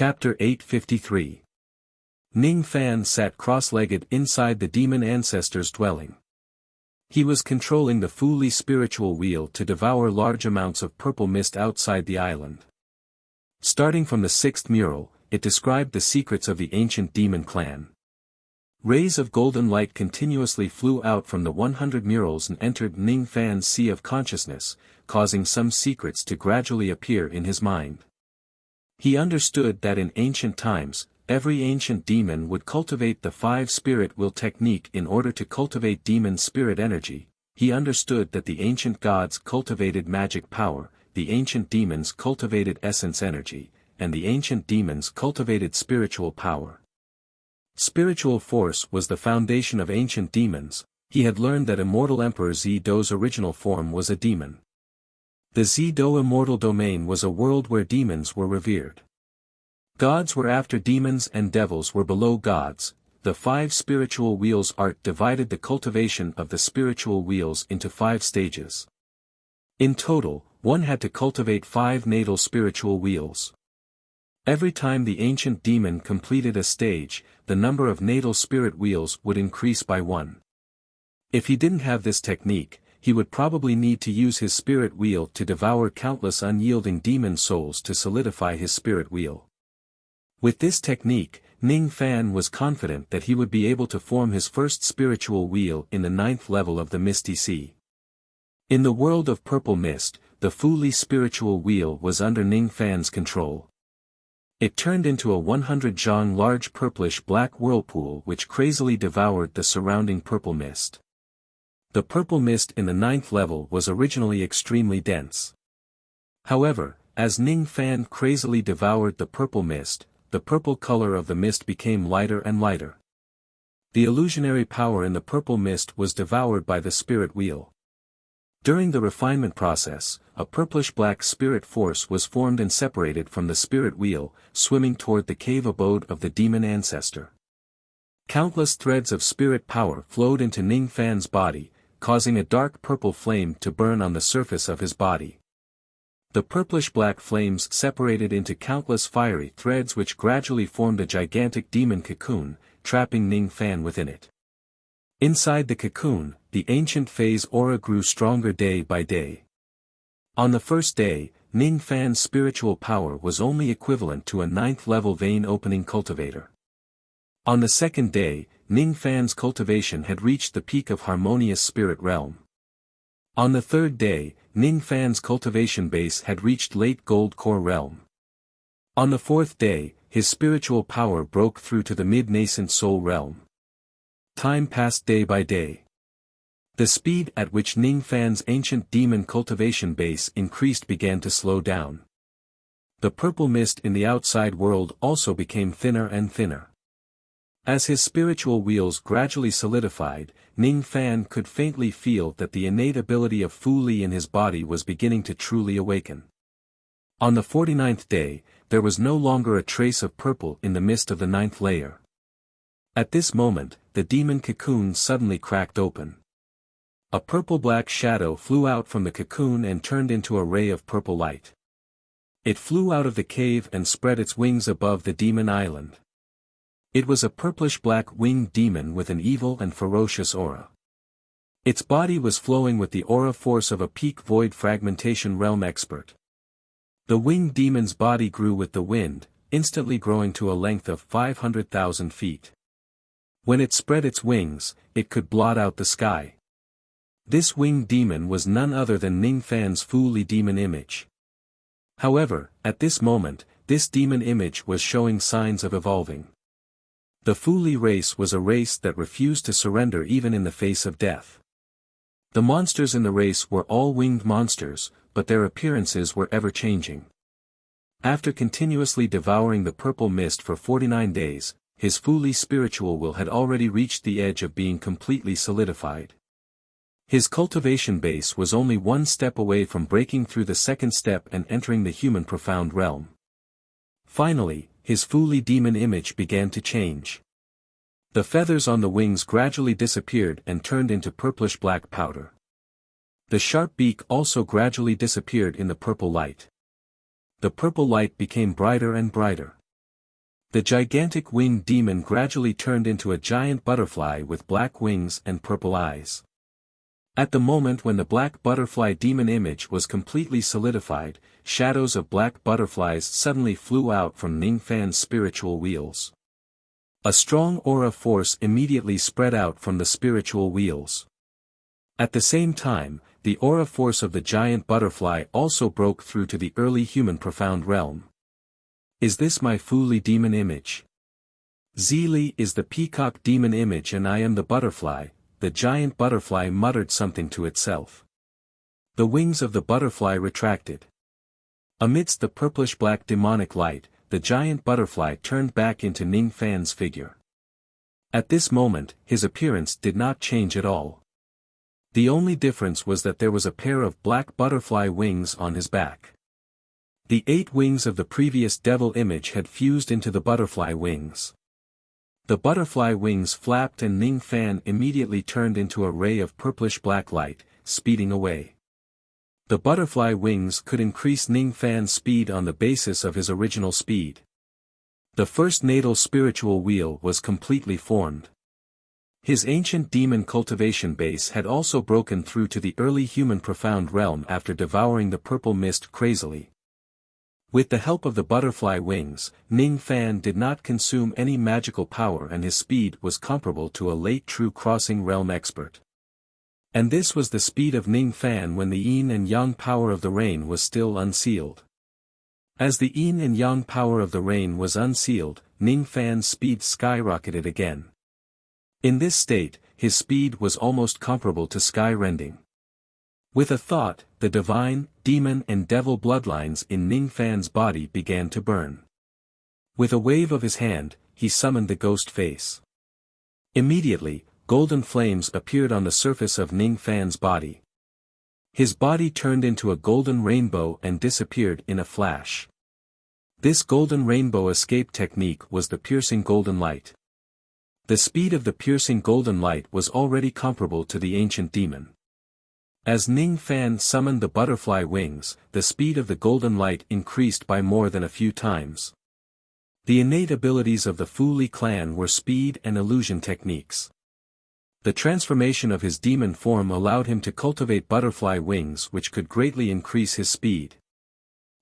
Chapter 853. Ning Fan sat cross-legged inside the demon ancestor's dwelling. He was controlling the Fu Li spiritual wheel to devour large amounts of purple mist outside the island. Starting from the sixth mural, it described the secrets of the ancient demon clan. Rays of golden light continuously flew out from the 100 murals and entered Ning Fan's sea of consciousness, causing some secrets to gradually appear in his mind. He understood that in ancient times, every ancient demon would cultivate the 5 spirit will technique in order to cultivate demon spirit energy. He understood that the ancient gods cultivated magic power, the ancient demons cultivated essence energy, and the ancient demons cultivated spiritual power. Spiritual force was the foundation of ancient demons. He had learned that immortal Emperor Zi-Do's original form was a demon. The Zi-Do immortal domain was a world where demons were revered. Gods were after demons and devils were below gods. The 5 spiritual wheels art divided the cultivation of the spiritual wheels into 5 stages. In total, one had to cultivate 5 natal spiritual wheels. Every time the ancient demon completed a stage, the number of natal spirit wheels would increase by 1. If he didn't have this technique, he would probably need to use his spirit wheel to devour countless unyielding demon souls to solidify his spirit wheel. With this technique, Ning Fan was confident that he would be able to form his first spiritual wheel in the 9th level of the Misty Sea. In the world of purple mist, the Fu Li spiritual wheel was under Ning Fan's control. It turned into a 100 zhang large purplish-black whirlpool which crazily devoured the surrounding purple mist. The purple mist in the 9th level was originally extremely dense. However, as Ning Fan crazily devoured the purple mist, the purple color of the mist became lighter and lighter. The illusionary power in the purple mist was devoured by the spirit wheel. During the refinement process, a purplish-black spirit force was formed and separated from the spirit wheel, swimming toward the cave abode of the demon ancestor. Countless threads of spirit power flowed into Ning Fan's body, causing a dark purple flame to burn on the surface of his body. The purplish-black flames separated into countless fiery threads which gradually formed a gigantic demon cocoon, trapping Ning Fan within it. Inside the cocoon, the ancient phase aura grew stronger day by day. On the first day, Ning Fan's spiritual power was only equivalent to a 9th level vein opening cultivator. On the second day, Ning Fan's cultivation had reached the peak of harmonious spirit realm. On the third day, Ning Fan's cultivation base had reached late gold core realm. On the fourth day, his spiritual power broke through to the mid-nascent soul realm. Time passed day by day. The speed at which Ning Fan's ancient demon cultivation base increased began to slow down. The purple mist in the outside world also became thinner and thinner. As his spiritual wheels gradually solidified, Ning Fan could faintly feel that the innate ability of Fu Li in his body was beginning to truly awaken. On the 49th day, there was no longer a trace of purple in the mist of the 9th layer. At this moment, the demon cocoon suddenly cracked open. A purple-black shadow flew out from the cocoon and turned into a ray of purple light. It flew out of the cave and spread its wings above the demon island. It was a purplish-black winged demon with an evil and ferocious aura. Its body was flowing with the aura force of a peak void fragmentation realm expert. The winged demon's body grew with the wind, instantly growing to a length of 500,000 feet. When it spread its wings, it could blot out the sky. This winged demon was none other than Ning Fan's Fu Li demon image. However, at this moment, this demon image was showing signs of evolving. The Fu Li race was a race that refused to surrender even in the face of death. The monsters in the race were all winged monsters, but their appearances were ever-changing. After continuously devouring the purple mist for 49 days, his Fu Li spiritual will had already reached the edge of being completely solidified. His cultivation base was only 1 step away from breaking through the 2nd step and entering the human profound realm. Finally, his Fu Li demon image began to change. The feathers on the wings gradually disappeared and turned into purplish-black powder. The sharp beak also gradually disappeared in the purple light. The purple light became brighter and brighter. The gigantic winged demon gradually turned into a giant butterfly with black wings and purple eyes. At the moment when the black butterfly demon image was completely solidified, shadows of black butterflies suddenly flew out from Ningfan's spiritual wheels. A strong aura force immediately spread out from the spiritual wheels. At the same time, the aura force of the giant butterfly also broke through to the early human profound realm. Is this my Fuli demon image? Zili is the peacock demon image and I am the butterfly. The giant butterfly muttered something to itself. The wings of the butterfly retracted. Amidst the purplish-black demonic light, the giant butterfly turned back into Ningfan's figure. At this moment, his appearance did not change at all. The only difference was that there was a pair of black butterfly wings on his back. The 8 wings of the previous devil image had fused into the butterfly wings. The butterfly wings flapped and Ningfan immediately turned into a ray of purplish-black light, speeding away. The butterfly wings could increase Ningfan's speed on the basis of his original speed. The first natal spiritual wheel was completely formed. His ancient demon cultivation base had also broken through to the early human profound realm after devouring the purple mist crazily. With the help of the butterfly wings, Ningfan did not consume any magical power and his speed was comparable to a late true crossing realm expert. And this was the speed of Ningfan when the yin and yang power of the rain was still unsealed. As the yin and yang power of the rain was unsealed, Ningfan's speed skyrocketed again. In this state, his speed was almost comparable to sky rending. With a thought, the divine, demon and devil bloodlines in Ningfan's body began to burn. With a wave of his hand, he summoned the ghost face. Immediately, golden flames appeared on the surface of Ningfan's body. His body turned into a golden rainbow and disappeared in a flash. This golden rainbow escape technique was the piercing golden light. The speed of the piercing golden light was already comparable to the ancient demon. As Ningfan summoned the butterfly wings, the speed of the golden light increased by more than a few times. The innate abilities of the Fuli clan were speed and illusion techniques. The transformation of his demon form allowed him to cultivate butterfly wings which could greatly increase his speed.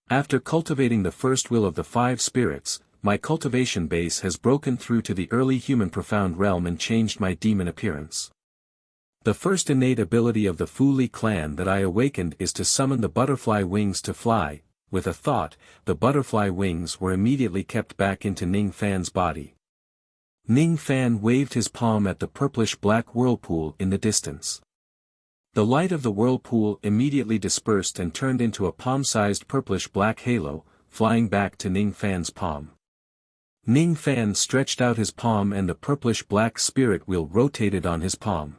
After cultivating the first will of the 5 spirits, my cultivation base has broken through to the early human profound realm and changed my demon appearance. The first innate ability of the Fuli clan that I awakened is to summon the butterfly wings to fly. With a thought, the butterfly wings were immediately kept back into Ningfan's body. Ningfan waved his palm at the purplish-black whirlpool in the distance. The light of the whirlpool immediately dispersed and turned into a palm-sized purplish-black halo, flying back to Ningfan's palm. Ningfan stretched out his palm and the purplish-black spirit wheel rotated on his palm.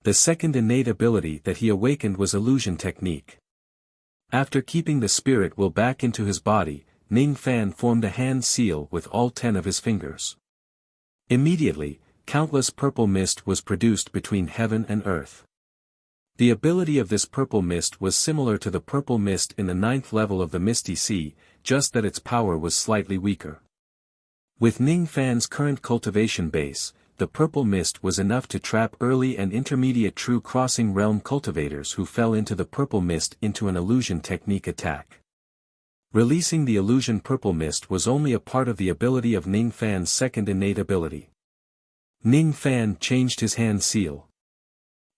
The second innate ability that he awakened was illusion technique. After keeping the spirit wheel back into his body, Ningfan formed a hand seal with all 10 of his fingers. Immediately, countless purple mist was produced between heaven and earth. The ability of this purple mist was similar to the purple mist in the 9th level of the Misty Sea, just that its power was slightly weaker. With Ningfan's current cultivation base, the purple mist was enough to trap early and intermediate true crossing realm cultivators who fell into the purple mist into an illusion technique attack. Releasing the illusion purple mist was only a part of the ability of Ningfan's second innate ability. Ningfan changed his hand seal.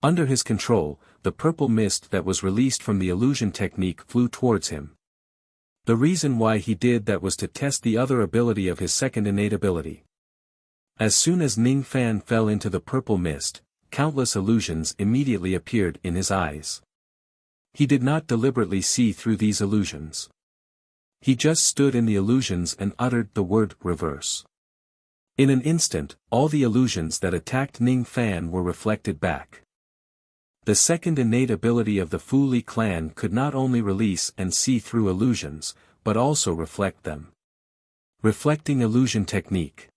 Under his control, the purple mist that was released from the illusion technique flew towards him. The reason why he did that was to test the other ability of his second innate ability. As soon as Ningfan fell into the purple mist, countless illusions immediately appeared in his eyes. He did not deliberately see through these illusions. He just stood in the illusions and uttered the word reverse. In an instant, all the illusions that attacked Ningfan were reflected back. The second innate ability of the Fuli clan could not only release and see through illusions, but also reflect them. Reflecting illusion technique.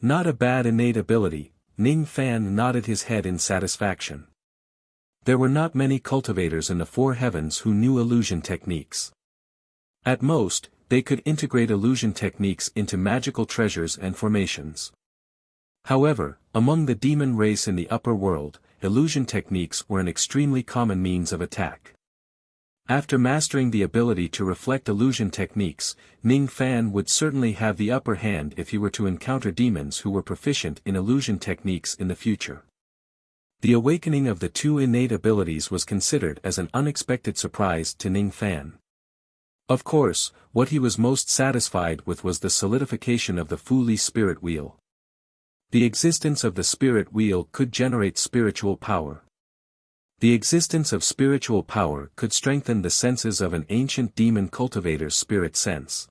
Not a bad innate ability, Ningfan nodded his head in satisfaction. There were not many cultivators in the 4 heavens who knew illusion techniques. At most, they could integrate illusion techniques into magical treasures and formations. However, among the demon race in the upper world, illusion techniques were an extremely common means of attack. After mastering the ability to reflect illusion techniques, Ning Fan would certainly have the upper hand if he were to encounter demons who were proficient in illusion techniques in the future. The awakening of the two innate abilities was considered as an unexpected surprise to Ning Fan. Of course, what he was most satisfied with was the solidification of the Fu-Li spirit wheel. The existence of the spirit wheel could generate spiritual power. The existence of spiritual power could strengthen the senses of an ancient demon cultivator's spirit sense.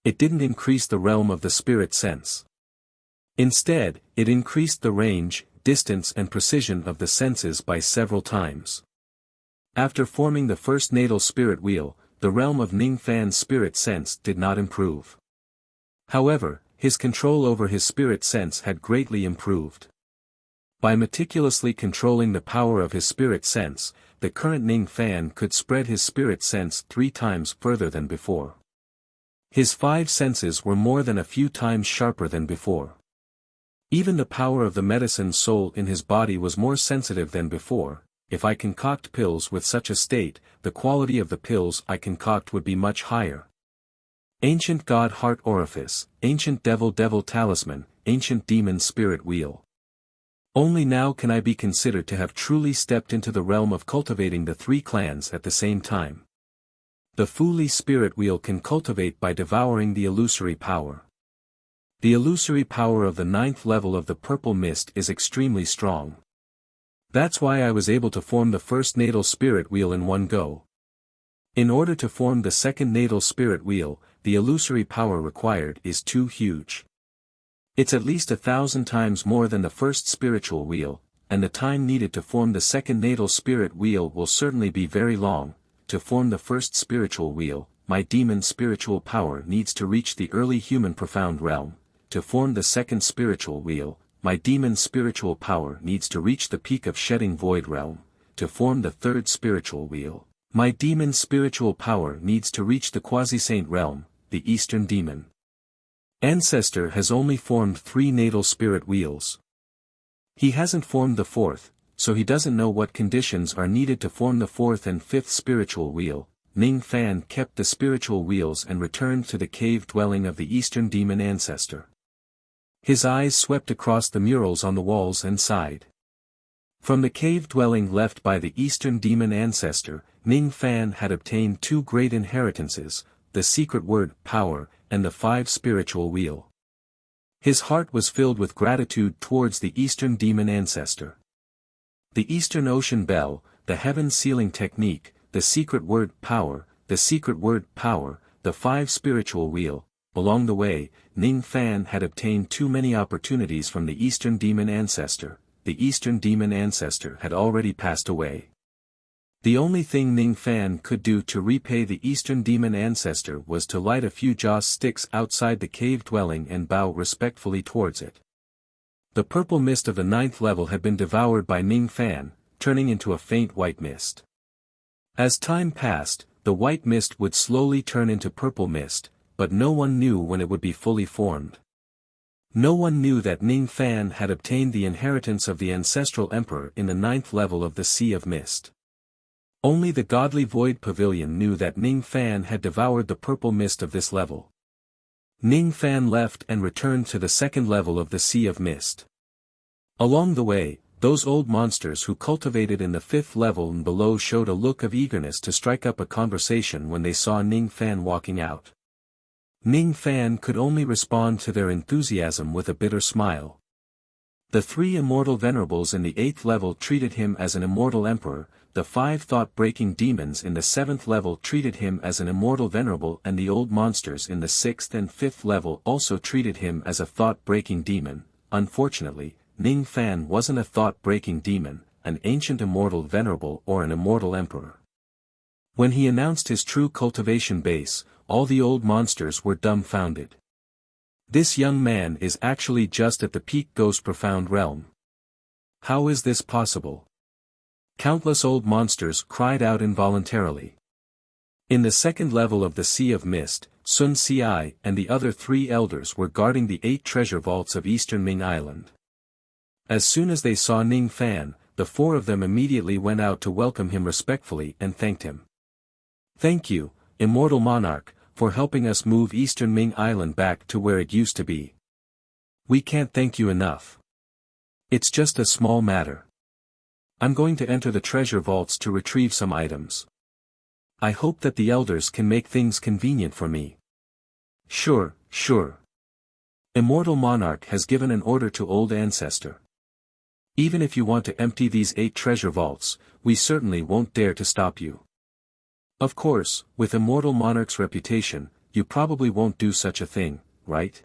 It didn't increase the realm of the spirit sense. Instead, it increased the range, distance and precision of the senses by several times. After forming the first natal spirit wheel, the realm of Ning Fan's spirit sense did not improve. However, his control over his spirit sense had greatly improved. By meticulously controlling the power of his spirit sense, the current Ning Fan could spread his spirit sense 3 times further than before. His 5 senses were more than a few times sharper than before. Even the power of the medicine soul in his body was more sensitive than before. If I concoct pills with such a state, the quality of the pills I concoct would be much higher. Ancient God Heart Orifice, Ancient Devil Talisman, Ancient Demon Spirit Wheel. Only now can I be considered to have truly stepped into the realm of cultivating the 3 clans at the same time. The Fu-Li spirit wheel can cultivate by devouring the illusory power. The illusory power of the 9th level of the purple mist is extremely strong. That's why I was able to form the first natal spirit wheel in one go. In order to form the second natal spirit wheel, the illusory power required is too huge. It's at least 1,000 times more than the first spiritual wheel, and the time needed to form the second natal spirit wheel will certainly be very long. To form the first spiritual wheel, my demon spiritual power needs to reach the early human profound realm. To form the second spiritual wheel, my demon spiritual power needs to reach the peak of shedding void realm. To form the third spiritual wheel, my demon spiritual power needs to reach the quasi-saint realm, the eastern demon ancestor has only formed 3 natal spirit wheels. He hasn't formed the 4th, so he doesn't know what conditions are needed to form the 4th and 5th spiritual wheel. Ning Fan kept the spiritual wheels and returned to the cave dwelling of the eastern demon ancestor. His eyes swept across the murals on the walls and sighed. From the cave dwelling left by the eastern demon ancestor, Ning Fan had obtained 2 great inheritances, the secret word, power, and the 5 spiritual wheel. His heart was filled with gratitude towards the eastern demon ancestor. The Eastern Ocean Bell, the Heaven Sealing Technique, the secret word, power, the secret word, power, the 5 spiritual wheel. Along the way, Ning Fan had obtained too many opportunities from the eastern demon ancestor. The eastern demon ancestor had already passed away. The only thing Ning Fan could do to repay the eastern demon ancestor was to light a few joss sticks outside the cave dwelling and bow respectfully towards it. The purple mist of the 9th level had been devoured by Ning Fan, turning into a faint white mist. As time passed, the white mist would slowly turn into purple mist, but no one knew when it would be fully formed. No one knew that Ning Fan had obtained the inheritance of the ancestral emperor in the 9th level of the Sea of Mist. Only the godly Void Pavilion knew that Ning Fan had devoured the purple mist of this level. Ning Fan left and returned to the 2nd level of the Sea of Mist. Along the way, those old monsters who cultivated in the 5th level and below showed a look of eagerness to strike up a conversation when they saw Ning Fan walking out. Ning Fan could only respond to their enthusiasm with a bitter smile. The 3 immortal venerables in the 8th level treated him as an immortal emperor, the 5 thought-breaking demons in the 7th level treated him as an immortal venerable, and the old monsters in the 6th and 5th level also treated him as a thought-breaking demon. Unfortunately, Ning Fan wasn't a thought-breaking demon, an ancient immortal venerable or an immortal emperor. When he announced his true cultivation base, all the old monsters were dumbfounded. This young man is actually just at the peak ghost profound realm. How is this possible? Countless old monsters cried out involuntarily. In the second level of the Sea of Mist, Sun Xiai and the other 3 elders were guarding the 8 treasure vaults of Eastern Ming Island. As soon as they saw Ning Fan, the 4 of them immediately went out to welcome him respectfully and thanked him. "Thank you, Immortal Monarch, for helping us move Eastern Ming Island back to where it used to be. We can't thank you enough. It's just a small matter. I'm going to enter the treasure vaults to retrieve some items. I hope that the elders can make things convenient for me." Sure. Immortal Monarch has given an order to Old Ancestor. Even if you want to empty these 8 treasure vaults, we certainly won't dare to stop you. Of course, with Immortal Monarch's reputation, you probably won't do such a thing, right?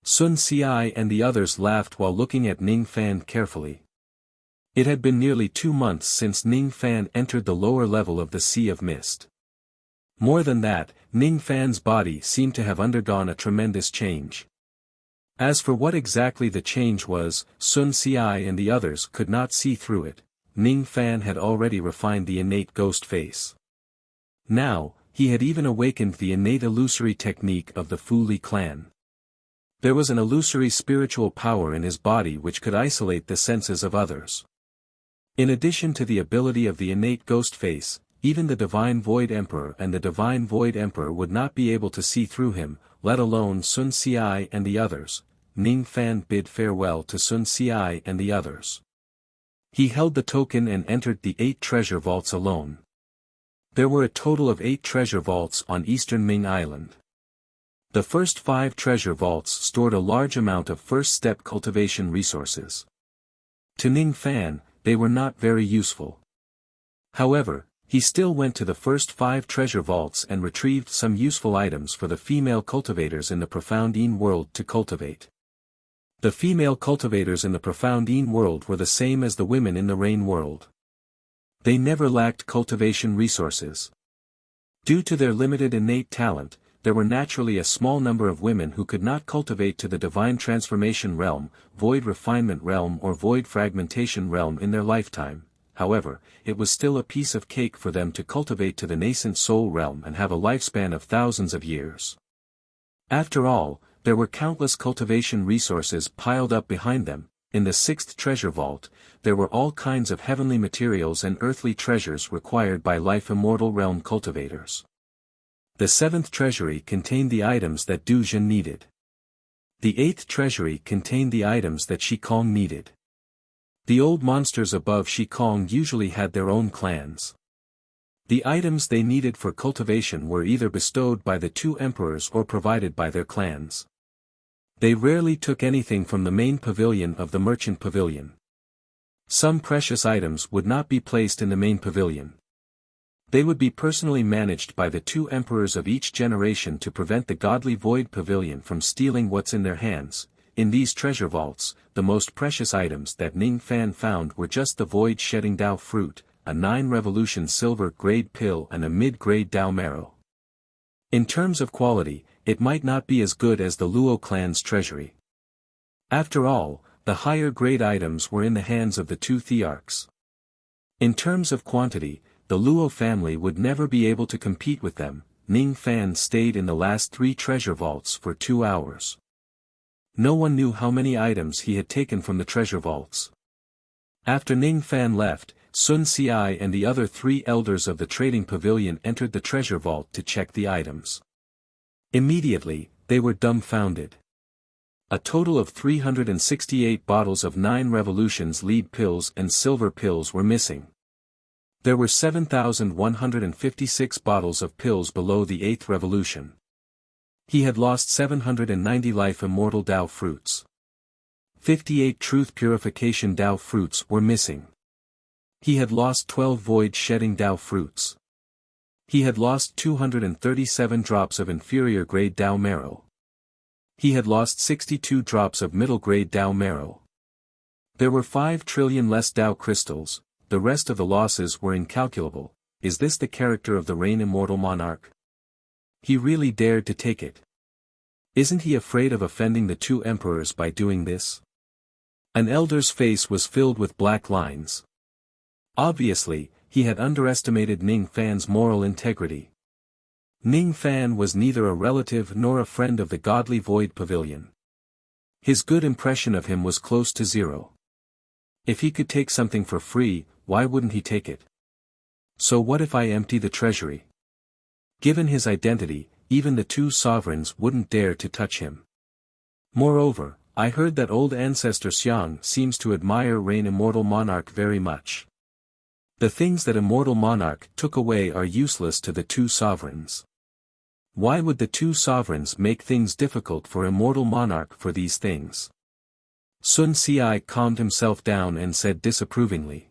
Sun Xiai and the others laughed while looking at Ning Fan carefully. It had been nearly 2 months since Ning Fan entered the lower level of the Sea of Mist. More than that, Ning Fan's body seemed to have undergone a tremendous change. As for what exactly the change was, Sun Xiai and the others could not see through it. Ning Fan had already refined the innate ghost face. Now, he had even awakened the innate illusory technique of the Fu Li clan. There was an illusory spiritual power in his body which could isolate the senses of others. In addition to the ability of the innate ghost face, even the Divine Void Emperor and the Divine Void Emperor would not be able to see through him, let alone Sun Xiai and the others. Ning Fan bid farewell to Sun Xiai and the others. He held the token and entered the 8 treasure vaults alone. There were a total of 8 treasure vaults on Eastern Ming Island. The first 5 treasure vaults stored a large amount of first-step cultivation resources. To Ning Fan, they were not very useful. However, he still went to the first 5 treasure vaults and retrieved some useful items for the female cultivators in the Profound Yin world to cultivate. The female cultivators in the Profound Yin world were the same as the women in the Rain world. They never lacked cultivation resources. Due to their limited innate talent, there were naturally a small number of women who could not cultivate to the Divine Transformation realm, Void Refinement realm or Void Fragmentation realm in their lifetime. However, it was still a piece of cake for them to cultivate to the nascent soul realm and have a lifespan of thousands of years. After all, there were countless cultivation resources piled up behind them. In the 6th treasure vault, there were all kinds of heavenly materials and earthly treasures required by life immortal realm cultivators. The 7th treasury contained the items that Du Jin needed. The 8th treasury contained the items that Shi Kong needed. The old monsters above Shi Kong usually had their own clans. The items they needed for cultivation were either bestowed by the 2 emperors or provided by their clans. They rarely took anything from the main pavilion of the merchant pavilion. Some precious items would not be placed in the main pavilion. They would be personally managed by the 2 emperors of each generation to prevent the godly Void Pavilion from stealing what's in their hands. In these treasure vaults, the most precious items that Ning Fan found were just the Void Shedding Dao fruit, a 9-revolution silver grade pill and a mid-grade Dao marrow. In terms of quality, it might not be as good as the Luo clan's treasury. After all, the higher grade items were in the hands of the 2 thearchs. In terms of quantity, the Luo family would never be able to compete with them. Ning Fan stayed in the last 3 treasure vaults for 2 hours. No one knew how many items he had taken from the treasure vaults. After Ning Fan left, Sun Xiai and the other 3 elders of the trading pavilion entered the treasure vault to check the items. Immediately, they were dumbfounded. A total of 368 bottles of 9 revolutions lead pills and silver pills were missing. There were 7,156 bottles of pills below the 8th revolution. He had lost 790 life immortal Dao fruits. 58 truth purification Dao fruits were missing. He had lost 12 void shedding Dao fruits. He had lost 237 drops of inferior grade Dao marrow. He had lost 62 drops of middle grade Dao marrow. There were 5 trillion less Dao crystals. The rest of the losses were incalculable. Is this the character of the Rain Immortal Monarch? He really dared to take it. Isn't he afraid of offending the 2 emperors by doing this? An elder's face was filled with black lines. Obviously, he had underestimated Ning Fan's moral integrity. Ning Fan was neither a relative nor a friend of the godly void pavilion. His good impression of him was close to zero. If he could take something for free, why wouldn't he take it? So what if I empty the treasury? Given his identity, even the two sovereigns wouldn't dare to touch him. Moreover, I heard that old ancestor Xiang seems to admire Reign Immortal Monarch very much. The things that Immortal Monarch took away are useless to the two sovereigns. Why would the two sovereigns make things difficult for Immortal Monarch for these things? Sun Ci calmed himself down and said disapprovingly.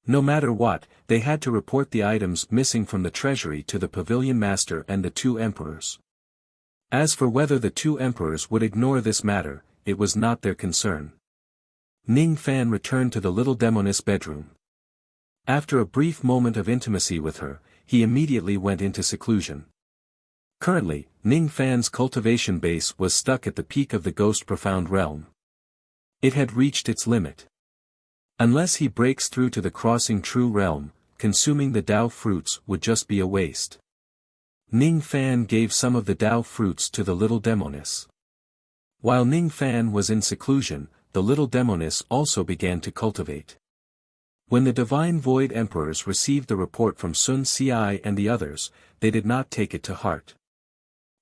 No matter what, they had to report the items missing from the treasury to the pavilion master and the two emperors. As for whether the two emperors would ignore this matter, it was not their concern. Ning Fan returned to the little demoness bedroom. After a brief moment of intimacy with her, he immediately went into seclusion. Currently, Ning Fan's cultivation base was stuck at the peak of the Ghost Profound Realm. It had reached its limit. Unless he breaks through to the Crossing True Realm, consuming the Dao fruits would just be a waste. Ning Fan gave some of the Dao fruits to the little demoness. While Ning Fan was in seclusion, the little demoness also began to cultivate. When the Divine Void Emperors received the report from Sun Ci and the others, they did not take it to heart.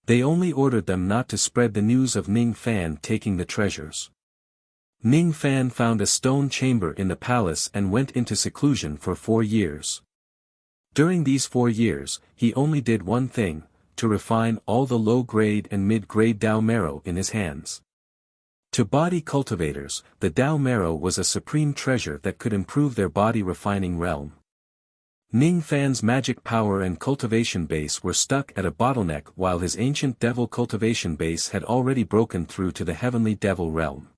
They only ordered them not to spread the news of Ning Fan taking the treasures. Ning Fan found a stone chamber in the palace and went into seclusion for 4 years. During these 4 years, he only did one thing, to refine all the low-grade and mid-grade Dao marrow in his hands. To body cultivators, the Dao marrow was a supreme treasure that could improve their body refining realm. Ning Fan's magic power and cultivation base were stuck at a bottleneck while his ancient devil cultivation base had already broken through to the heavenly devil realm.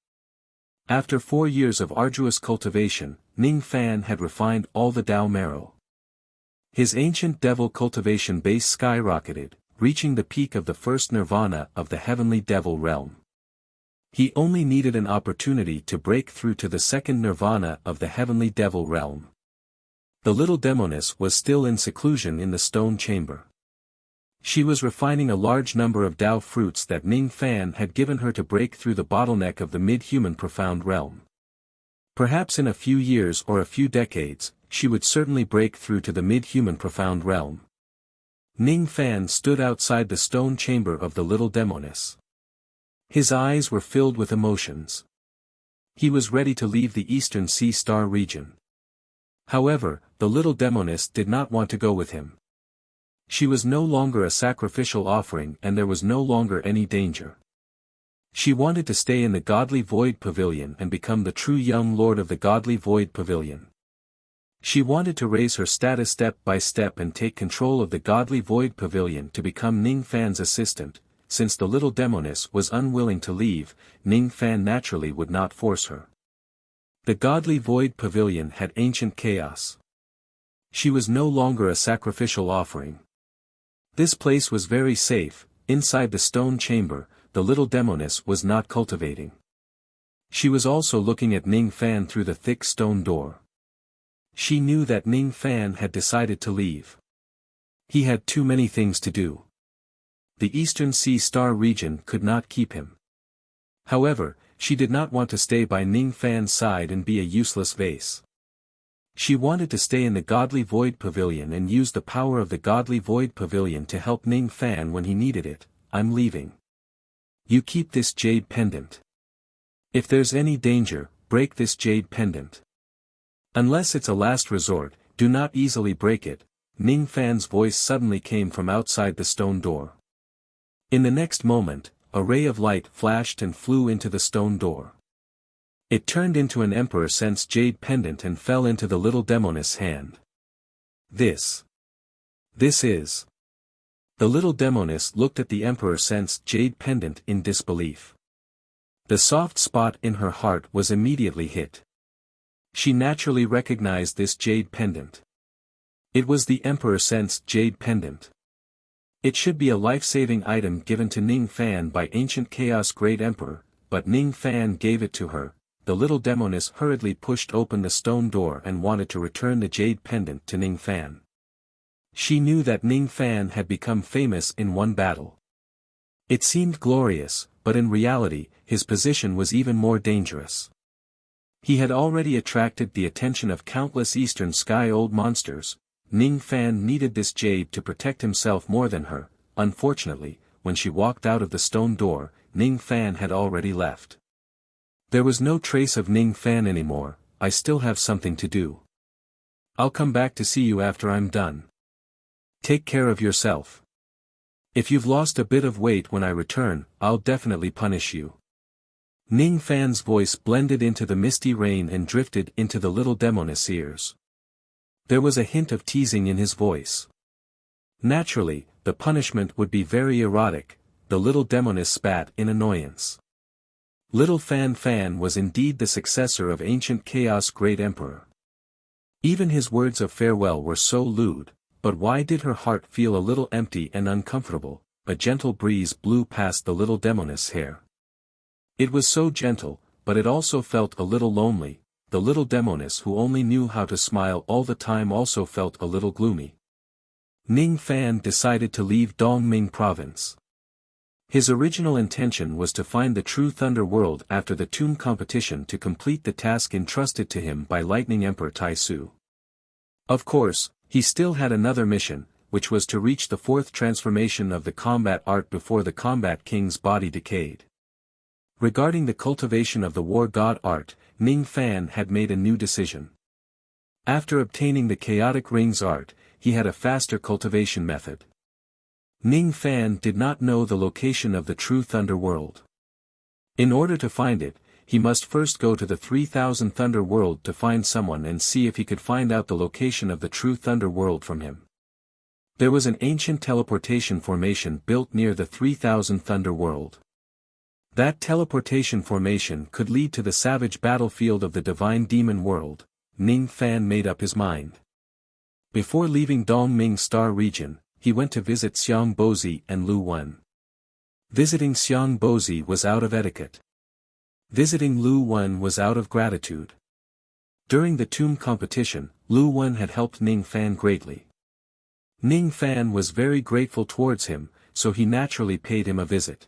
After 4 years of arduous cultivation, Ning Fan had refined all the Dao marrow. His ancient devil cultivation base skyrocketed, reaching the peak of the first nirvana of the heavenly devil realm. He only needed an opportunity to break through to the second nirvana of the heavenly devil realm. The little demoness was still in seclusion in the stone chamber. She was refining a large number of Dao fruits that Ning Fan had given her to break through the bottleneck of the mid-human profound realm. Perhaps in a few years or a few decades, she would certainly break through to the mid-human profound realm. Ning Fan stood outside the stone chamber of the little demoness. His eyes were filled with emotions. He was ready to leave the Eastern Sea Star region. However, the little demoness did not want to go with him. She was no longer a sacrificial offering and there was no longer any danger. She wanted to stay in the Godly Void Pavilion and become the true young lord of the Godly Void Pavilion. She wanted to raise her status step by step and take control of the Godly Void Pavilion to become Ning Fan's assistant. Since the little demoness was unwilling to leave, Ning Fan naturally would not force her. The Godly Void Pavilion had ancient chaos. She was no longer a sacrificial offering. This place was very safe. Inside the stone chamber, the little demoness was not cultivating. She was also looking at Ning Fan through the thick stone door. She knew that Ning Fan had decided to leave. He had too many things to do. The Eastern Sea Star region could not keep him. However, she did not want to stay by Ning Fan's side and be a useless vase. She wanted to stay in the Godly Void Pavilion and use the power of the Godly Void Pavilion to help Ning Fan when he needed it. I'm leaving. You keep this jade pendant. If there's any danger, break this jade pendant. Unless it's a last resort, do not easily break it. Ning Fan's voice suddenly came from outside the stone door. In the next moment, a ray of light flashed and flew into the stone door. It turned into an Emperor Sense jade pendant and fell into the little demoness' hand. This is. The little demoness looked at the Emperor Sense jade pendant in disbelief. The soft spot in her heart was immediately hit. She naturally recognized this jade pendant. It was the Emperor Sense jade pendant. It should be a life-saving item given to Ning Fan by ancient Chaos Great Emperor, but Ning Fan gave it to her. The little demoness hurriedly pushed open the stone door and wanted to return the jade pendant to Ning Fan. She knew that Ning Fan had become famous in one battle. It seemed glorious, but in reality, his position was even more dangerous. He had already attracted the attention of countless eastern sky-old monsters. Ning Fan needed this jade to protect himself more than her. Unfortunately, when she walked out of the stone door, Ning Fan had already left. There was no trace of Ning Fan anymore. I still have something to do. I'll come back to see you after I'm done. Take care of yourself. If you've lost a bit of weight when I return, I'll definitely punish you. Ning Fan's voice blended into the misty rain and drifted into the little demoness' ears. There was a hint of teasing in his voice. Naturally, the punishment would be very erotic. The little demoness spat in annoyance. Little Fan Fan was indeed the successor of ancient Chaos' great emperor. Even his words of farewell were so lewd, but why did her heart feel a little empty and uncomfortable? A gentle breeze blew past the little demoness' hair. It was so gentle, but it also felt a little lonely. The little demoness who only knew how to smile all the time also felt a little gloomy. Ning Fan decided to leave Dongming province. His original intention was to find the true Thunder World after the tomb competition to complete the task entrusted to him by Lightning Emperor Taisu. Of course, he still had another mission, which was to reach the fourth transformation of the combat art before the combat king's body decayed. Regarding the cultivation of the war god art, Ning Fan had made a new decision. After obtaining the chaotic rings art, he had a faster cultivation method. Ning Fan did not know the location of the true Thunder World. In order to find it, he must first go to the 3000 Thunder World to find someone and see if he could find out the location of the true Thunder World from him. There was an ancient teleportation formation built near the 3000 Thunder World. That teleportation formation could lead to the savage battlefield of the Divine Demon World. Ning Fan made up his mind. Before leaving Dongming Star region, he went to visit Xiang Bozi and Lu Wen. Visiting Xiang Bozi was out of etiquette. Visiting Lu Wen was out of gratitude. During the tomb competition, Lu Wen had helped Ning Fan greatly. Ning Fan was very grateful towards him, so he naturally paid him a visit.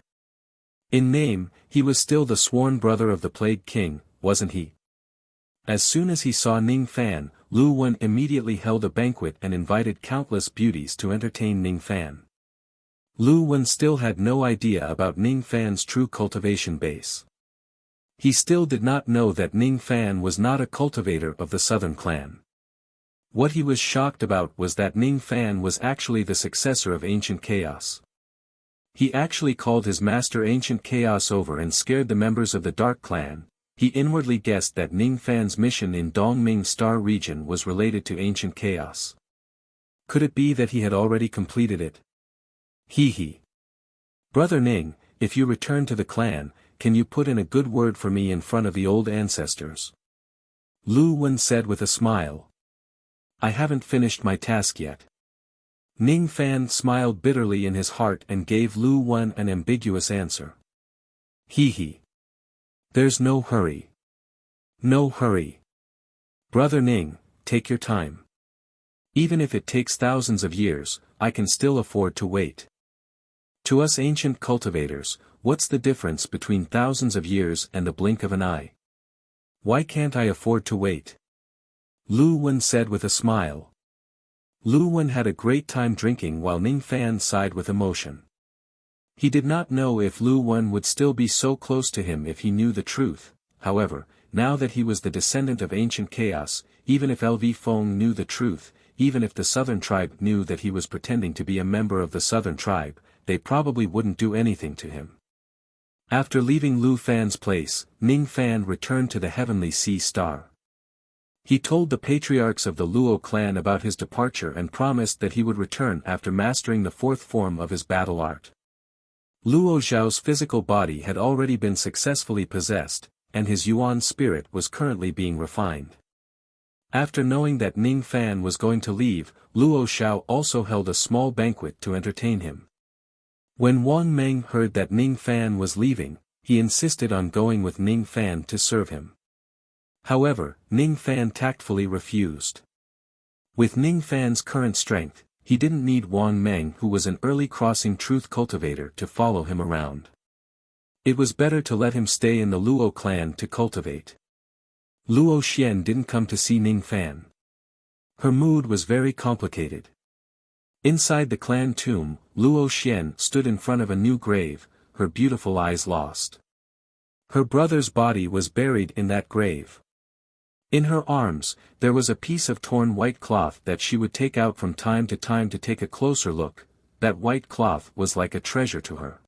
In name, he was still the sworn brother of the Plague King, wasn't he? As soon as he saw Ning Fan, Lu Wen immediately held a banquet and invited countless beauties to entertain Ning Fan. Lu Wen still had no idea about Ning Fan's true cultivation base. He still did not know that Ning Fan was not a cultivator of the Southern Clan. What he was shocked about was that Ning Fan was actually the successor of Ancient Chaos. He actually called his master Ancient Chaos over and scared the members of the Dark Clan. He inwardly guessed that Ning Fan's mission in Dongming Star region was related to Ancient Chaos. Could it be that he had already completed it? Hee. Brother Ning, if you return to the clan, can you put in a good word for me in front of the old ancestors? Lu Wen said with a smile. I haven't finished my task yet. Ning Fan smiled bitterly in his heart and gave Lu Wen an ambiguous answer. Hee. There's no hurry. No hurry. Brother Ning, take your time. Even if it takes thousands of years, I can still afford to wait. To us ancient cultivators, what's the difference between thousands of years and the blink of an eye? Why can't I afford to wait? Lu Wen said with a smile. Lu Wen had a great time drinking while Ning Fan sighed with emotion. He did not know if Lu Wen would still be so close to him if he knew the truth. However, now that he was the descendant of ancient chaos, even if LV Feng knew the truth, even if the southern tribe knew that he was pretending to be a member of the southern tribe, they probably wouldn't do anything to him. After leaving Lu Fan's place, Ning Fan returned to the heavenly sea star. He told the patriarchs of the Luo clan about his departure and promised that he would return after mastering the fourth form of his battle art. Luo Zhao's physical body had already been successfully possessed, and his Yuan spirit was currently being refined. After knowing that Ning Fan was going to leave, Luo Zhao also held a small banquet to entertain him. When Wang Meng heard that Ning Fan was leaving, he insisted on going with Ning Fan to serve him. However, Ning Fan tactfully refused. With Ning Fan's current strength, he didn't need Wang Meng, who was an early crossing truth cultivator, to follow him around. It was better to let him stay in the Luo clan to cultivate. Luo Xian didn't come to see Ning Fan. Her mood was very complicated. Inside the clan tomb, Luo Xian stood in front of a new grave, her beautiful eyes lost. Her brother's body was buried in that grave. In her arms, there was a piece of torn white cloth that she would take out from time to time to take a closer look. That white cloth was like a treasure to her.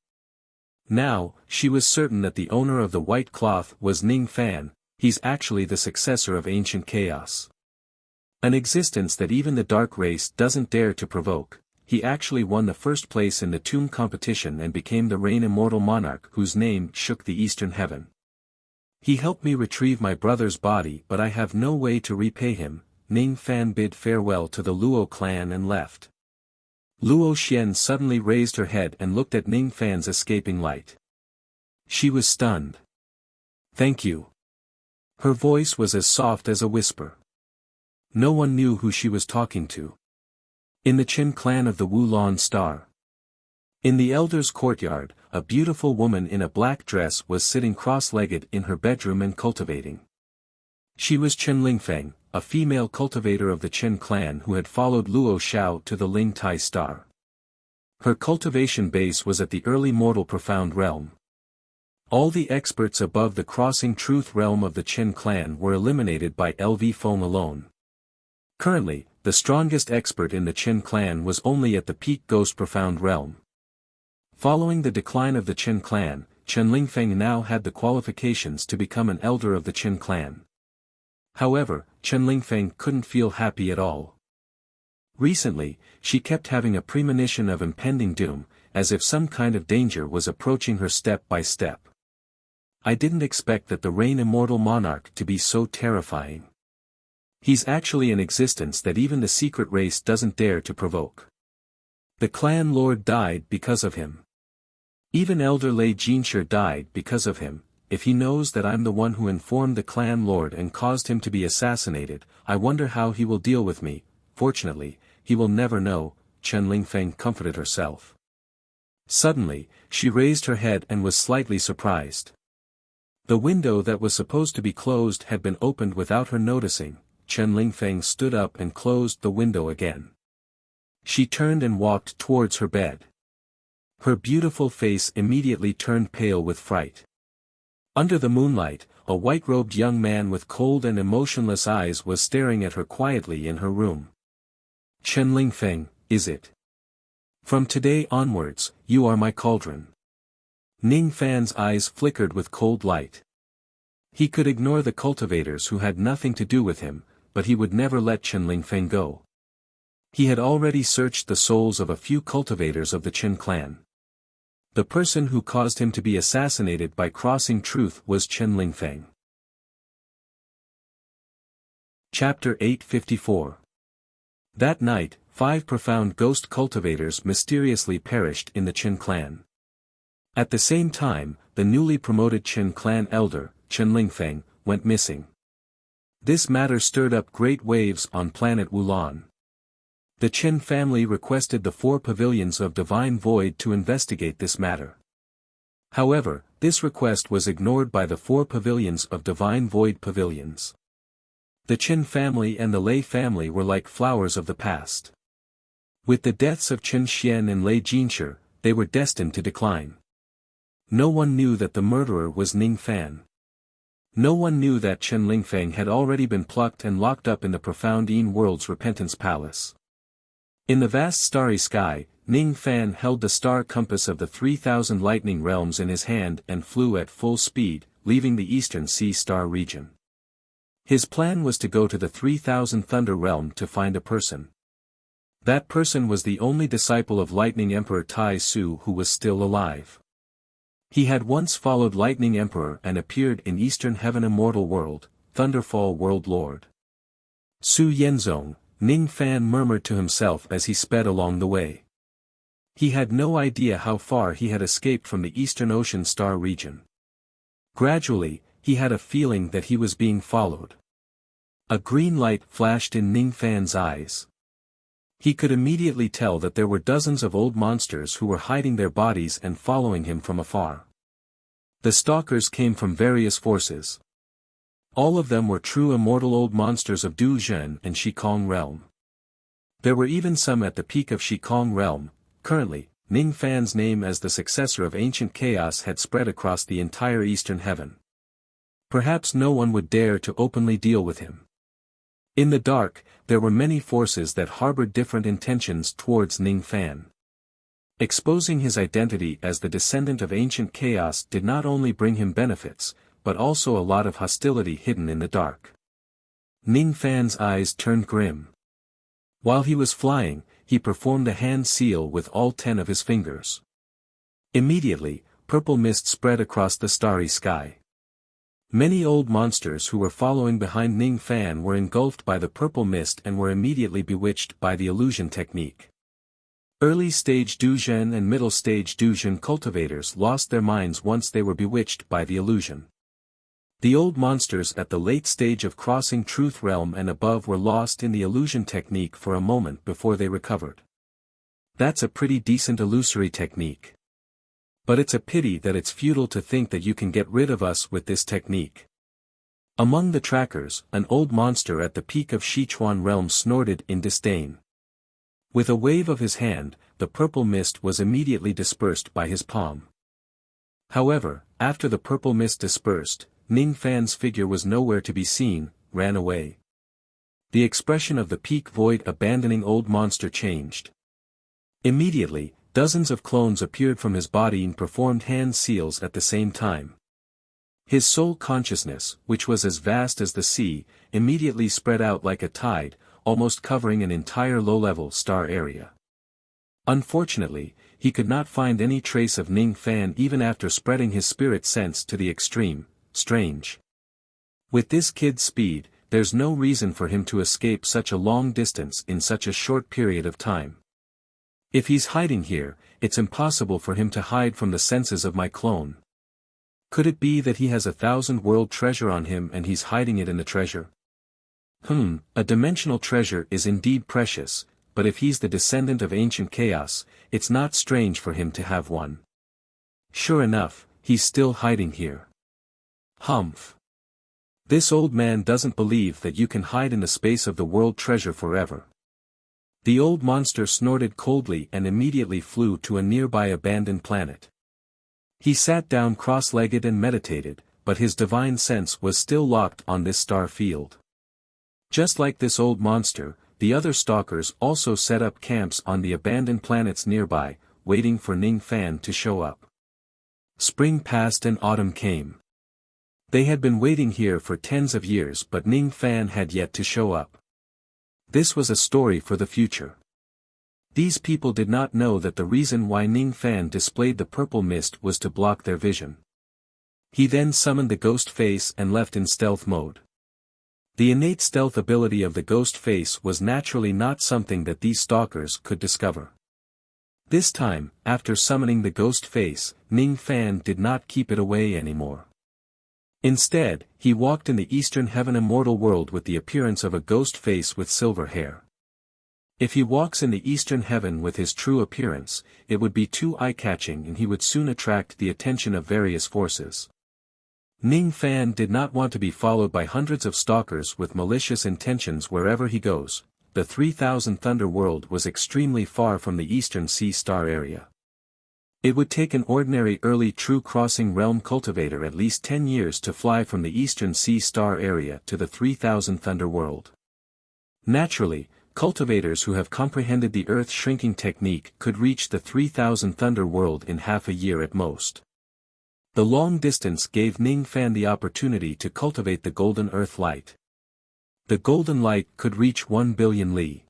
Now, she was certain that the owner of the white cloth was Ning Fan. He's actually the successor of ancient chaos. An existence that even the dark race doesn't dare to provoke. He actually won the first place in the tomb competition and became the reign immortal monarch whose name shook the eastern heaven. He helped me retrieve my brother's body, but I have no way to repay him. Ning Fan bid farewell to the Luo clan and left. Luo Xian suddenly raised her head and looked at Ning Fan's escaping light. She was stunned. "Thank you." Her voice was as soft as a whisper. No one knew who she was talking to. In the Qin clan of the Wulon Star. In the elder's courtyard, a beautiful woman in a black dress was sitting cross-legged in her bedroom and cultivating. She was Chen Lingfeng, a female cultivator of the Qin clan who had followed Luo Xiao to the Ling Tai Star. Her cultivation base was at the early mortal profound realm. All the experts above the crossing truth realm of the Qin clan were eliminated by LV Feng alone. Currently, the strongest expert in the Qin clan was only at the peak ghost profound realm. Following the decline of the Qin clan, Chen Lingfeng now had the qualifications to become an elder of the Qin clan. However, Chen Lingfeng couldn't feel happy at all. Recently, she kept having a premonition of impending doom, as if some kind of danger was approaching her step by step. I didn't expect that the reign immortal monarch to be so terrifying. He's actually an existence that even the secret race doesn't dare to provoke. The clan lord died because of him. Even Elder Lei Jinshi died because of him. If he knows that I'm the one who informed the clan lord and caused him to be assassinated, I wonder how he will deal with me. Fortunately, he will never know, Chen Lingfeng comforted herself. Suddenly, she raised her head and was slightly surprised. The window that was supposed to be closed had been opened without her noticing. Chen Lingfeng stood up and closed the window again. She turned and walked towards her bed. Her beautiful face immediately turned pale with fright. Under the moonlight, a white-robed young man with cold and emotionless eyes was staring at her quietly in her room. Chen Lingfeng, is it? From today onwards, you are my cauldron. Ning Fan's eyes flickered with cold light. He could ignore the cultivators who had nothing to do with him, but he would never let Chen Lingfeng go. He had already searched the souls of a few cultivators of the Qin clan. The person who caused him to be assassinated by crossing truth was Chen Lingfeng. Chapter 854. That night, 5 profound ghost cultivators mysteriously perished in the Qin clan. At the same time, the newly promoted Qin clan elder, Chen Lingfeng, went missing. This matter stirred up great waves on planet Wulon. The Qin family requested the 4 pavilions of Divine Void to investigate this matter. However, this request was ignored by the 4 pavilions of Divine Void pavilions. The Qin family and the Lei family were like flowers of the past. With the deaths of Qin Xian and Lei Jinshi, they were destined to decline. No one knew that the murderer was Ning Fan. No one knew that Chen Lingfeng had already been plucked and locked up in the profound Yin world's repentance palace. In the vast starry sky, Ning Fan held the star compass of the 3,000 lightning realms in his hand and flew at full speed, leaving the eastern sea star region. His plan was to go to the 3,000 thunder realm to find a person. That person was the only disciple of Lightning Emperor Tai Su who was still alive. He had once followed Lightning Emperor and appeared in Eastern Heaven Immortal World, Thunderfall World Lord. Su Yenzong, Ning Fan murmured to himself as he sped along the way. He had no idea how far he had escaped from the Eastern Ocean Star region. Gradually, he had a feeling that he was being followed. A green light flashed in Ning Fan's eyes. He could immediately tell that there were dozens of old monsters who were hiding their bodies and following him from afar. The stalkers came from various forces. All of them were true immortal old monsters of Du Zhen and Shikong realm. There were even some at the peak of Shikong realm. Currently, Ning Fan's name as the successor of ancient chaos had spread across the entire eastern heaven. Perhaps no one would dare to openly deal with him. In the dark, there were many forces that harbored different intentions towards Ning Fan. Exposing his identity as the descendant of ancient chaos did not only bring him benefits, but also a lot of hostility hidden in the dark. Ning Fan's eyes turned grim. While he was flying, he performed a hand seal with all 10 of his fingers. Immediately, purple mist spread across the starry sky. Many old monsters who were following behind Ning Fan were engulfed by the purple mist and were immediately bewitched by the illusion technique. Early-stage Du Zhen and middle-stage Du Zhen cultivators lost their minds once they were bewitched by the illusion. The old monsters at the late stage of crossing Truth Realm and above were lost in the illusion technique for a moment before they recovered. That's a pretty decent illusory technique. But it's a pity that it's futile to think that you can get rid of us with this technique. Among the trackers, an old monster at the peak of Sichuan realm snorted in disdain. With a wave of his hand, the purple mist was immediately dispersed by his palm. However, after the purple mist dispersed, Ning Fan's figure was nowhere to be seen, ran away. The expression of the peak void abandoning old monster changed. Immediately, dozens of clones appeared from his body and performed hand seals at the same time. His soul consciousness, which was as vast as the sea, immediately spread out like a tide, almost covering an entire low-level star area. Unfortunately, he could not find any trace of Ning Fan even after spreading his spirit sense to the extreme. Strange. With this kid's speed, there's no reason for him to escape such a long distance in such a short period of time. If he's hiding here, it's impossible for him to hide from the senses of my clone. Could it be that he has 1,000-world treasure on him and he's hiding it in the treasure? A dimensional treasure is indeed precious, but if he's the descendant of ancient chaos, it's not strange for him to have one. Sure enough, he's still hiding here. Humph. This old man doesn't believe that you can hide in the space of the world treasure forever. The old monster snorted coldly and immediately flew to a nearby abandoned planet. He sat down cross-legged and meditated, but his divine sense was still locked on this star field. Just like this old monster, the other stalkers also set up camps on the abandoned planets nearby, waiting for Ning Fan to show up. Spring passed and autumn came. They had been waiting here for tens of years but Ning Fan had yet to show up. This was a story for the future. These people did not know that the reason why Ning Fan displayed the purple mist was to block their vision. He then summoned the ghost face and left in stealth mode. The innate stealth ability of the ghost face was naturally not something that these stalkers could discover. This time, after summoning the ghost face, Ning Fan did not keep it away anymore. Instead, he walked in the eastern heaven immortal world with the appearance of a ghost face with silver hair. If he walks in the eastern heaven with his true appearance, it would be too eye-catching and he would soon attract the attention of various forces. Ning Fan did not want to be followed by hundreds of stalkers with malicious intentions wherever he goes. The 3000 Thunder World was extremely far from the eastern sea star area. It would take an ordinary early true crossing realm cultivator at least 10 years to fly from the eastern sea star area to the 3000 Thunder World. Naturally, cultivators who have comprehended the earth shrinking technique could reach the 3000 Thunder World in half a year at most. The long distance gave Ning Fan the opportunity to cultivate the golden earth light. The golden light could reach 1 billion li.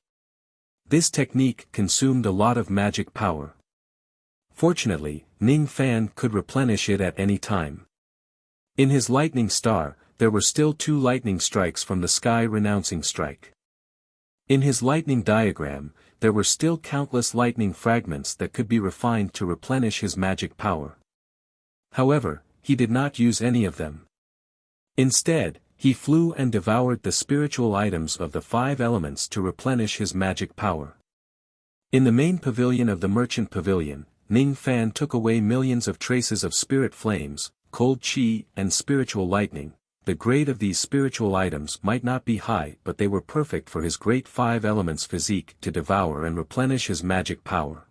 This technique consumed a lot of magic power. Fortunately, Ning Fan could replenish it at any time. In his lightning star, there were still 2 lightning strikes from the sky renouncing strike. In his lightning diagram, there were still countless lightning fragments that could be refined to replenish his magic power. However, he did not use any of them. Instead, he flew and devoured the spiritual items of the 5 elements to replenish his magic power. In the main pavilion of the merchant pavilion, Ning Fan took away millions of traces of spirit flames, cold chi, and spiritual lightning. The grade of these spiritual items might not be high, but they were perfect for his great five elements physique to devour and replenish his magic power.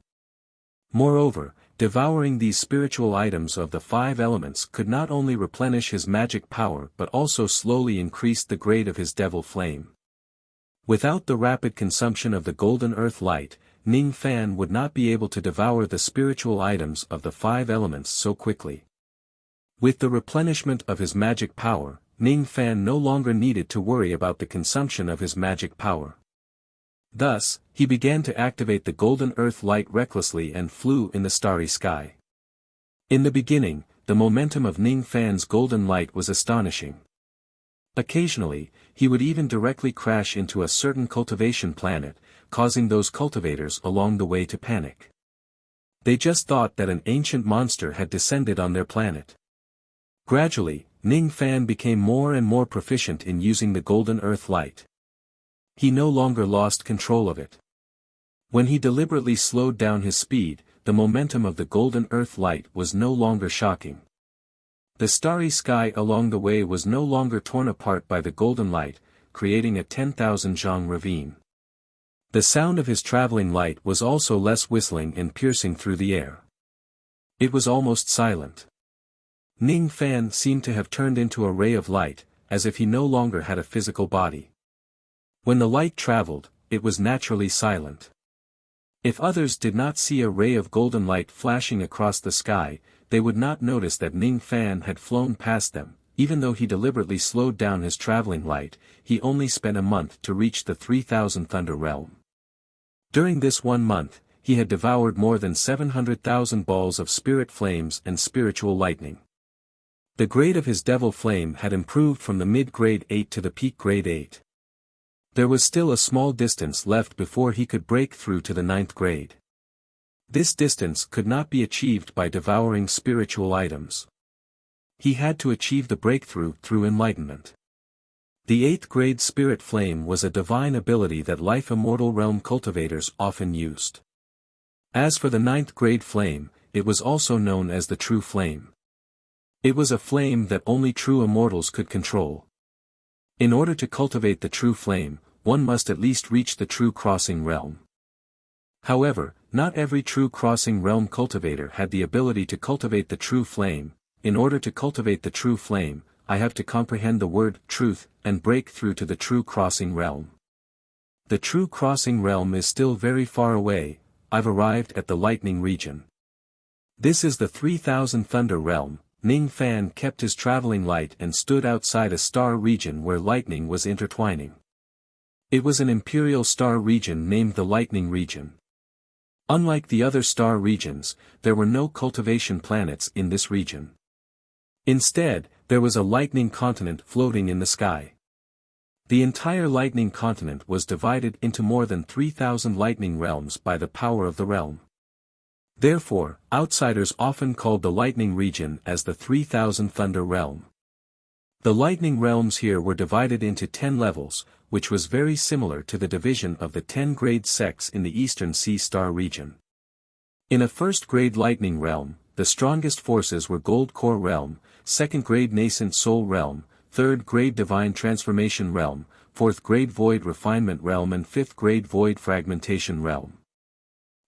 Moreover, devouring these spiritual items of the five elements could not only replenish his magic power but also slowly increase the grade of his devil flame. Without the rapid consumption of the golden earth light, Ning Fan would not be able to devour the spiritual items of the five elements so quickly. With the replenishment of his magic power, Ning Fan no longer needed to worry about the consumption of his magic power. Thus, he began to activate the golden earth light recklessly and flew in the starry sky. In the beginning, the momentum of Ning Fan's golden light was astonishing. Occasionally, he would even directly crash into a certain cultivation planet, causing those cultivators along the way to panic. They just thought that an ancient monster had descended on their planet. Gradually, Ning Fan became more and more proficient in using the golden earth light. He no longer lost control of it. When he deliberately slowed down his speed, the momentum of the golden earth light was no longer shocking. The starry sky along the way was no longer torn apart by the golden light, creating a 10,000 zhang ravine. The sound of his traveling light was also less whistling and piercing through the air. It was almost silent. Ning Fan seemed to have turned into a ray of light, as if he no longer had a physical body. When the light traveled, it was naturally silent. If others did not see a ray of golden light flashing across the sky, they would not notice that Ning Fan had flown past them. Even though he deliberately slowed down his traveling light, he only spent a month to reach the 3000 Thunder Realm. During this 1 month, he had devoured more than 700,000 balls of spirit flames and spiritual lightning. The grade of his devil flame had improved from the mid-grade 8 to the peak grade 8. There was still a small distance left before he could break through to the 9th grade. This distance could not be achieved by devouring spiritual items. He had to achieve the breakthrough through enlightenment. The 8th grade spirit flame was a divine ability that life immortal realm cultivators often used. As for the 9th grade flame, it was also known as the true flame. It was a flame that only true immortals could control. In order to cultivate the true flame, one must at least reach the true crossing realm. However, not every true crossing realm cultivator had the ability to cultivate the true flame. In order to cultivate the true flame, I have to comprehend the word truth and break through to the true crossing realm. The true crossing realm is still very far away. I've arrived at the lightning region. This is the 3000 Thunder Realm. Ning Fan kept his traveling light and stood outside a star region where lightning was intertwining. It was an imperial star region named the Lightning Region. Unlike the other star regions, there were no cultivation planets in this region. Instead, there was a lightning continent floating in the sky. The entire lightning continent was divided into more than 3000 lightning realms by the power of the realm. Therefore, outsiders often called the lightning region as the 3000 Thunder Realm. The lightning realms here were divided into 10 levels, which was very similar to the division of the 10 grade sects in the Eastern Sea Star region. In a first grade lightning realm, the strongest forces were Gold Core Realm, 2nd grade Nascent Soul Realm, 3rd grade Divine Transformation Realm, 4th grade Void Refinement Realm and 5th grade Void Fragmentation Realm.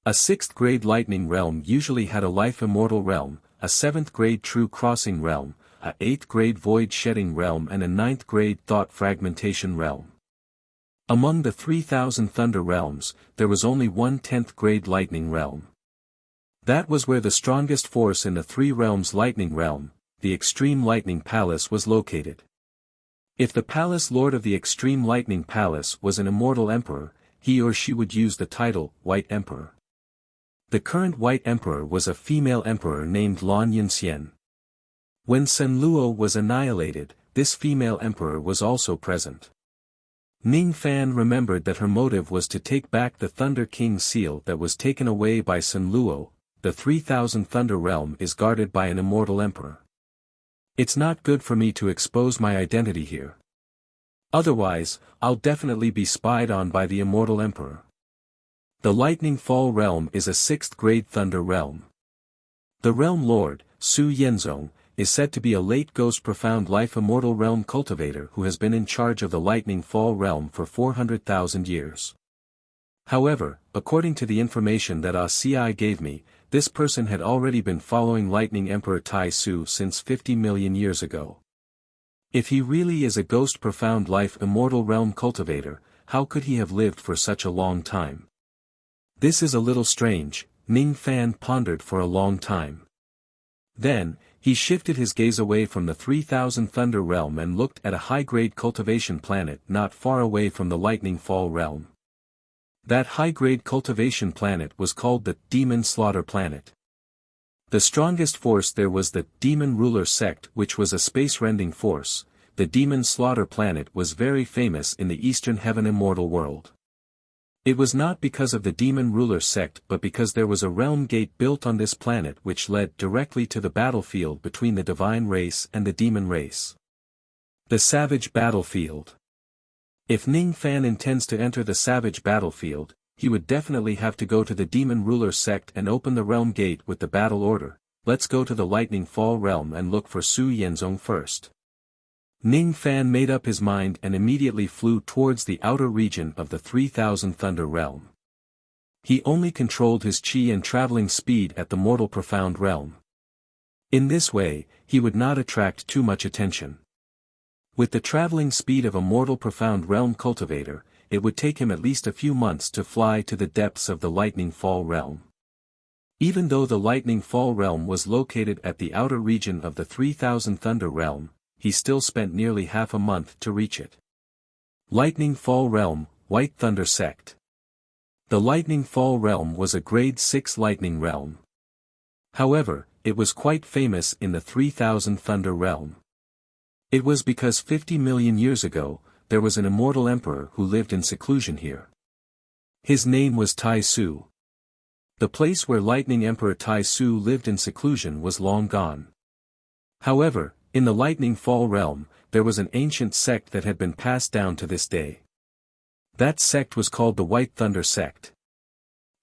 A 6th grade Lightning Realm usually had a Life Immortal Realm, a 7th grade True Crossing Realm, a 8th grade Void Shedding Realm and a 9th grade Thought Fragmentation Realm. Among the 3000 Thunder Realms, there was only one 10th grade Lightning Realm. That was where the strongest force in the 3 realms Lightning Realm, the Extreme Lightning Palace was located. If the Palace Lord of the Extreme Lightning Palace was an immortal emperor, he or she would use the title White Emperor. The current White Emperor was a female emperor named Lan Yinxian. When Sen Luo was annihilated, this female emperor was also present. Ning Fan remembered that her motive was to take back the Thunder King seal that was taken away by Sen Luo. The 3000 Thunder Realm is guarded by an immortal emperor. It's not good for me to expose my identity here. Otherwise, I'll definitely be spied on by the immortal emperor. The Lightning Fall Realm is a 6th-grade thunder realm. The realm lord, Su Yenzong, is said to be a late ghost profound life immortal realm cultivator who has been in charge of the Lightning Fall realm for 400,000 years. However, according to the information that ACI gave me, this person had already been following Lightning Emperor Tai Su since 50 million years ago. If he really is a ghost profound life immortal realm cultivator, how could he have lived for such a long time? This is a little strange, Ning Fan pondered for a long time. Then, he shifted his gaze away from the 3000 Thunder Realm and looked at a high-grade cultivation planet not far away from the Lightning Fall Realm. That high-grade cultivation planet was called the Demon Slaughter Planet. The strongest force there was the Demon Ruler Sect, which was a space-rending force. The Demon Slaughter Planet was very famous in the Eastern Heaven Immortal world. It was not because of the Demon Ruler Sect but because there was a realm gate built on this planet which led directly to the battlefield between the Divine Race and the Demon Race. The Savage Battlefield. If Ning Fan intends to enter the Savage Battlefield, he would definitely have to go to the Demon Ruler Sect and open the realm gate with the battle order. Let's go to the Lightning Fall Realm and look for Su Yenzong first. Ning Fan made up his mind and immediately flew towards the outer region of the 3000 Thunder Realm. He only controlled his chi and traveling speed at the mortal profound realm. In this way, he would not attract too much attention. With the traveling speed of a mortal profound realm cultivator, it would take him at least a few months to fly to the depths of the Lightning Fall Realm. Even though the Lightning Fall Realm was located at the outer region of the 3000 Thunder Realm, he still spent nearly half a month to reach it. Lightning Fall Realm, White Thunder Sect. The Lightning Fall Realm was a grade 6 lightning realm. However, it was quite famous in the 3000 Thunder Realm. It was because 50 million years ago, there was an immortal emperor who lived in seclusion here. His name was Tai Su. The place where Lightning Emperor Tai Su lived in seclusion was long gone. However, in the Lightning Fall Realm, there was an ancient sect that had been passed down to this day. That sect was called the White Thunder Sect.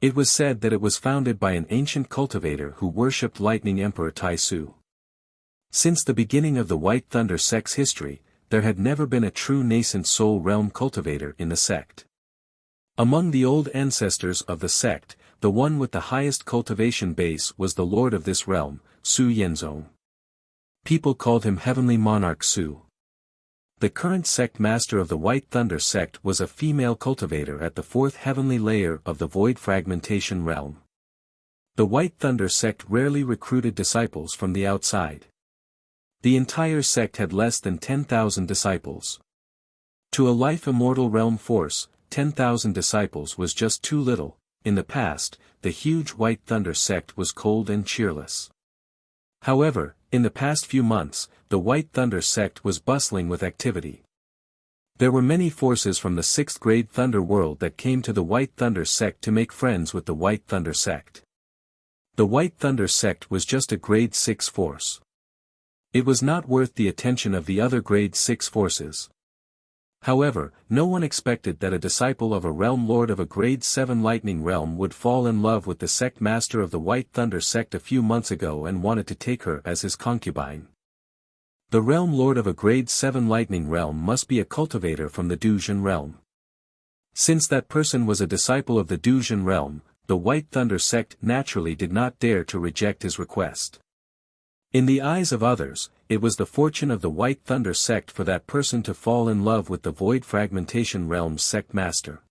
It was said that it was founded by an ancient cultivator who worshipped Lightning Emperor Tai Su. Since the beginning of the White Thunder Sect's history, there had never been a true nascent soul realm cultivator in the sect. Among the old ancestors of the sect, the one with the highest cultivation base was the lord of this realm, Su Yenzong. People called him Heavenly Monarch Su. The current sect master of the White Thunder Sect was a female cultivator at the 4th heavenly layer of the Void Fragmentation Realm. The White Thunder Sect rarely recruited disciples from the outside. The entire sect had less than 10,000 disciples. To a life immortal realm force, 10,000 disciples was just too little. In the past, the huge White Thunder Sect was cold and cheerless. However, in the past few months, the White Thunder Sect was bustling with activity. There were many forces from the 6th grade Thunder World that came to the White Thunder Sect to make friends with the White Thunder Sect. The White Thunder Sect was just a grade 6 force. It was not worth the attention of the other grade 6 forces. However, no one expected that a disciple of a realm lord of a grade 7 lightning realm would fall in love with the sect master of the White Thunder Sect a few months ago and wanted to take her as his concubine. The realm lord of a grade 7 lightning realm must be a cultivator from the Duzhen realm. Since that person was a disciple of the Duzhen realm, the White Thunder Sect naturally did not dare to reject his request. In the eyes of others, it was the fortune of the White Thunder Sect for that person to fall in love with the Void Fragmentation Realm's sect master.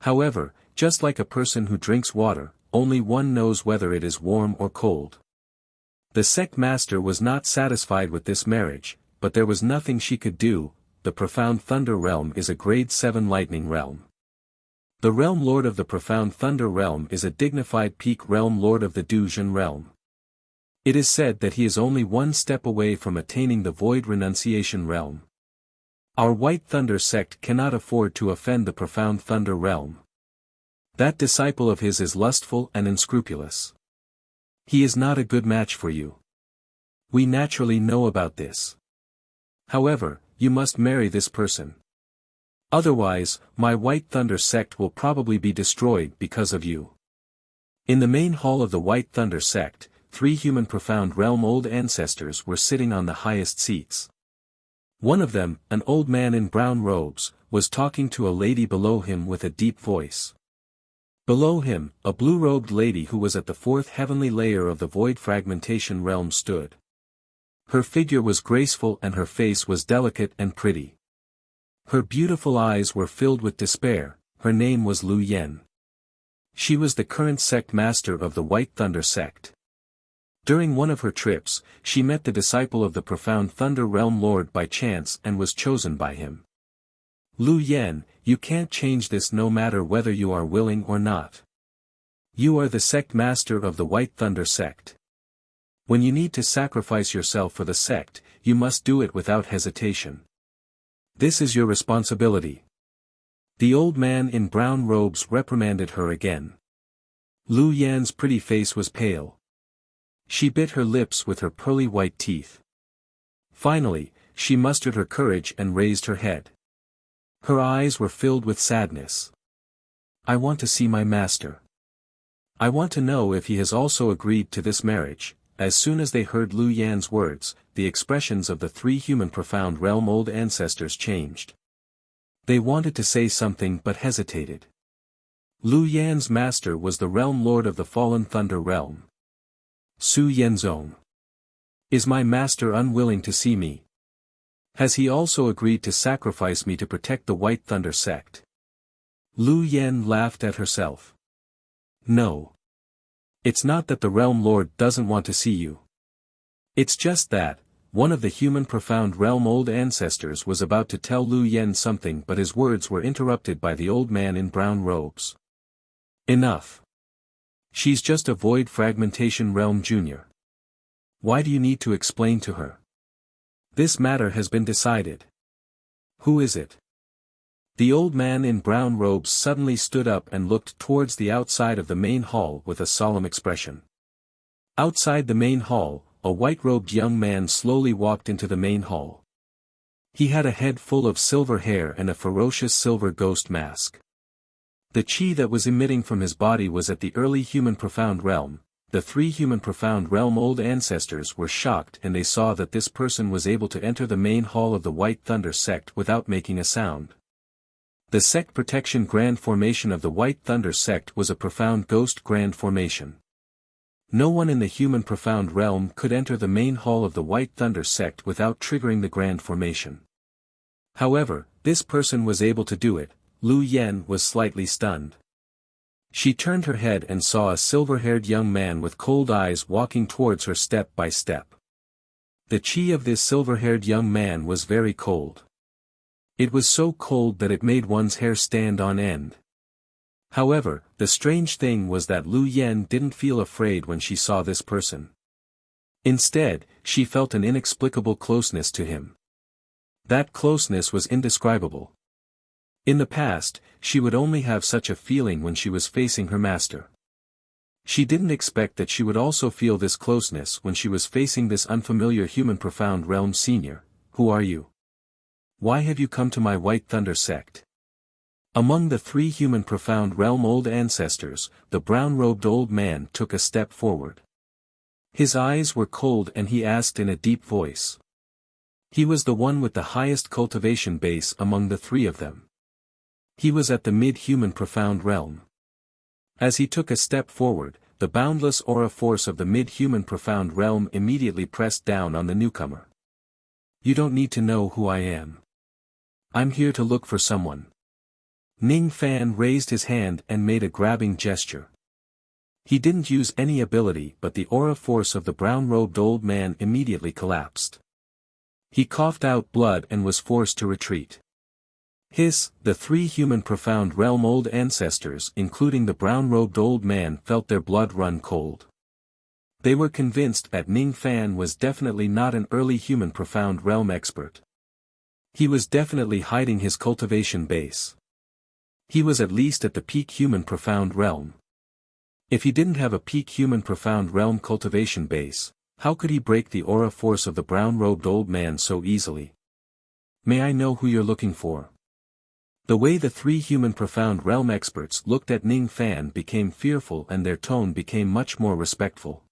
However, just like a person who drinks water, only one knows whether it is warm or cold. The sect master was not satisfied with this marriage, but there was nothing she could do. The Profound Thunder Realm is a grade 7 lightning realm. The realm lord of the Profound Thunder Realm is a dignified peak realm lord of the Duzhen realm. It is said that he is only one step away from attaining the Void Renunciation Realm. Our White Thunder Sect cannot afford to offend the Profound Thunder Realm. That disciple of his is lustful and unscrupulous. He is not a good match for you. We naturally know about this. However, you must marry this person. Otherwise, my White Thunder sect will probably be destroyed because of you. In the main hall of the White Thunder sect, 3 human Profound Realm old ancestors were sitting on the highest seats. One of them, an old man in brown robes, was talking to a lady below him with a deep voice. Below him, a blue-robed lady who was at the 4th heavenly layer of the Void Fragmentation realm stood. Her figure was graceful and her face was delicate and pretty. Her beautiful eyes were filled with despair. Her name was Lu Yen. She was the current sect master of the White Thunder sect. During one of her trips, she met the disciple of the Profound Thunder Realm Lord by chance and was chosen by him. Lu Yen, you can't change this no matter whether you are willing or not. You are the sect master of the White Thunder sect. When you need to sacrifice yourself for the sect, you must do it without hesitation. This is your responsibility. The old man in brown robes reprimanded her again. Lu Yan's pretty face was pale. She bit her lips with her pearly white teeth. Finally, she mustered her courage and raised her head. Her eyes were filled with sadness. I want to see my master. I want to know if he has also agreed to this marriage. As soon as they heard Lu Yan's words, the expressions of the 3 human Profound Realm old ancestors changed. They wanted to say something but hesitated. Lu Yan's master was the Realm Lord of the Fallen Thunder Realm. Su Yenzong. Is my master unwilling to see me? Has he also agreed to sacrifice me to protect the White Thunder sect? Lu Yen laughed at herself. No. It's not that the Realm Lord doesn't want to see you. It's just that, one of the human Profound Realm old ancestors was about to tell Lu Yen something but his words were interrupted by the old man in brown robes. Enough. She's just a Void Fragmentation Realm Junior. Why do you need to explain to her? This matter has been decided. Who is it? The old man in brown robes suddenly stood up and looked towards the outside of the main hall with a solemn expression. Outside the main hall, a white-robed young man slowly walked into the main hall. He had a head full of silver hair and a ferocious silver ghost mask. The chi that was emitting from his body was at the early human Profound Realm. The 3 human Profound Realm old ancestors were shocked and they saw that this person was able to enter the main hall of the White Thunder sect without making a sound. The sect protection grand formation of the White Thunder sect was a profound ghost grand formation. No one in the human Profound Realm could enter the main hall of the White Thunder sect without triggering the grand formation. However, this person was able to do it. Lu Yen was slightly stunned. She turned her head and saw a silver-haired young man with cold eyes walking towards her step by step. The chi of this silver-haired young man was very cold. It was so cold that it made one's hair stand on end. However, the strange thing was that Lu Yen didn't feel afraid when she saw this person. Instead, she felt an inexplicable closeness to him. That closeness was indescribable. In the past, she would only have such a feeling when she was facing her master. She didn't expect that she would also feel this closeness when she was facing this unfamiliar human Profound Realm senior. Who are you? Why have you come to my White Thunder sect? Among the 3 human Profound Realm old ancestors, the brown-robed old man took a step forward. His eyes were cold and he asked in a deep voice. He was the one with the highest cultivation base among the 3 of them. He was at the mid-human Profound Realm. As he took a step forward, the boundless aura force of the mid-human Profound Realm immediately pressed down on the newcomer. You don't need to know who I am. I'm here to look for someone. Ning Fan raised his hand and made a grabbing gesture. He didn't use any ability but the aura force of the brown-robed old man immediately collapsed. He coughed out blood and was forced to retreat. The 3 human Profound Realm old ancestors including the brown-robed old man felt their blood run cold. They were convinced that Ning Fan was definitely not an early human Profound Realm expert. He was definitely hiding his cultivation base. He was at least at the peak human Profound Realm. If he didn't have a peak human Profound Realm cultivation base, how could he break the aura force of the brown-robed old man so easily? May I know who you're looking for? The way the three human profound realm experts looked at Ning Fan became fearful and their tone became much more respectful.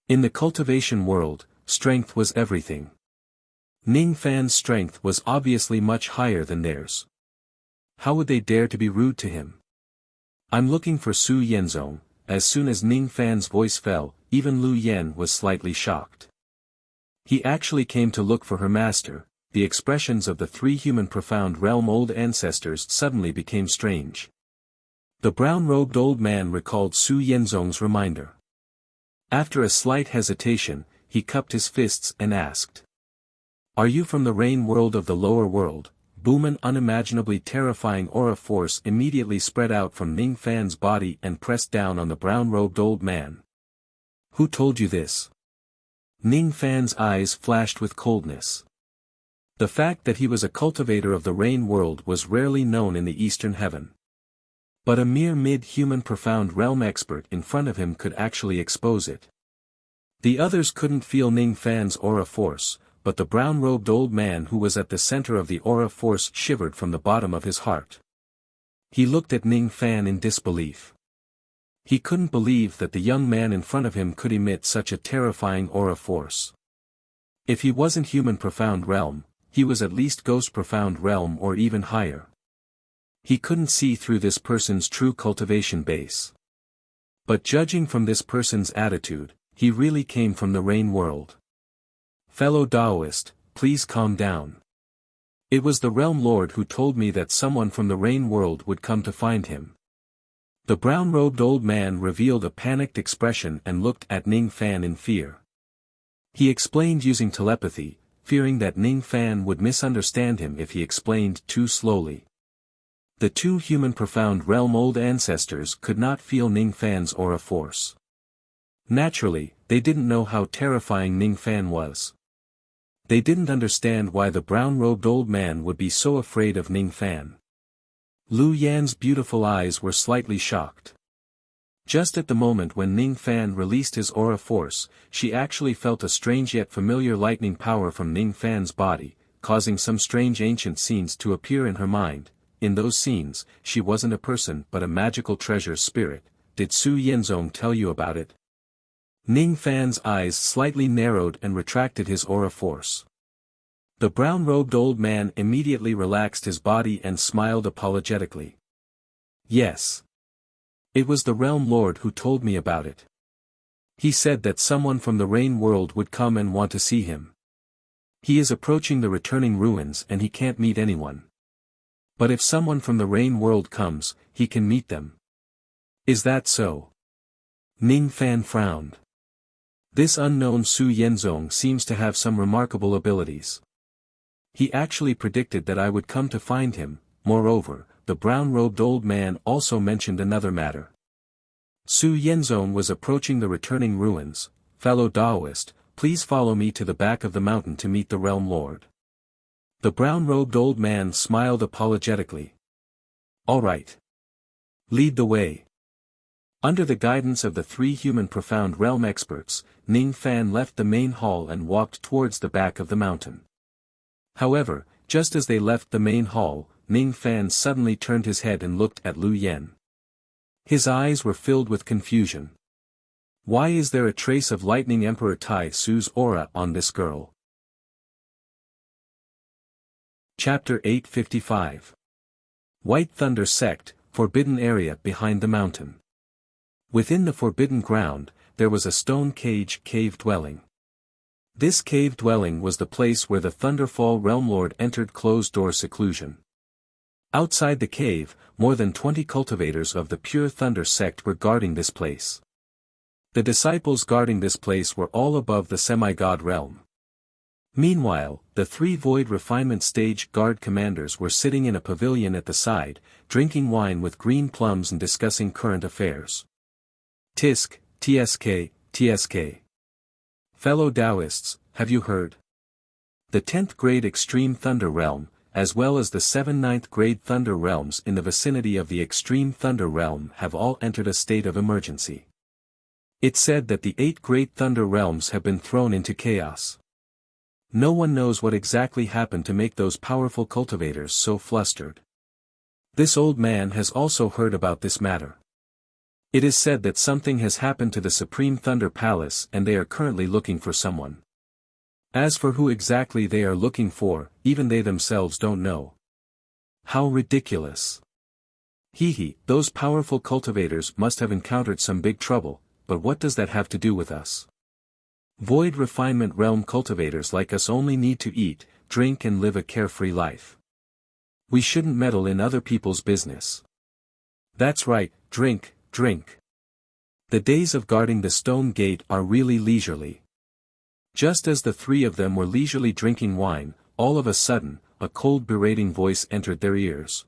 In the cultivation world, strength was everything. Ning Fan's strength was obviously much higher than theirs. How would they dare to be rude to him? I'm looking for Su Yenzong. As soon as Ning Fan's voice fell, even Lu Yen was slightly shocked. He actually came to look for her master. The expressions of the three human profound realm old ancestors suddenly became strange. The brown-robed old man recalled Su Yenzong's reminder. After a slight hesitation, he cupped his fists and asked. Are you from the rain world of the lower world? Boom! An unimaginably terrifying aura force immediately spread out from Ning Fan's body and pressed down on the brown-robed old man. Who told you this? Ning Fan's eyes flashed with coldness. The fact that he was a cultivator of the rain world was rarely known in the eastern heaven. But a mere mid-human profound realm expert in front of him could actually expose it. The others couldn't feel Ning Fan's aura force, but the brown-robed old man who was at the center of the aura force shivered from the bottom of his heart. He looked at Ning Fan in disbelief. He couldn't believe that the young man in front of him could emit such a terrifying aura force. If he wasn't human profound realm, he was at least ghost profound realm or even higher. He couldn't see through this person's true cultivation base. But judging from this person's attitude, he really came from the rain world. Fellow Taoist, please calm down. It was the realm lord who told me that someone from the rain world would come to find him. The brown-robed old man revealed a panicked expression and looked at Ning Fan in fear. He explained using telepathy, fearing that Ning Fan would misunderstand him if he explained too slowly. The two human profound realm old ancestors could not feel Ning Fan's aura force. Naturally, they didn't know how terrifying Ning Fan was. They didn't understand why the brown-robed old man would be so afraid of Ning Fan. Lu Yan's beautiful eyes were slightly shocked. Just at the moment when Ning Fan released his aura force, she actually felt a strange yet familiar lightning power from Ning Fan's body, causing some strange ancient scenes to appear in her mind. In those scenes, she wasn't a person but a magical treasure spirit. Did Su Yenzong tell you about it? Ning Fan's eyes slightly narrowed and retracted his aura force. The brown-robed old man immediately relaxed his body and smiled apologetically. Yes. It was the realm lord who told me about it. He said that someone from the rain world would come and want to see him. He is approaching the returning ruins and he can't meet anyone. But if someone from the rain world comes, he can meet them. Is that so? Ning Fan frowned. This unknown Su Yenzong seems to have some remarkable abilities. He actually predicted that I would come to find him. Moreover, the brown-robed old man also mentioned another matter. Su Yenzong was approaching the returning ruins. Fellow Taoist, please follow me to the back of the mountain to meet the realm lord. The brown-robed old man smiled apologetically. All right. Lead the way. Under the guidance of the three human profound realm experts, Ning Fan left the main hall and walked towards the back of the mountain. However, just as they left the main hall, Ning Fan suddenly turned his head and looked at Lu Yen. His eyes were filled with confusion. Why is there a trace of lightning Emperor Tai Su's aura on this girl? Chapter 855. White Thunder Sect, Forbidden Area behind the mountain. Within the forbidden ground, there was a stone cage cave dwelling. This cave dwelling was the place where the Thunderfall Realm Lord entered closed-door seclusion. Outside the cave, more than 20 cultivators of the Pure Thunder sect were guarding this place. The disciples guarding this place were all above the semi-god realm. Meanwhile, the three Void Refinement Stage guard commanders were sitting in a pavilion at the side, drinking wine with green plums and discussing current affairs. Tisk, TSK, TSK. Fellow Taoists, have you heard? The 10th grade Extreme Thunder Realm, as well as the 7 9th grade Thunder Realms in the vicinity of the Extreme Thunder Realm have all entered a state of emergency. It's said that the 8 great Thunder Realms have been thrown into chaos. No one knows what exactly happened to make those powerful cultivators so flustered. This old man has also heard about this matter. It is said that something has happened to the Supreme Thunder Palace and they are currently looking for someone. As for who exactly they are looking for, even they themselves don't know. How ridiculous. Hee, those powerful cultivators must have encountered some big trouble, but what does that have to do with us? Void refinement realm cultivators like us only need to eat, drink and live a carefree life. We shouldn't meddle in other people's business. That's right, drink, drink. The days of guarding the stone gate are really leisurely. Just as the three of them were leisurely drinking wine, all of a sudden, a cold berating voice entered their ears.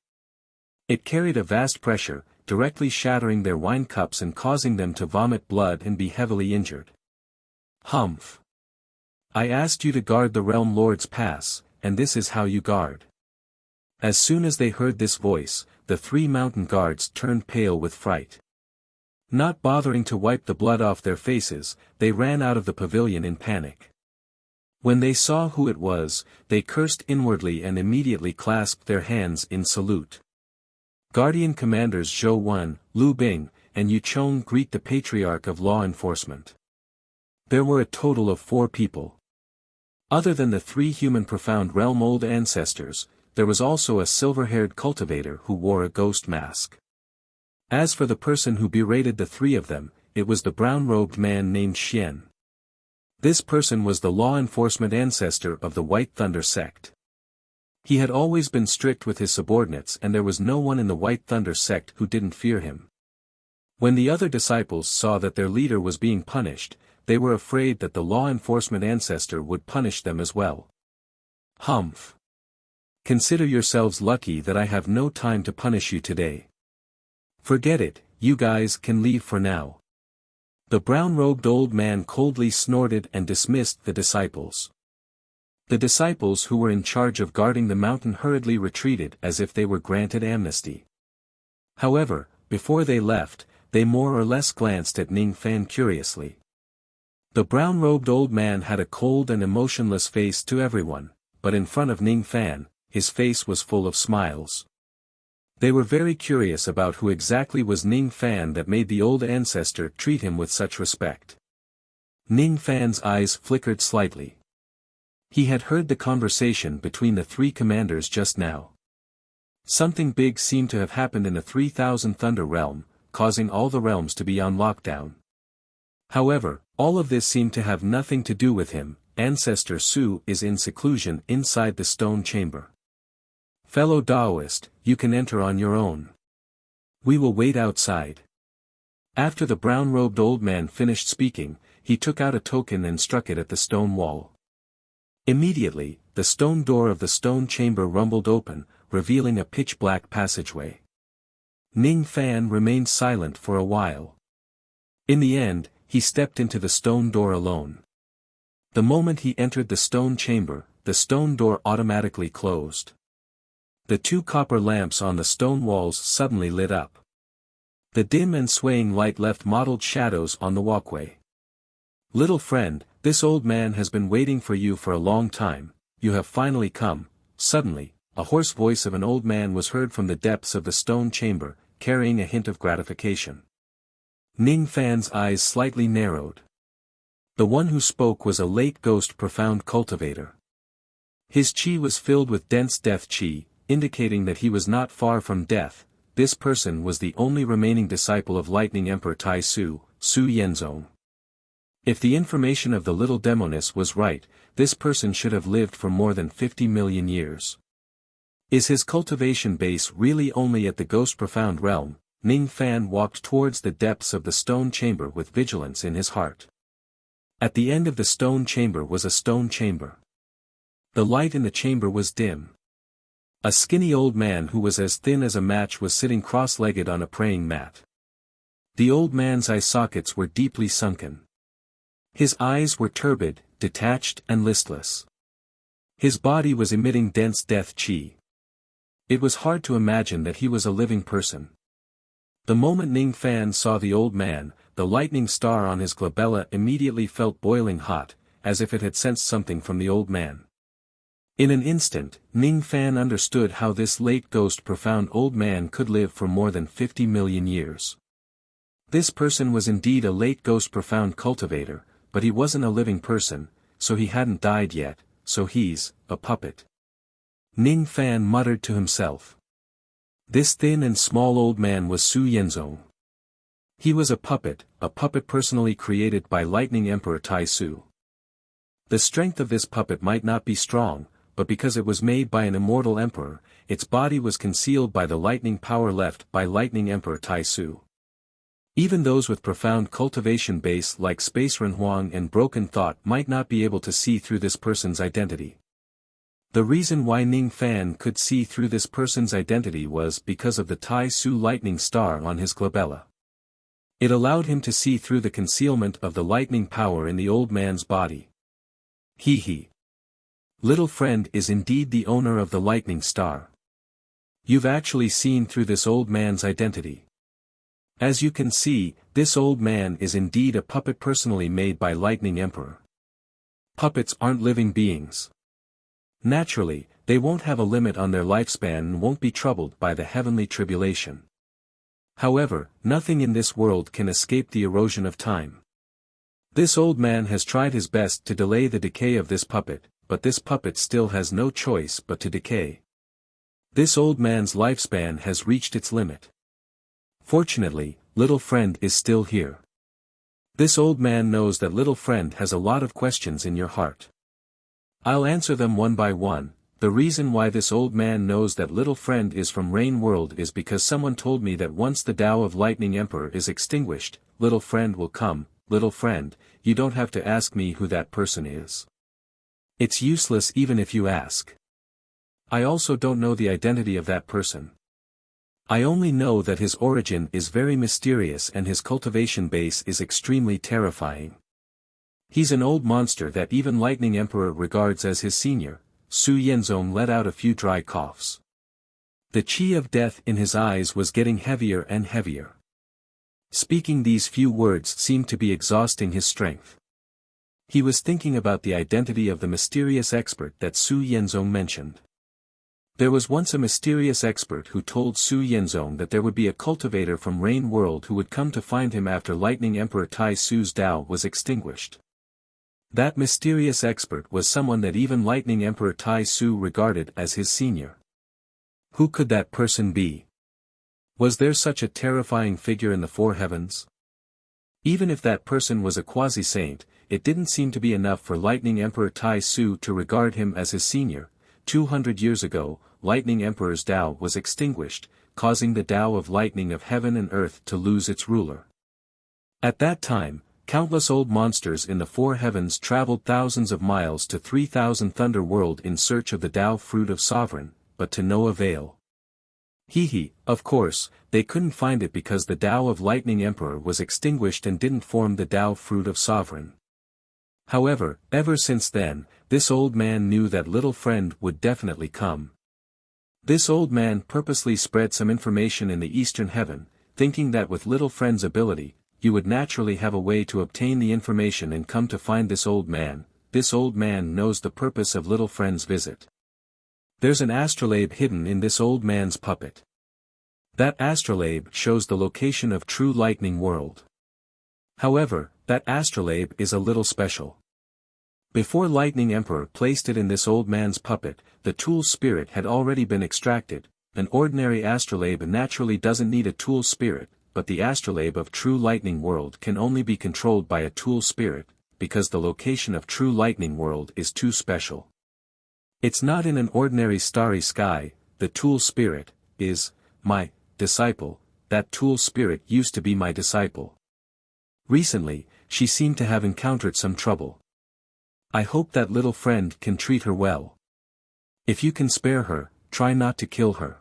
It carried a vast pressure, directly shattering their wine cups and causing them to vomit blood and be heavily injured. Humph. I asked you to guard the Realm Lord's Pass, and this is how you guard. As soon as they heard this voice, the three mountain guards turned pale with fright. Not bothering to wipe the blood off their faces, they ran out of the pavilion in panic. When they saw who it was, they cursed inwardly and immediately clasped their hands in salute. Guardian Commanders Zhou Wen, Lu Bing, and Yu Chong greet the Patriarch of Law Enforcement. There were a total of 4 people. Other than the 3 human Profound Realm old ancestors, there was also a silver-haired cultivator who wore a ghost mask. As for the person who berated the 3 of them, it was the brown-robed man named Xian. This person was the law enforcement ancestor of the White Thunder sect. He had always been strict with his subordinates and there was no one in the White Thunder sect who didn't fear him. When the other disciples saw that their leader was being punished, they were afraid that the law enforcement ancestor would punish them as well. Humph. Consider yourselves lucky that I have no time to punish you today. Forget it, you guys can leave for now. The brown-robed old man coldly snorted and dismissed the disciples. The disciples who were in charge of guarding the mountain hurriedly retreated as if they were granted amnesty. However, before they left, they more or less glanced at Ning Fan curiously. The brown-robed old man had a cold and emotionless face to everyone, but in front of Ning Fan, his face was full of smiles. They were very curious about who exactly was Ning Fan that made the old ancestor treat him with such respect. Ning Fan's eyes flickered slightly. He had heard the conversation between the 3 commanders just now. Something big seemed to have happened in the 3000 Thunder Realm, causing all the realms to be on lockdown. However, all of this seemed to have nothing to do with him. Ancestor Su is in seclusion inside the stone chamber. Fellow Daoist, you can enter on your own. We will wait outside. After the brown-robed old man finished speaking, he took out a token and struck it at the stone wall. Immediately, the stone door of the stone chamber rumbled open, revealing a pitch-black passageway. Ning Fan remained silent for a while. In the end, he stepped into the stone door alone. The moment he entered the stone chamber, the stone door automatically closed. The 2 copper lamps on the stone walls suddenly lit up. The dim and swaying light left mottled shadows on the walkway. Little friend, this old man has been waiting for you for a long time, you have finally come. Suddenly, a hoarse voice of an old man was heard from the depths of the stone chamber, carrying a hint of gratification. Ning Fan's eyes slightly narrowed. The one who spoke was a late ghost profound cultivator. His chi was filled with dense death chi, indicating that he was not far from death. This person was the only remaining disciple of Lightning Emperor Tai Su, Su Yenzong. If the information of the little demoness was right, this person should have lived for more than 50 million years. Is his cultivation base really only at the Ghost Profound Realm? Ning Fan walked towards the depths of the stone chamber with vigilance in his heart. At the end of the stone chamber was a stone chamber. The light in the chamber was dim. A skinny old man who was as thin as a match was sitting cross-legged on a praying mat. The old man's eye sockets were deeply sunken. His eyes were turbid, detached and listless. His body was emitting dense death chi. It was hard to imagine that he was a living person. The moment Ning Fan saw the old man, the lightning star on his glabella immediately felt boiling hot, as if it had sensed something from the old man. In an instant, Ning Fan understood how this late ghost profound old man could live for more than 50 million years. This person was indeed a late ghost profound cultivator, but he wasn't a living person, so he hadn't died yet, so he's a puppet. Ning Fan muttered to himself. This thin and small old man was Su Yenzong. He was a puppet personally created by Lightning Emperor Tai Su. The strength of this puppet might not be strong, but because it was made by an immortal emperor, its body was concealed by the lightning power left by Lightning Emperor Tai Su. Even those with profound cultivation base like Space Renhuang and Broken Thought might not be able to see through this person's identity. The reason why Ning Fan could see through this person's identity was because of the Tai Su lightning star on his glabella. It allowed him to see through the concealment of the lightning power in the old man's body. He. Little friend is indeed the owner of the lightning star. You've actually seen through this old man's identity. As you can see, this old man is indeed a puppet personally made by Lightning Emperor. Puppets aren't living beings. Naturally, they won't have a limit on their lifespan and won't be troubled by the heavenly tribulation. However, nothing in this world can escape the erosion of time. This old man has tried his best to delay the decay of this puppet, but this puppet still has no choice but to decay. This old man's lifespan has reached its limit. Fortunately, little friend is still here. This old man knows that little friend has a lot of questions in your heart. I'll answer them one by one. The reason why this old man knows that little friend is from Rain World is because someone told me that once the Tao of Lightning Emperor is extinguished, little friend will come. Little friend, you don't have to ask me who that person is. It's useless even if you ask. I also don't know the identity of that person. I only know that his origin is very mysterious and his cultivation base is extremely terrifying. He's an old monster that even Lightning Emperor regards as his senior. Su Yenzong let out a few dry coughs. The chi of death in his eyes was getting heavier and heavier. Speaking these few words seemed to be exhausting his strength. He was thinking about the identity of the mysterious expert that Su Yenzong mentioned. There was once a mysterious expert who told Su Yenzong that there would be a cultivator from Rain World who would come to find him after Lightning Emperor Tai Su's Tao was extinguished. That mysterious expert was someone that even Lightning Emperor Tai Su regarded as his senior. Who could that person be? Was there such a terrifying figure in the four heavens? Even if that person was a quasi-saint, it didn't seem to be enough for Lightning Emperor Tai Su to regard him as his senior. 200 years ago, Lightning Emperor's Tao was extinguished, causing the Tao of lightning of heaven and earth to lose its ruler. At that time, countless old monsters in the four heavens traveled thousands of miles to 3000 Thunder World in search of the Tao fruit of sovereign, but to no avail. Of course, they couldn't find it because the Tao of Lightning Emperor was extinguished and didn't form the Tao fruit of sovereign. However, ever since then, this old man knew that little friend would definitely come. This old man purposely spread some information in the eastern heaven, thinking that with little friend's ability, you would naturally have a way to obtain the information and come to find this old man. This old man knows the purpose of little friend's visit. There's an astrolabe hidden in this old man's puppet. That astrolabe shows the location of true lightning world. However, that astrolabe is a little special. Before Lightning Emperor placed it in this old man's puppet, the tool spirit had already been extracted. An ordinary astrolabe naturally doesn't need a tool spirit, but the astrolabe of true lightning world can only be controlled by a tool spirit, because the location of true lightning world is too special. It's not in an ordinary starry sky. The tool spirit is my disciple. That tool spirit used to be my disciple. Recently, she seemed to have encountered some trouble. I hope that little friend can treat her well. If you can spare her, try not to kill her.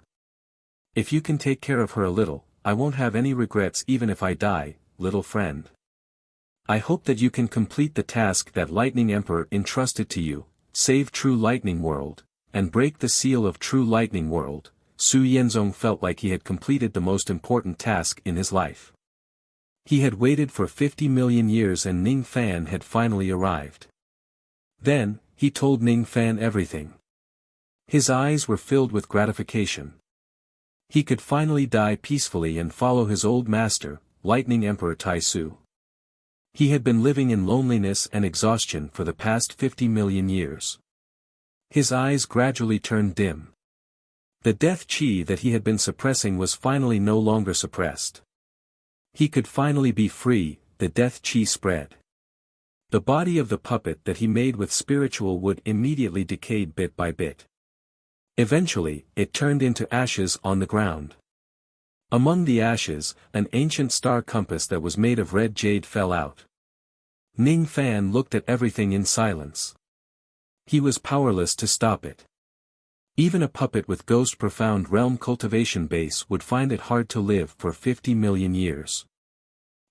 If you can take care of her a little, I won't have any regrets even if I die, little friend. I hope that you can complete the task that Lightning Emperor entrusted to you, save True Lightning World, and break the seal of True Lightning World. Su Yenzong felt like he had completed the most important task in his life. He had waited for 50 million years and Ning Fan had finally arrived. Then, he told Ning Fan everything. His eyes were filled with gratification. He could finally die peacefully and follow his old master, Lightning Emperor Taisu. He had been living in loneliness and exhaustion for the past 50 million years. His eyes gradually turned dim. The death chi that he had been suppressing was finally no longer suppressed. He could finally be free, the death chi spread. The body of the puppet that he made with spiritual wood immediately decayed bit by bit. Eventually, it turned into ashes on the ground. Among the ashes, an ancient star compass that was made of red jade fell out. Ning Fan looked at everything in silence. He was powerless to stop it. Even a puppet with Ghost Profound Realm cultivation base would find it hard to live for 50 million years.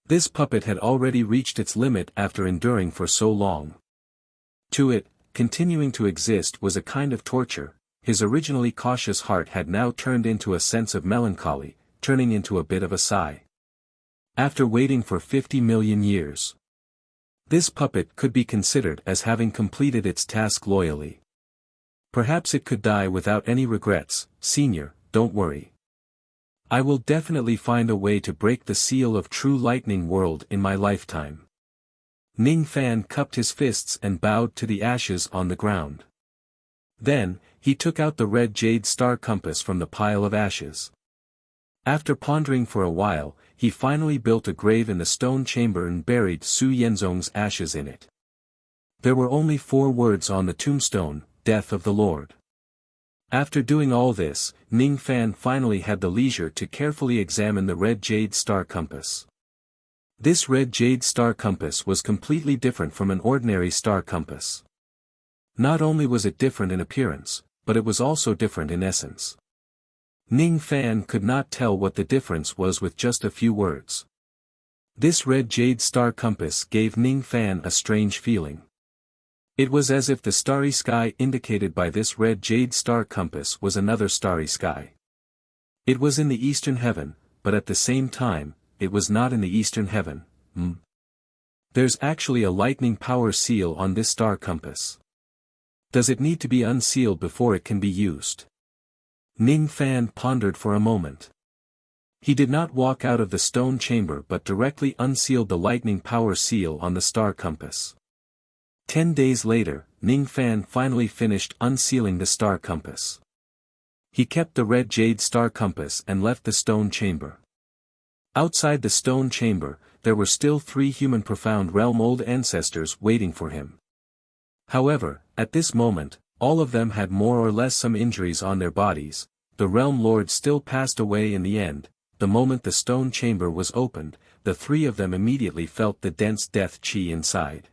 This puppet had already reached its limit after enduring for so long. To it, continuing to exist was a kind of torture. His originally cautious heart had now turned into a sense of melancholy, turning into a bit of a sigh. After waiting for 50 million years, this puppet could be considered as having completed its task loyally. Perhaps it could die without any regrets. Senior, don't worry. I will definitely find a way to break the seal of true lightning world in my lifetime. Ning Fan cupped his fists and bowed to the ashes on the ground. Then, he took out the red jade star compass from the pile of ashes. After pondering for a while, he finally built a grave in the stone chamber and buried Su Yenzong's ashes in it. There were only 4 words on the tombstone: Death of the Lord. After doing all this, Ning Fan finally had the leisure to carefully examine the red jade star compass. This red jade star compass was completely different from an ordinary star compass. Not only was it different in appearance, but it was also different in essence. Ning Fan could not tell what the difference was with just a few words. This red jade star compass gave Ning Fan a strange feeling. It was as if the starry sky indicated by this red jade star compass was another starry sky. It was in the eastern heaven, but at the same time, it was not in the eastern heaven. There's actually a lightning power seal on this star compass. Does it need to be unsealed before it can be used? Ning Fan pondered for a moment. He did not walk out of the stone chamber but directly unsealed the lightning power seal on the star compass. 10 days later, Ning Fan finally finished unsealing the star compass. He kept the red jade star compass and left the stone chamber. Outside the stone chamber, there were still 3 human profound realm old ancestors waiting for him. However, at this moment, all of them had more or less some injuries on their bodies. The realm lord still passed away in the end. The moment the stone chamber was opened, the 3 of them immediately felt the dense death chi inside.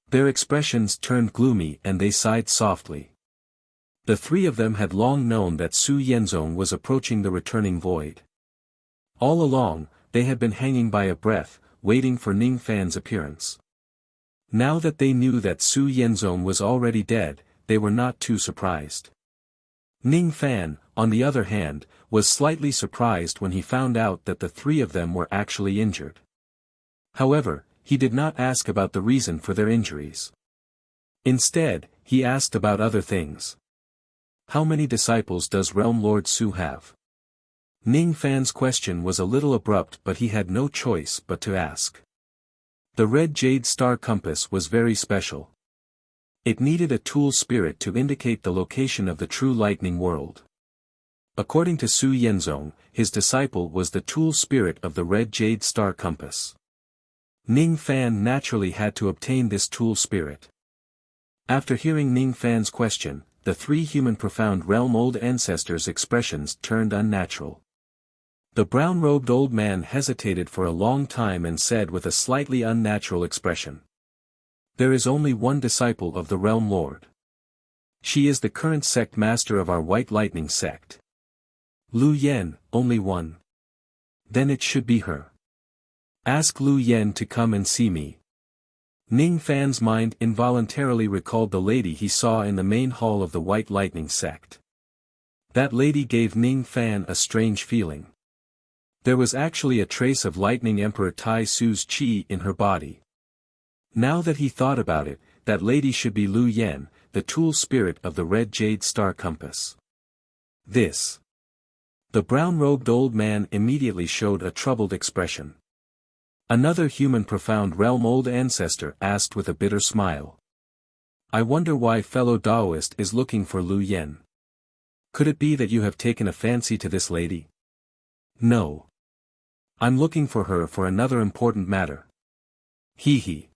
Their expressions turned gloomy and they sighed softly. The 3 of them had long known that Su Yenzong was approaching the returning void. All along, they had been hanging by a breath, waiting for Ning Fan's appearance. Now that they knew that Su Yenzong was already dead, they were not too surprised. Ning Fan, on the other hand, was slightly surprised when he found out that the 3 of them were actually injured. However, he did not ask about the reason for their injuries. Instead, he asked about other things. How many disciples does Realm Lord Su have? Ning Fan's question was a little abrupt but he had no choice but to ask. The red jade star compass was very special. It needed a tool spirit to indicate the location of the true lightning world. According to Su Yenzong, his disciple was the tool spirit of the red jade star compass. Ning Fan naturally had to obtain this tool spirit. After hearing Ning Fan's question, the 3 human profound realm old ancestors' expressions turned unnatural. The brown-robed old man hesitated for a long time and said with a slightly unnatural expression. There is only one disciple of the Realm Lord. She is the current sect master of our White Lightning sect. Lu Yen, only one. Then it should be her. Ask Lu Yen to come and see me. Ning Fan's mind involuntarily recalled the lady he saw in the main hall of the White Lightning sect. That lady gave Ning Fan a strange feeling. There was actually a trace of Lightning Emperor Tai Su's chi in her body. Now that he thought about it, that lady should be Lu Yen, the tool spirit of the red jade star compass. This. The brown-robed old man immediately showed a troubled expression. Another human profound realm old ancestor asked with a bitter smile. I wonder why fellow Taoist is looking for Lu Yen. Could it be that you have taken a fancy to this lady? No. I'm looking for her for another important matter. Hee.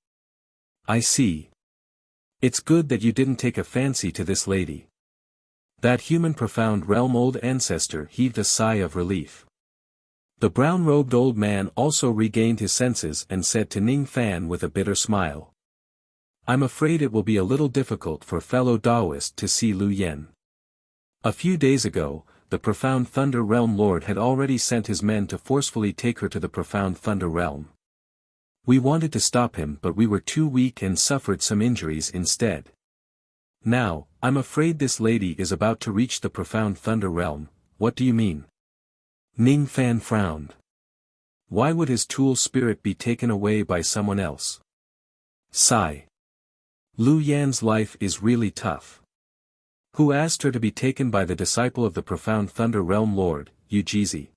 I see. It's good that you didn't take a fancy to this lady. That human profound realm old ancestor heaved a sigh of relief. The brown-robed old man also regained his senses and said to Ning Fan with a bitter smile. I'm afraid it will be a little difficult for fellow Taoist to see Lu Yen. A few days ago, the profound Thunder Realm Lord had already sent his men to forcefully take her to the profound Thunder Realm. We wanted to stop him but we were too weak and suffered some injuries instead. Now, I'm afraid this lady is about to reach the profound Thunder Realm. What do you mean? Ning Fan frowned. Why would his tool spirit be taken away by someone else? Sigh. Lu Yan's life is really tough. Who asked her to be taken by the disciple of the profound Thunder Realm Lord, Ujizi?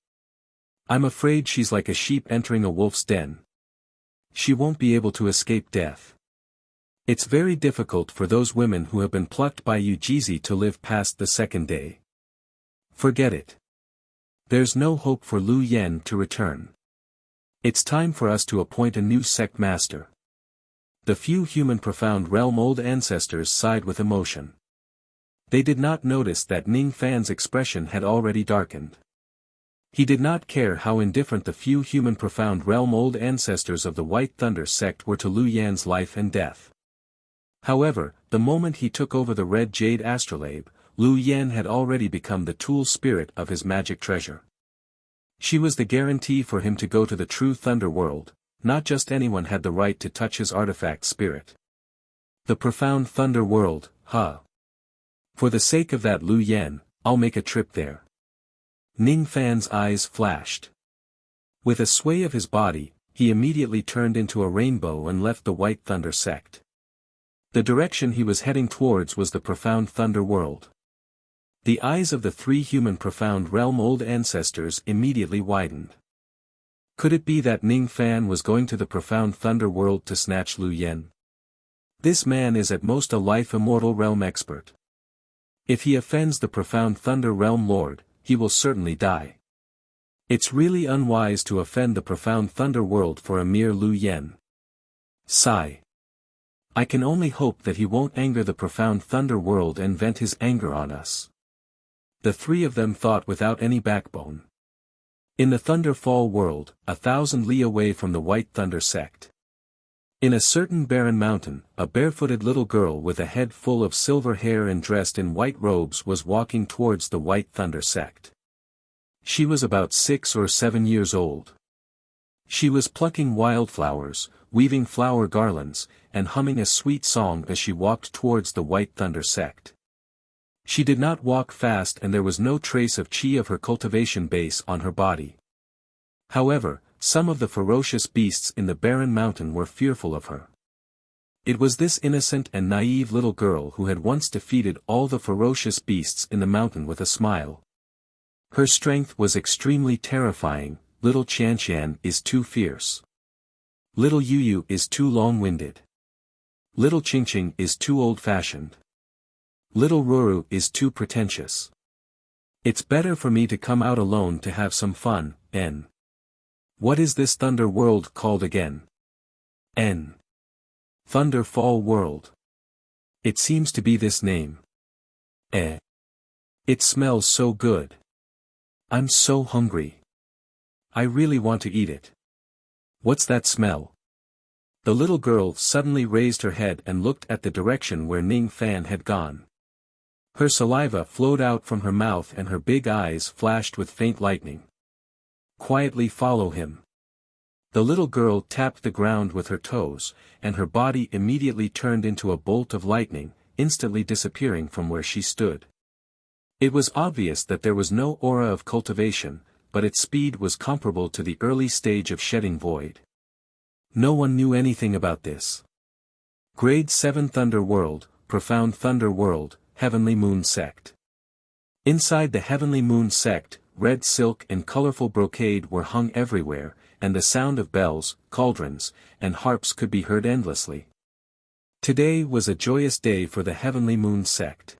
I'm afraid she's like a sheep entering a wolf's den. She won't be able to escape death. It's very difficult for those women who have been plucked by Ujizi to live past the second day. Forget it. There's no hope for Lu Yen to return. It's time for us to appoint a new sect master. The few human profound realm old ancestors sighed with emotion. They did not notice that Ning Fan's expression had already darkened. He did not care how indifferent the few human profound realm old ancestors of the White Thunder sect were to Lu Yan's life and death. However, the moment he took over the red jade astrolabe, Lu Yen had already become the tool spirit of his magic treasure. She was the guarantee for him to go to the true Thunder World. Not just anyone had the right to touch his artifact spirit. The profound Thunder World, huh? For the sake of that Lu Yen, I'll make a trip there. Ning Fan's eyes flashed. With a sway of his body, he immediately turned into a rainbow and left the White Thunder sect. The direction he was heading towards was the profound Thunder World. The eyes of the three human profound realm old ancestors immediately widened. Could it be that Ning Fan was going to the profound Thunder World to snatch Lu Yen? This man is at most a life immortal realm expert. If he offends the profound Thunder Realm Lord, he will certainly die. It's really unwise to offend the profound Thunder World for a mere Lu Yen. Sigh. I can only hope that he won't anger the profound Thunder World and vent his anger on us. The three of them thought without any backbone. In the Thunderfall world, 1,000 li away from the White Thunder sect. In a certain barren mountain, a barefooted little girl with a head full of silver hair and dressed in white robes was walking towards the White Thunder sect. She was about 6 or 7 years old. She was plucking wildflowers, weaving flower garlands, and humming a sweet song as she walked towards the White Thunder sect. She did not walk fast and there was no trace of chi of her cultivation base on her body. However, some of the ferocious beasts in the barren mountain were fearful of her. It was this innocent and naive little girl who had once defeated all the ferocious beasts in the mountain with a smile. Her strength was extremely terrifying. Little Qianqian is too fierce. Little Yuyu is too long-winded. Little Qingqing is too old-fashioned. Little Ruru is too pretentious. It's better for me to come out alone to have some fun, N. What is this Thunder World called again? N. Thunderfall World. It seems to be this name. Eh. It smells so good. I'm so hungry. I really want to eat it. What's that smell? The little girl suddenly raised her head and looked at the direction where Ning Fan had gone. Her saliva flowed out from her mouth and her big eyes flashed with faint lightning. Quietly follow him. The little girl tapped the ground with her toes, and her body immediately turned into a bolt of lightning, instantly disappearing from where she stood. It was obvious that there was no aura of cultivation, but its speed was comparable to the early stage of shedding void. No one knew anything about this. Grade 7 Thunder World, profound thunder world, Heavenly Moon Sect. Inside the Heavenly Moon Sect, red silk and colorful brocade were hung everywhere, and the sound of bells, cauldrons, and harps could be heard endlessly. Today was a joyous day for the Heavenly Moon Sect.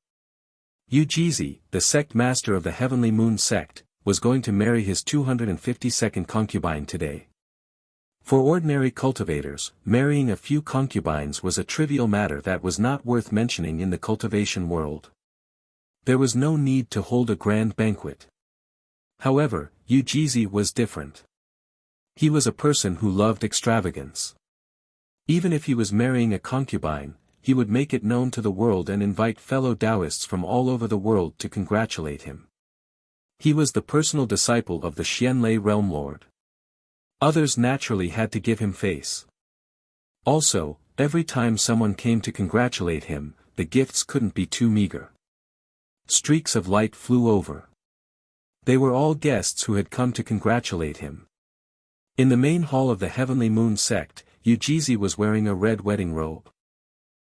Ujizi, the sect master of the Heavenly Moon Sect, was going to marry his 252nd concubine today. For ordinary cultivators, marrying a few concubines was a trivial matter that was not worth mentioning in the cultivation world. There was no need to hold a grand banquet. However, Ujizi was different. He was a person who loved extravagance. Even if he was marrying a concubine, he would make it known to the world and invite fellow Taoists from all over the world to congratulate him. He was the personal disciple of the Xianlei realm lord. Others naturally had to give him face. Also, every time someone came to congratulate him, the gifts couldn't be too meager. Streaks of light flew over. They were all guests who had come to congratulate him. In the main hall of the Heavenly Moon Sect, Ujizi was wearing a red wedding robe.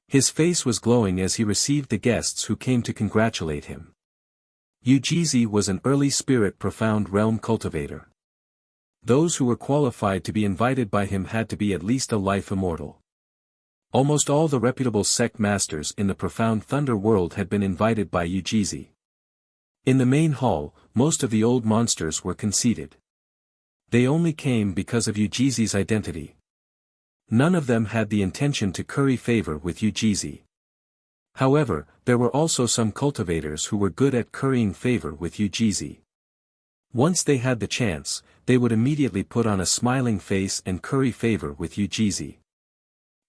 His face was glowing as he received the guests who came to congratulate him. Ujizi was an early spirit profound realm cultivator. Those who were qualified to be invited by him had to be at least a life immortal. Almost all the reputable sect masters in the profound thunder world had been invited by Ujizi. In the main hall, most of the old monsters were conceited. They only came because of Ujizi's identity. None of them had the intention to curry favor with Ujizi. However, there were also some cultivators who were good at currying favor with Ujizi. Once they had the chance, they would immediately put on a smiling face and curry favor with Ujizi.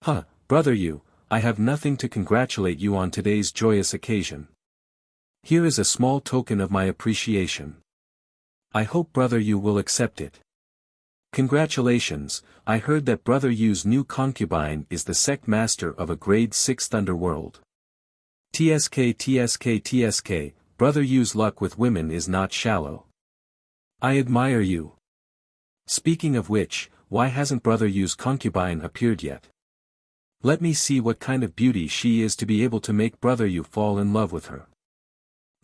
Huh, brother Yu, I have nothing to congratulate you on today's joyous occasion. Here is a small token of my appreciation. I hope brother Yu will accept it. Congratulations, I heard that brother Yu's new concubine is the sect master of a grade 6 thunder world. TSK, brother Yu's luck with women is not shallow. I admire you. Speaking of which, why hasn't brother Yu's concubine appeared yet? Let me see what kind of beauty she is to be able to make brother Yu fall in love with her.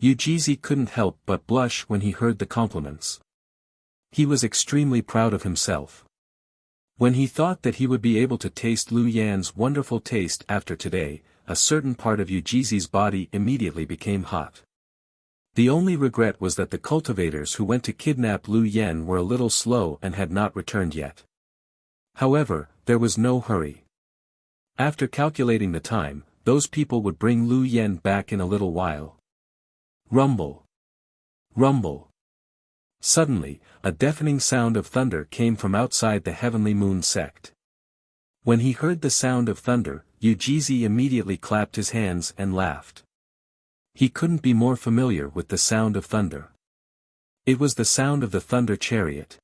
Ujizi couldn't help but blush when he heard the compliments. He was extremely proud of himself. When he thought that he would be able to taste Lu Yan's wonderful taste after today, a certain part of Ujizi's body immediately became hot. The only regret was that the cultivators who went to kidnap Lu Yan were a little slow and had not returned yet. However, there was no hurry. After calculating the time, those people would bring Lu Yan back in a little while. Rumble. Rumble. Suddenly, a deafening sound of thunder came from outside the Heavenly Moon Sect. When he heard the sound of thunder, Ujizi immediately clapped his hands and laughed. He couldn't be more familiar with the sound of thunder. It was the sound of the thunder chariot.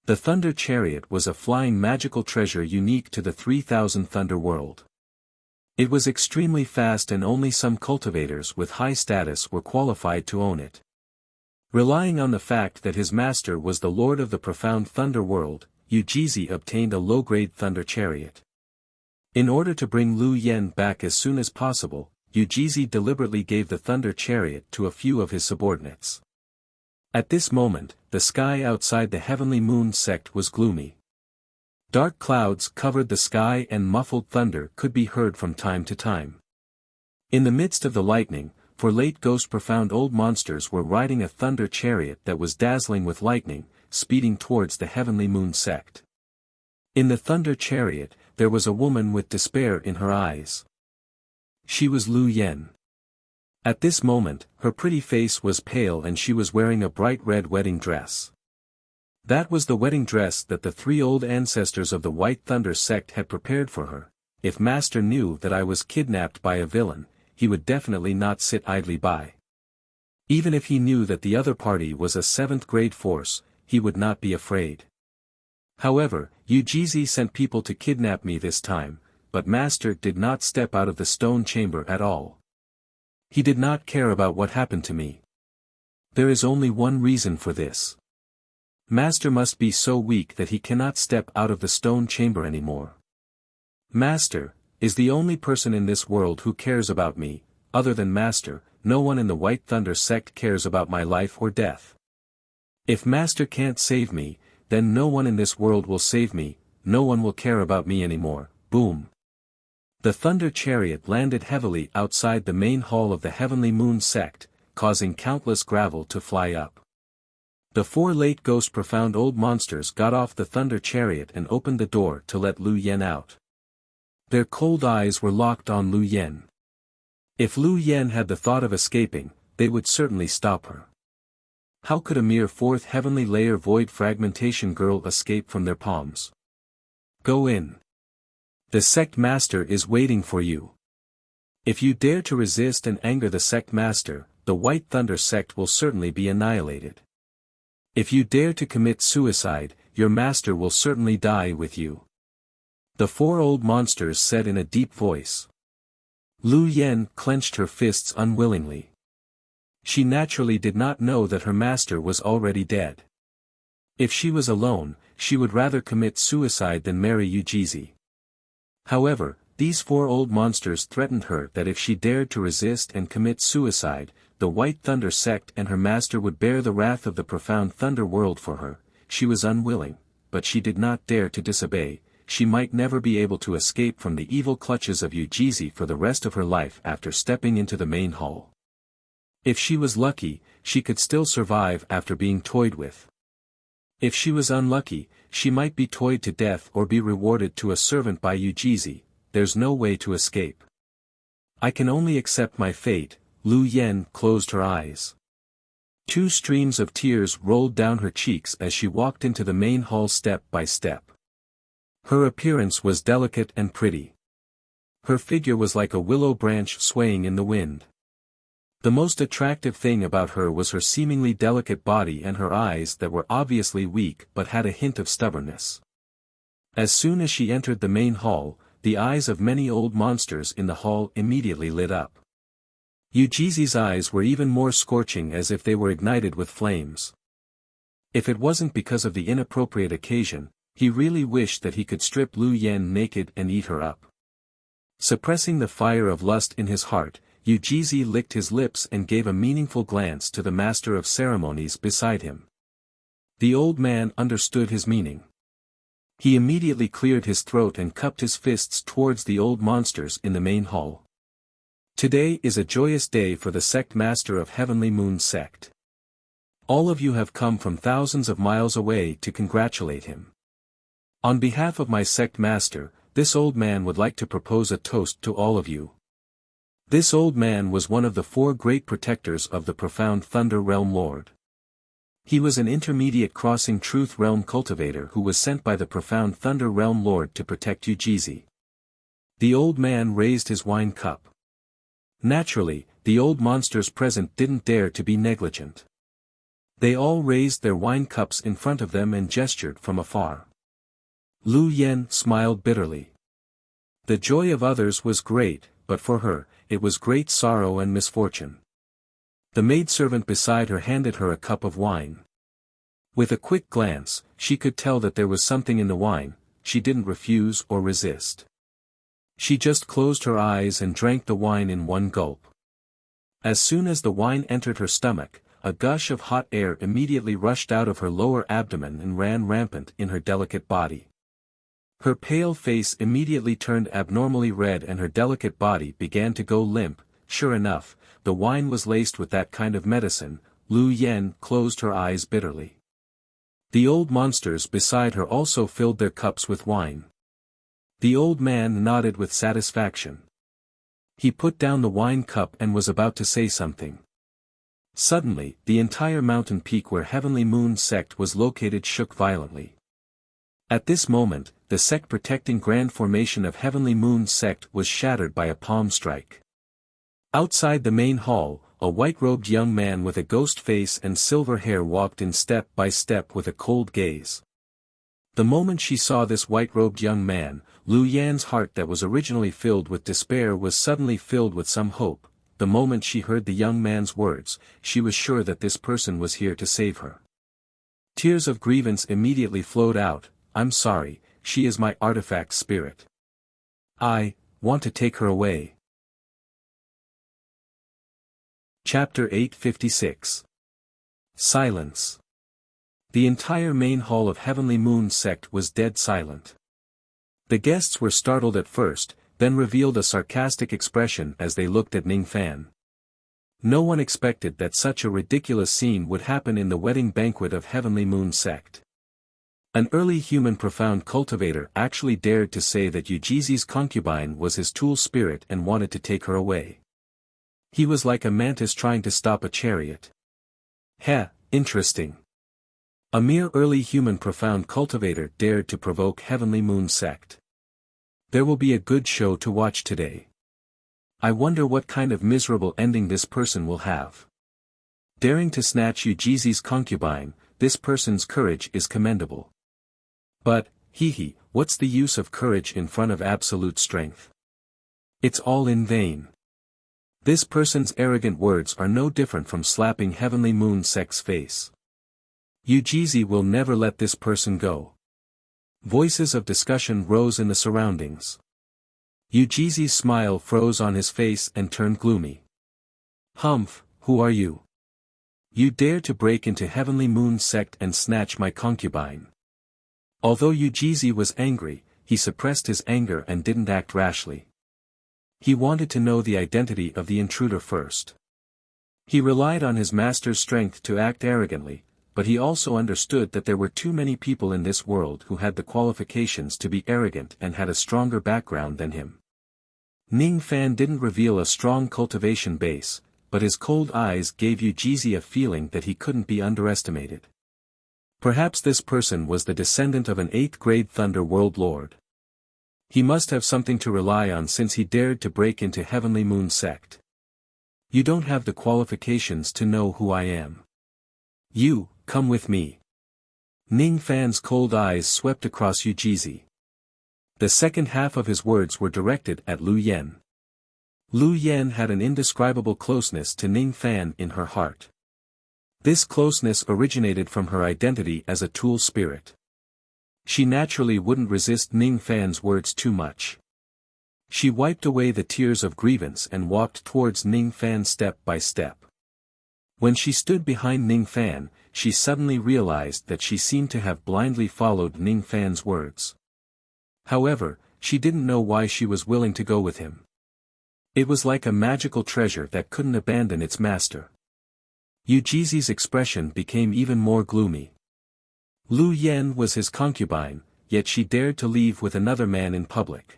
The thunder chariot was a flying magical treasure unique to the 3000 thunder world. It was extremely fast and only some cultivators with high status were qualified to own it. Relying on the fact that his master was the lord of the profound thunder world, Ujizi obtained a low-grade thunder chariot. In order to bring Lu Yan back as soon as possible, Ujizi deliberately gave the thunder chariot to a few of his subordinates. At this moment, the sky outside the Heavenly Moon Sect was gloomy. Dark clouds covered the sky and muffled thunder could be heard from time to time. In the midst of the lightning, for late ghost profound old monsters were riding a thunder chariot that was dazzling with lightning, speeding towards the Heavenly Moon Sect. In the thunder chariot, there was a woman with despair in her eyes. She was Lu Yan. At this moment, her pretty face was pale and she was wearing a bright red wedding dress. That was the wedding dress that the 3 old ancestors of the White Thunder sect had prepared for her. If Master knew that I was kidnapped by a villain, he would definitely not sit idly by. Even if he knew that the other party was a 7th grade force, he would not be afraid. However, Ujizi sent people to kidnap me this time, but Master did not step out of the stone chamber at all. He did not care about what happened to me. There is only one reason for this. Master must be so weak that he cannot step out of the stone chamber anymore. Master, is the only person in this world who cares about me. Other than Master, no one in the White Thunder sect cares about my life or death. If Master can't save me, then no one in this world will save me, no one will care about me anymore." Boom! The Thunder Chariot landed heavily outside the main hall of the Heavenly Moon sect, causing countless gravel to fly up. The four late ghost profound old monsters got off the Thunder Chariot and opened the door to let Lu Yen out. Their cold eyes were locked on Lu Yen. If Lu Yen had the thought of escaping, they would certainly stop her. How could a mere fourth heavenly layer void fragmentation girl escape from their palms? "Go in. The sect master is waiting for you. If you dare to resist and anger the sect master, the White Thunder sect will certainly be annihilated. If you dare to commit suicide, your master will certainly die with you," the four old monsters said in a deep voice. Lu Yen clenched her fists unwillingly. She naturally did not know that her master was already dead. If she was alone, she would rather commit suicide than marry Yujizi. However, these four old monsters threatened her that if she dared to resist and commit suicide, the White Thunder sect and her master would bear the wrath of the profound Thunder world for her. She was unwilling, but she did not dare to disobey. She might never be able to escape from the evil clutches of Yujizi for the rest of her life after stepping into the main hall. If she was lucky, she could still survive after being toyed with. If she was unlucky, she might be toyed to death or be rewarded to a servant by Yujizi. There's no way to escape. I can only accept my fate. Lu Yen closed her eyes. Two streams of tears rolled down her cheeks as she walked into the main hall step by step. Her appearance was delicate and pretty. Her figure was like a willow branch swaying in the wind. The most attractive thing about her was her seemingly delicate body and her eyes that were obviously weak but had a hint of stubbornness. As soon as she entered the main hall, the eyes of many old monsters in the hall immediately lit up. Yujizi's eyes were even more scorching, as if they were ignited with flames. If it wasn't because of the inappropriate occasion, he really wished that he could strip Lu Yen naked and eat her up. Suppressing the fire of lust in his heart, Yujizi licked his lips and gave a meaningful glance to the master of ceremonies beside him. The old man understood his meaning. He immediately cleared his throat and cupped his fists towards the old monsters in the main hall. Today is a joyous day for the sect master of Heavenly Moon sect. All of you have come from thousands of miles away to congratulate him. On behalf of my sect master, this old man would like to propose a toast to all of you. This old man was one of the four great protectors of the profound Thunder Realm Lord. He was an intermediate crossing Truth Realm cultivator who was sent by the profound Thunder Realm Lord to protect Yujizi. The old man raised his wine cup. Naturally, the old monsters present didn't dare to be negligent. They all raised their wine cups in front of them and gestured from afar. Lu Yen smiled bitterly. The joy of others was great, but for her, it was great sorrow and misfortune. The maidservant beside her handed her a cup of wine. With a quick glance, she could tell that there was something in the wine. She didn't refuse or resist. She just closed her eyes and drank the wine in one gulp. As soon as the wine entered her stomach, a gush of hot air immediately rushed out of her lower abdomen and ran rampant in her delicate body. Her pale face immediately turned abnormally red and her delicate body began to go limp. Sure enough, the wine was laced with that kind of medicine. Lu Yen closed her eyes bitterly. The old monsters beside her also filled their cups with wine. The old man nodded with satisfaction. He put down the wine cup and was about to say something. Suddenly, the entire mountain peak where Heavenly Moon sect was located shook violently. At this moment, the sect protecting grand formation of Heavenly Moon sect was shattered by a palm strike. Outside the main hall, a white-robed young man with a ghost face and silver hair walked in step by step with a cold gaze. The moment she saw this white-robed young man, Lu Yan's heart that was originally filled with despair was suddenly filled with some hope. The moment she heard the young man's words, she was sure that this person was here to save her. Tears of grievance immediately flowed out. I'm sorry, she is my artifact spirit. want to take her away. Chapter 856. Silence. The entire main hall of Heavenly Moon sect was dead silent. The guests were startled at first, then revealed a sarcastic expression as they looked at Ning Fan. No one expected that such a ridiculous scene would happen in the wedding banquet of Heavenly Moon sect. An early human profound cultivator actually dared to say that Ujizi's concubine was his tool spirit and wanted to take her away. He was like a mantis trying to stop a chariot. Interesting. A mere early human profound cultivator dared to provoke Heavenly Moon sect. There will be a good show to watch today. I wonder what kind of miserable ending this person will have. Daring to snatch Ujizi's concubine, this person's courage is commendable. But, what's the use of courage in front of absolute strength? It's all in vain. This person's arrogant words are no different from slapping Heavenly Moon sect's face. Ujizi will never let this person go. Voices of discussion rose in the surroundings. Ujizi's smile froze on his face and turned gloomy. Humph, who are you? You dare to break into Heavenly Moon sect and snatch my concubine. Although Ujizi was angry, he suppressed his anger and didn't act rashly. He wanted to know the identity of the intruder first. He relied on his master's strength to act arrogantly, but he also understood that there were too many people in this world who had the qualifications to be arrogant and had a stronger background than him. Ning Fan didn't reveal a strong cultivation base, but his cold eyes gave Ujizi a feeling that he couldn't be underestimated. Perhaps this person was the descendant of an 8th-grade Thunder World Lord. He must have something to rely on since he dared to break into Heavenly Moon sect. You don't have the qualifications to know who I am. You, come with me. Ning Fan's cold eyes swept across Ujizi. The second half of his words were directed at Lu Yen. Lu Yen had an indescribable closeness to Ning Fan in her heart. This closeness originated from her identity as a tool spirit. She naturally wouldn't resist Ning Fan's words too much. She wiped away the tears of grievance and walked towards Ning Fan step by step. When she stood behind Ning Fan, she suddenly realized that she seemed to have blindly followed Ning Fan's words. However, she didn't know why she was willing to go with him. It was like a magical treasure that couldn't abandon its master. Ujizi's expression became even more gloomy. Lu Yen was his concubine, yet she dared to leave with another man in public.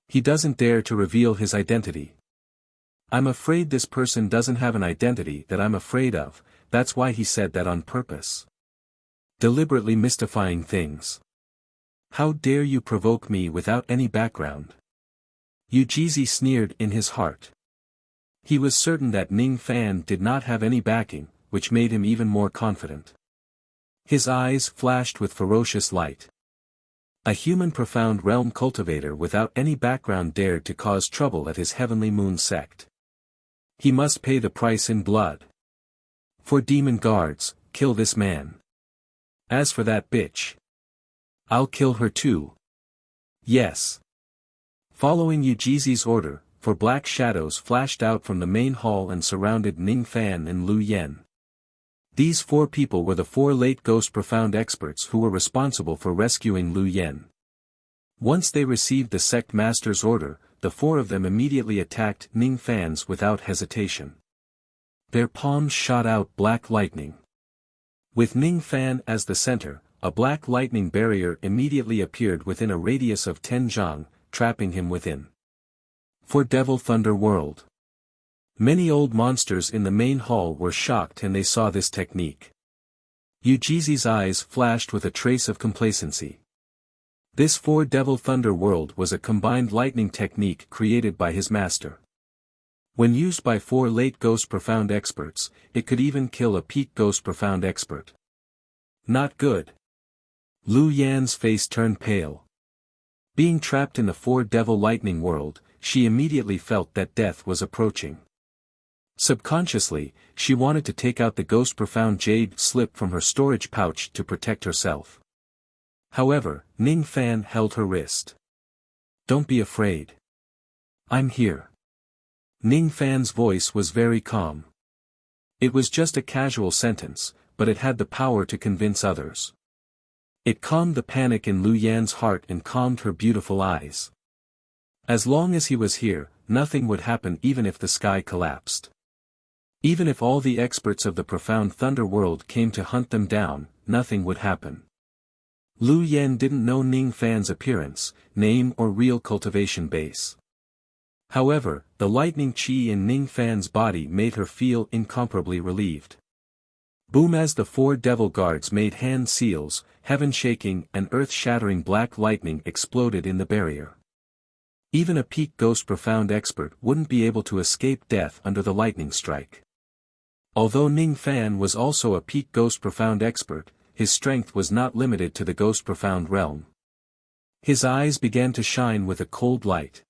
He doesn't dare to reveal his identity. I'm afraid this person doesn't have an identity that I'm afraid of, that's why he said that on purpose. Deliberately mystifying things. How dare you provoke me without any background? Ujizi sneered in his heart. He was certain that Ning Fan did not have any backing, which made him even more confident. His eyes flashed with ferocious light. A human profound realm cultivator without any background dared to cause trouble at his Heavenly Moon sect. He must pay the price in blood. For demon guards, kill this man. As for that bitch, I'll kill her too. Yes. Following Ujizi's order, 4 black shadows flashed out from the main hall and surrounded Ning Fan and Lu Yen. These 4 people were the 4 late ghost profound experts who were responsible for rescuing Lu Yen. Once they received the sect master's order, the 4 of them immediately attacked Ning Fan's without hesitation. Their palms shot out black lightning. With Ning Fan as the center, a black lightning barrier immediately appeared within a radius of 10 zhang, trapping him within. For Devil Thunder World. Many old monsters in the main hall were shocked and they saw this technique. Ujizi's eyes flashed with a trace of complacency. This 4 Devil Thunder World was a combined lightning technique created by his master. When used by 4 late Ghost Profound experts, it could even kill a peak Ghost Profound expert. Not good. Lu Yan's face turned pale. Being trapped in the 4 Devil Lightning World, she immediately felt that death was approaching. Subconsciously, she wanted to take out the Ghost Profound Jade slip from her storage pouch to protect herself. However, Ning Fan held her wrist. Don't be afraid. I'm here. Ning Fan's voice was very calm. It was just a casual sentence, but it had the power to convince others. It calmed the panic in Lu Yan's heart and calmed her beautiful eyes. As long as he was here, nothing would happen even if the sky collapsed. Even if all the experts of the profound thunder world came to hunt them down, nothing would happen. Lu Yan didn't know Ning Fan's appearance, name or real cultivation base. However, the lightning qi in Ning Fan's body made her feel incomparably relieved. Boom! As the 4 devil guards made hand seals, heaven-shaking and earth-shattering black lightning exploded in the barrier. Even a peak ghost profound expert wouldn't be able to escape death under the lightning strike. Although Ning Fan was also a peak ghost profound expert, his strength was not limited to the ghost profound realm. His eyes began to shine with a cold light.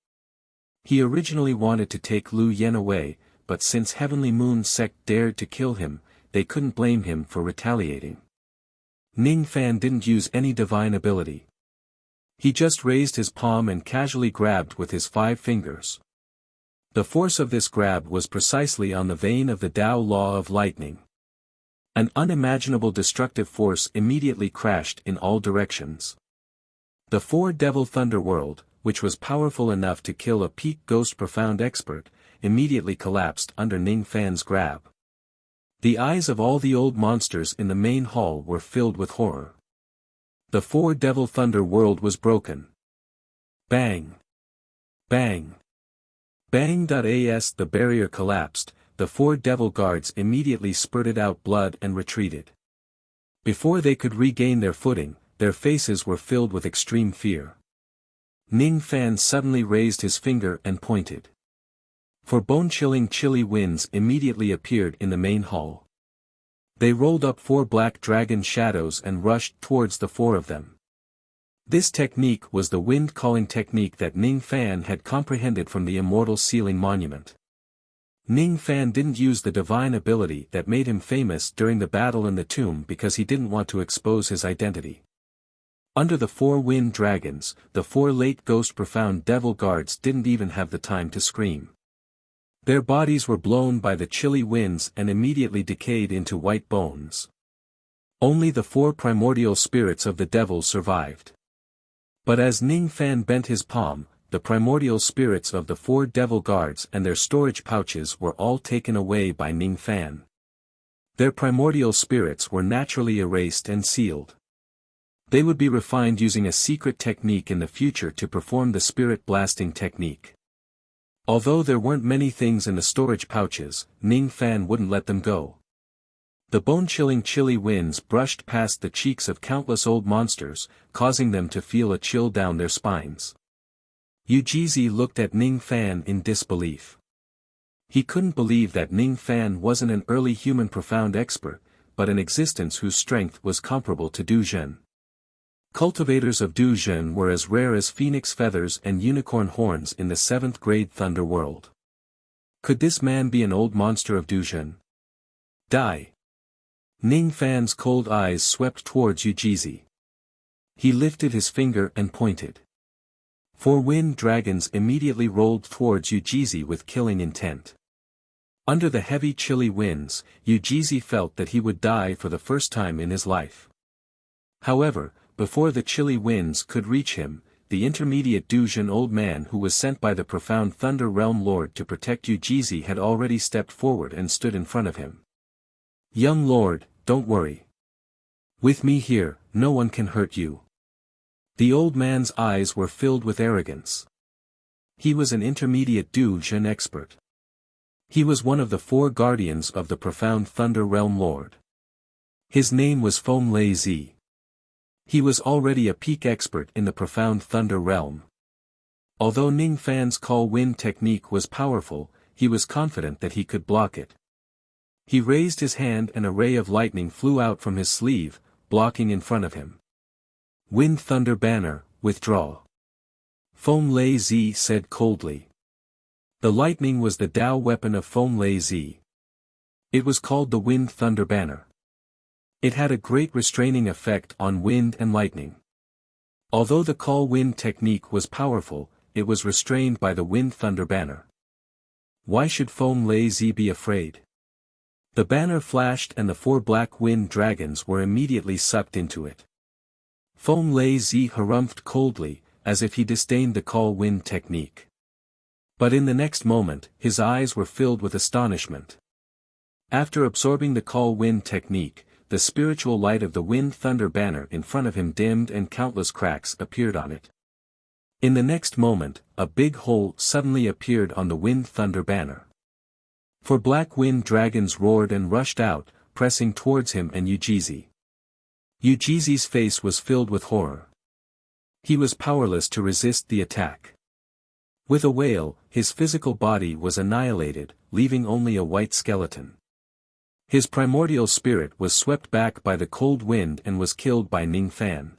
He originally wanted to take Lu Yan away, but since Heavenly Moon Sect dared to kill him, they couldn't blame him for retaliating. Ning Fan didn't use any divine ability. He just raised his palm and casually grabbed with his 5 fingers. The force of this grab was precisely on the vein of the Tao law of lightning. An unimaginable destructive force immediately crashed in all directions. The 4 devil thunder world, which was powerful enough to kill a peak ghost profound expert, immediately collapsed under Ning Fan's grab. The eyes of all the old monsters in the main hall were filled with horror. The 4 devil thunder world was broken. Bang! Bang! Bang! As the barrier collapsed, the 4 devil guards immediately spurted out blood and retreated. Before they could regain their footing, their faces were filled with extreme fear. Ning Fan suddenly raised his finger and pointed. 4 bone-chilling chilly winds immediately appeared in the main hall. They rolled up 4 black dragon shadows and rushed towards the 4 of them. This technique was the wind-calling technique that Ning Fan had comprehended from the immortal sealing monument. Ning Fan didn't use the divine ability that made him famous during the battle in the tomb because he didn't want to expose his identity. Under the 4 wind dragons, the 4 late ghost profound devil guards didn't even have the time to scream. Their bodies were blown by the chilly winds and immediately decayed into white bones. Only the 4 primordial spirits of the devil survived. But as Ning Fan bent his palm, the primordial spirits of the 4 devil guards and their storage pouches were all taken away by Ning Fan. Their primordial spirits were naturally erased and sealed. They would be refined using a secret technique in the future to perform the spirit blasting technique. Although there weren't many things in the storage pouches, Ning Fan wouldn't let them go. The bone-chilling chilly winds brushed past the cheeks of countless old monsters, causing them to feel a chill down their spines. Yujizi looked at Ning Fan in disbelief. He couldn't believe that Ning Fan wasn't an early human profound expert, but an existence whose strength was comparable to Du Zhen. Cultivators of Du Zhen were as rare as phoenix feathers and unicorn horns in the 7th grade thunder world. Could this man be an old monster of Du Zhen? Die! Ning Fan's cold eyes swept towards Yujizi. He lifted his finger and pointed. 4 wind dragons immediately rolled towards Yujizi with killing intent. Under the heavy chilly winds, Yujizi felt that he would die for the first time in his life. However, before the chilly winds could reach him, the intermediate Du Zhen old man who was sent by the profound Thunder Realm Lord to protect Yujizi had already stepped forward and stood in front of him. Young Lord, don't worry. With me here, no one can hurt you. The old man's eyes were filled with arrogance. He was an intermediate Du Zhen expert. He was one of the 4 guardians of the profound Thunder Realm Lord. His name was Foam Lei Zi. He was already a peak expert in the profound thunder realm. Although Ning Fan's call wind technique was powerful, he was confident that he could block it. He raised his hand and a ray of lightning flew out from his sleeve, blocking in front of him. Wind Thunder Banner, withdraw. Foam Lei Zi said coldly. The lightning was the Tao weapon of Foam Lei Zi. It was called the Wind Thunder Banner. It had a great restraining effect on wind and lightning. Although the call wind technique was powerful, it was restrained by the wind thunder banner. Why should Feng Lei Zi be afraid? The banner flashed and the 4 black wind dragons were immediately sucked into it. Feng Lei Zi harumphed coldly, as if he disdained the call wind technique. But in the next moment, his eyes were filled with astonishment. After absorbing the call wind technique, the spiritual light of the wind thunder banner in front of him dimmed and countless cracks appeared on it. In the next moment, a big hole suddenly appeared on the wind thunder banner. 4 black wind dragons roared and rushed out, pressing towards him and Ujizi. Ujizi's face was filled with horror. He was powerless to resist the attack. With a wail, his physical body was annihilated, leaving only a white skeleton. His primordial spirit was swept back by the cold wind and was killed by Ning Fan.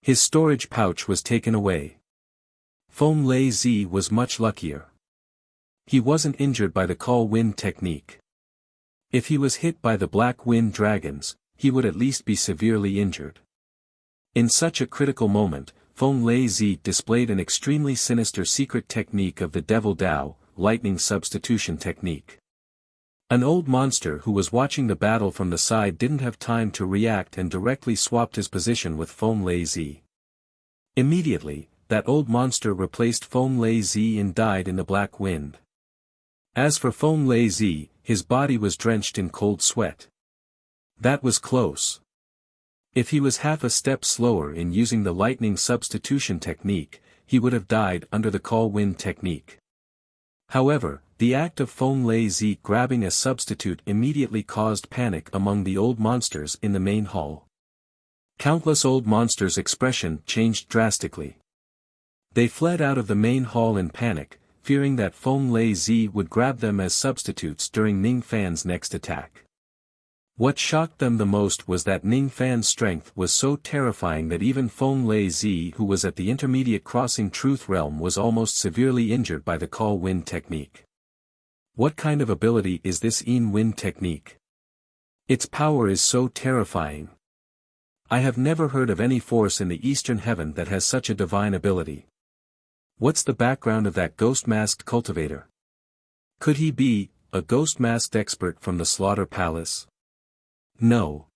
His storage pouch was taken away. Feng Lei Zi was much luckier. He wasn't injured by the call wind technique. If he was hit by the black wind dragons, he would at least be severely injured. In such a critical moment, Feng Lei Zi displayed an extremely sinister secret technique of the Devil Dao, lightning substitution technique. An old monster who was watching the battle from the side didn't have time to react and directly swapped his position with Feng Lei Zi. Immediately, that old monster replaced Feng Lei Zi and died in the black wind. As for Feng Lei Zi, his body was drenched in cold sweat. That was close. If he was half a step slower in using the lightning substitution technique, he would have died under the call wind technique. However, the act of Feng Lei Zi grabbing a substitute immediately caused panic among the old monsters in the main hall. Countless old monsters' expression changed drastically. They fled out of the main hall in panic, fearing that Feng Lei Zi would grab them as substitutes during Ning Fan's next attack. What shocked them the most was that Ning Fan's strength was so terrifying that even Feng Lei Zi, who was at the intermediate crossing truth realm, was almost severely injured by the call wind technique. What kind of ability is this Yin wind technique? Its power is so terrifying. I have never heard of any force in the eastern heaven that has such a divine ability. What's the background of that ghost-masked cultivator? Could he be a ghost-masked expert from the Slaughter Palace? No.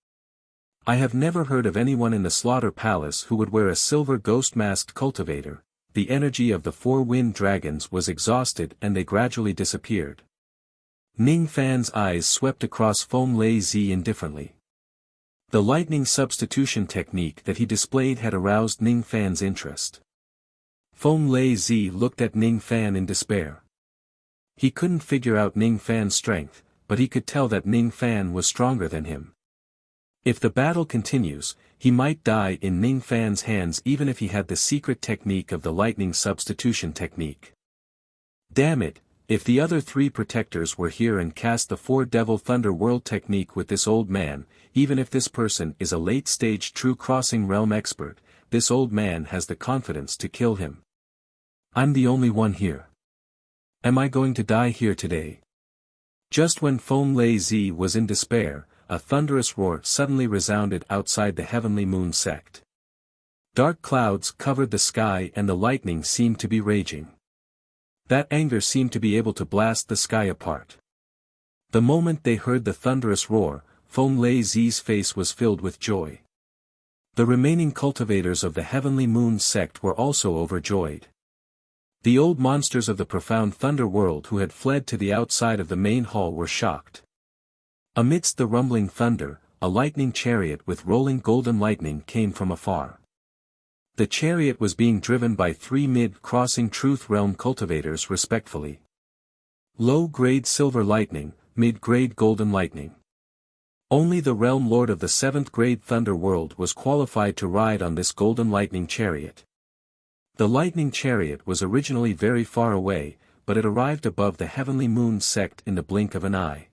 I have never heard of anyone in the Slaughter Palace who would wear a silver ghost-masked cultivator. The energy of the 4 wind dragons was exhausted and they gradually disappeared. Ning Fan's eyes swept across Feng Lei Zi indifferently. The lightning substitution technique that he displayed had aroused Ning Fan's interest. Feng Lei Zi looked at Ning Fan in despair. He couldn't figure out Ning Fan's strength, but he could tell that Ning Fan was stronger than him. If the battle continues, he might die in Ning Fan's hands even if he had the secret technique of the lightning substitution technique. Damn it, if the other 3 protectors were here and cast the 4 Devil Thunder World technique with this old man, even if this person is a late-stage true crossing realm expert, this old man has the confidence to kill him. I'm the only one here. Am I going to die here today? Just when Feng Lei Zi was in despair, a thunderous roar suddenly resounded outside the Heavenly Moon sect. Dark clouds covered the sky and the lightning seemed to be raging. That anger seemed to be able to blast the sky apart. The moment they heard the thunderous roar, Feng Lei Zi's face was filled with joy. The remaining cultivators of the Heavenly Moon sect were also overjoyed. The old monsters of the profound thunder world who had fled to the outside of the main hall were shocked. Amidst the rumbling thunder, a lightning chariot with rolling golden lightning came from afar. The chariot was being driven by 3 mid-crossing truth realm cultivators respectfully. Low-grade silver lightning, mid-grade golden lightning. Only the realm lord of the 7th grade thunder world was qualified to ride on this golden lightning chariot. The lightning chariot was originally very far away, but it arrived above the Heavenly Moon sect in the blink of an eye.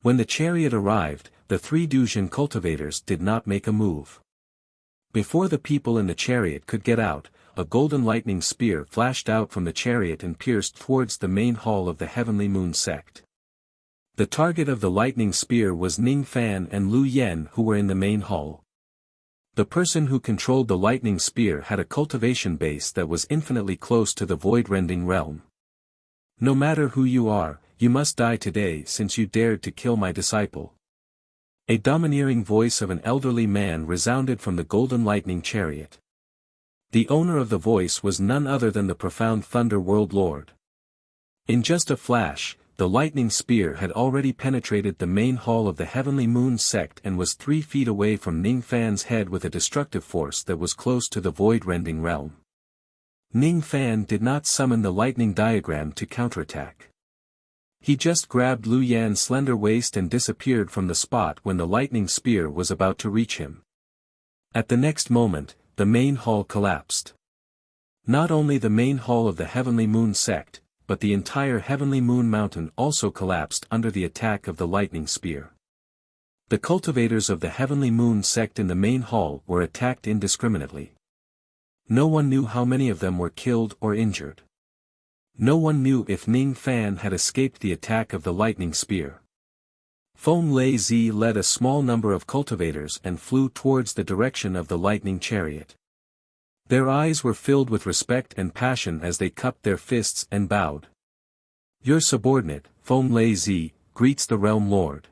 When the chariot arrived, the 3 Dujin cultivators did not make a move. Before the people in the chariot could get out, a golden lightning spear flashed out from the chariot and pierced towards the main hall of the Heavenly Moon sect. The target of the lightning spear was Ning Fan and Lu Yen, who were in the main hall. The person who controlled the lightning spear had a cultivation base that was infinitely close to the void-rending realm. No matter who you are, you must die today since you dared to kill my disciple. A domineering voice of an elderly man resounded from the golden lightning chariot. The owner of the voice was none other than the profound Thunder World Lord. In just a flash, the lightning spear had already penetrated the main hall of the Heavenly Moon sect and was 3 feet away from Ning Fan's head with a destructive force that was close to the void-rending realm. Ning Fan did not summon the lightning diagram to counterattack. He just grabbed Lu Yan's slender waist and disappeared from the spot when the lightning spear was about to reach him. At the next moment, the main hall collapsed. Not only the main hall of the Heavenly Moon sect, but the entire Heavenly Moon Mountain also collapsed under the attack of the lightning spear. The cultivators of the Heavenly Moon sect in the main hall were attacked indiscriminately. No one knew how many of them were killed or injured. No one knew if Ning Fan had escaped the attack of the lightning spear. Feng Lei Zi led a small number of cultivators and flew towards the direction of the lightning chariot. Their eyes were filled with respect and passion as they cupped their fists and bowed. Your subordinate, Feng Lei Zi, greets the Realm Lord.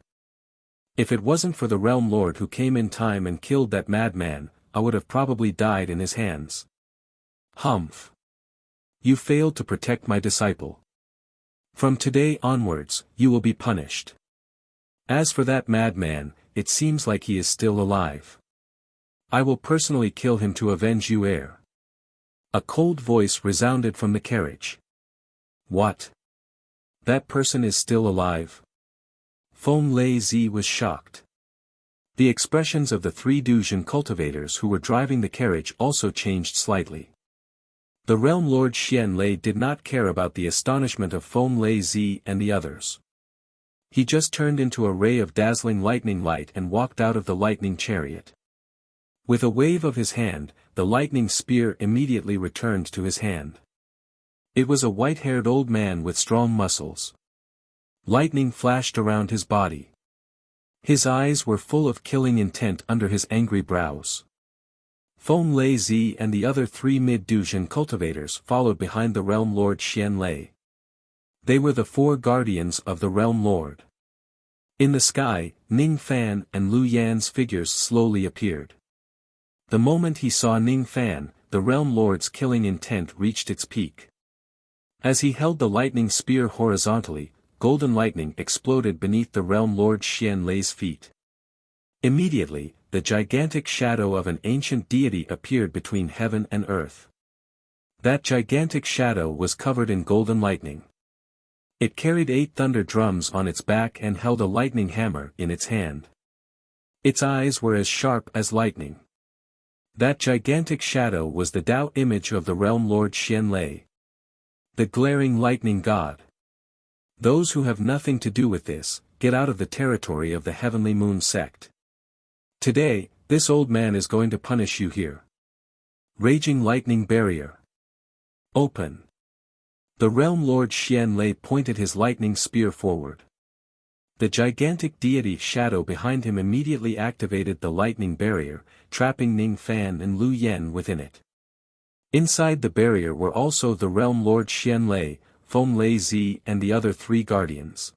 If it wasn't for the Realm Lord who came in time and killed that madman, I would have probably died in his hands. Humph. You failed to protect my disciple. From today onwards, you will be punished. As for that madman, it seems like he is still alive. I will personally kill him to avenge you heir. A cold voice resounded from the carriage. What? That person is still alive? Feng Lei Zi was shocked. The expressions of the 3 Duzhen cultivators who were driving the carriage also changed slightly. The Realm Lord Xian Lei did not care about the astonishment of Feng Lei Zi and the others. He just turned into a ray of dazzling lightning light and walked out of the lightning chariot. With a wave of his hand, the lightning spear immediately returned to his hand. It was a white-haired old man with strong muscles. Lightning flashed around his body. His eyes were full of killing intent under his angry brows. Feng Lei Zi and the other 3 mid-Duzhen cultivators followed behind the Realm Lord Xian Lei. They were the 4 guardians of the Realm Lord. In the sky, Ning Fan and Lu Yan's figures slowly appeared. The moment he saw Ning Fan, the Realm Lord's killing intent reached its peak. As he held the lightning spear horizontally, golden lightning exploded beneath the Realm Lord Xian Lei's feet. Immediately, the gigantic shadow of an ancient deity appeared between heaven and earth. That gigantic shadow was covered in golden lightning. It carried 8 thunder drums on its back and held a lightning hammer in its hand. Its eyes were as sharp as lightning. That gigantic shadow was the Tao image of the Realm Lord Xian Lei. The glaring lightning god. Those who have nothing to do with this, get out of the territory of the Heavenly Moon sect. Today, this old man is going to punish you here. Raging lightning barrier. Open. The Realm Lord Xian Lei pointed his lightning spear forward. The gigantic deity shadow behind him immediately activated the lightning barrier, trapping Ning Fan and Lu Yan within it. Inside the barrier were also the Realm Lord Xian Lei, Feng Lei Zi and the other 3 guardians.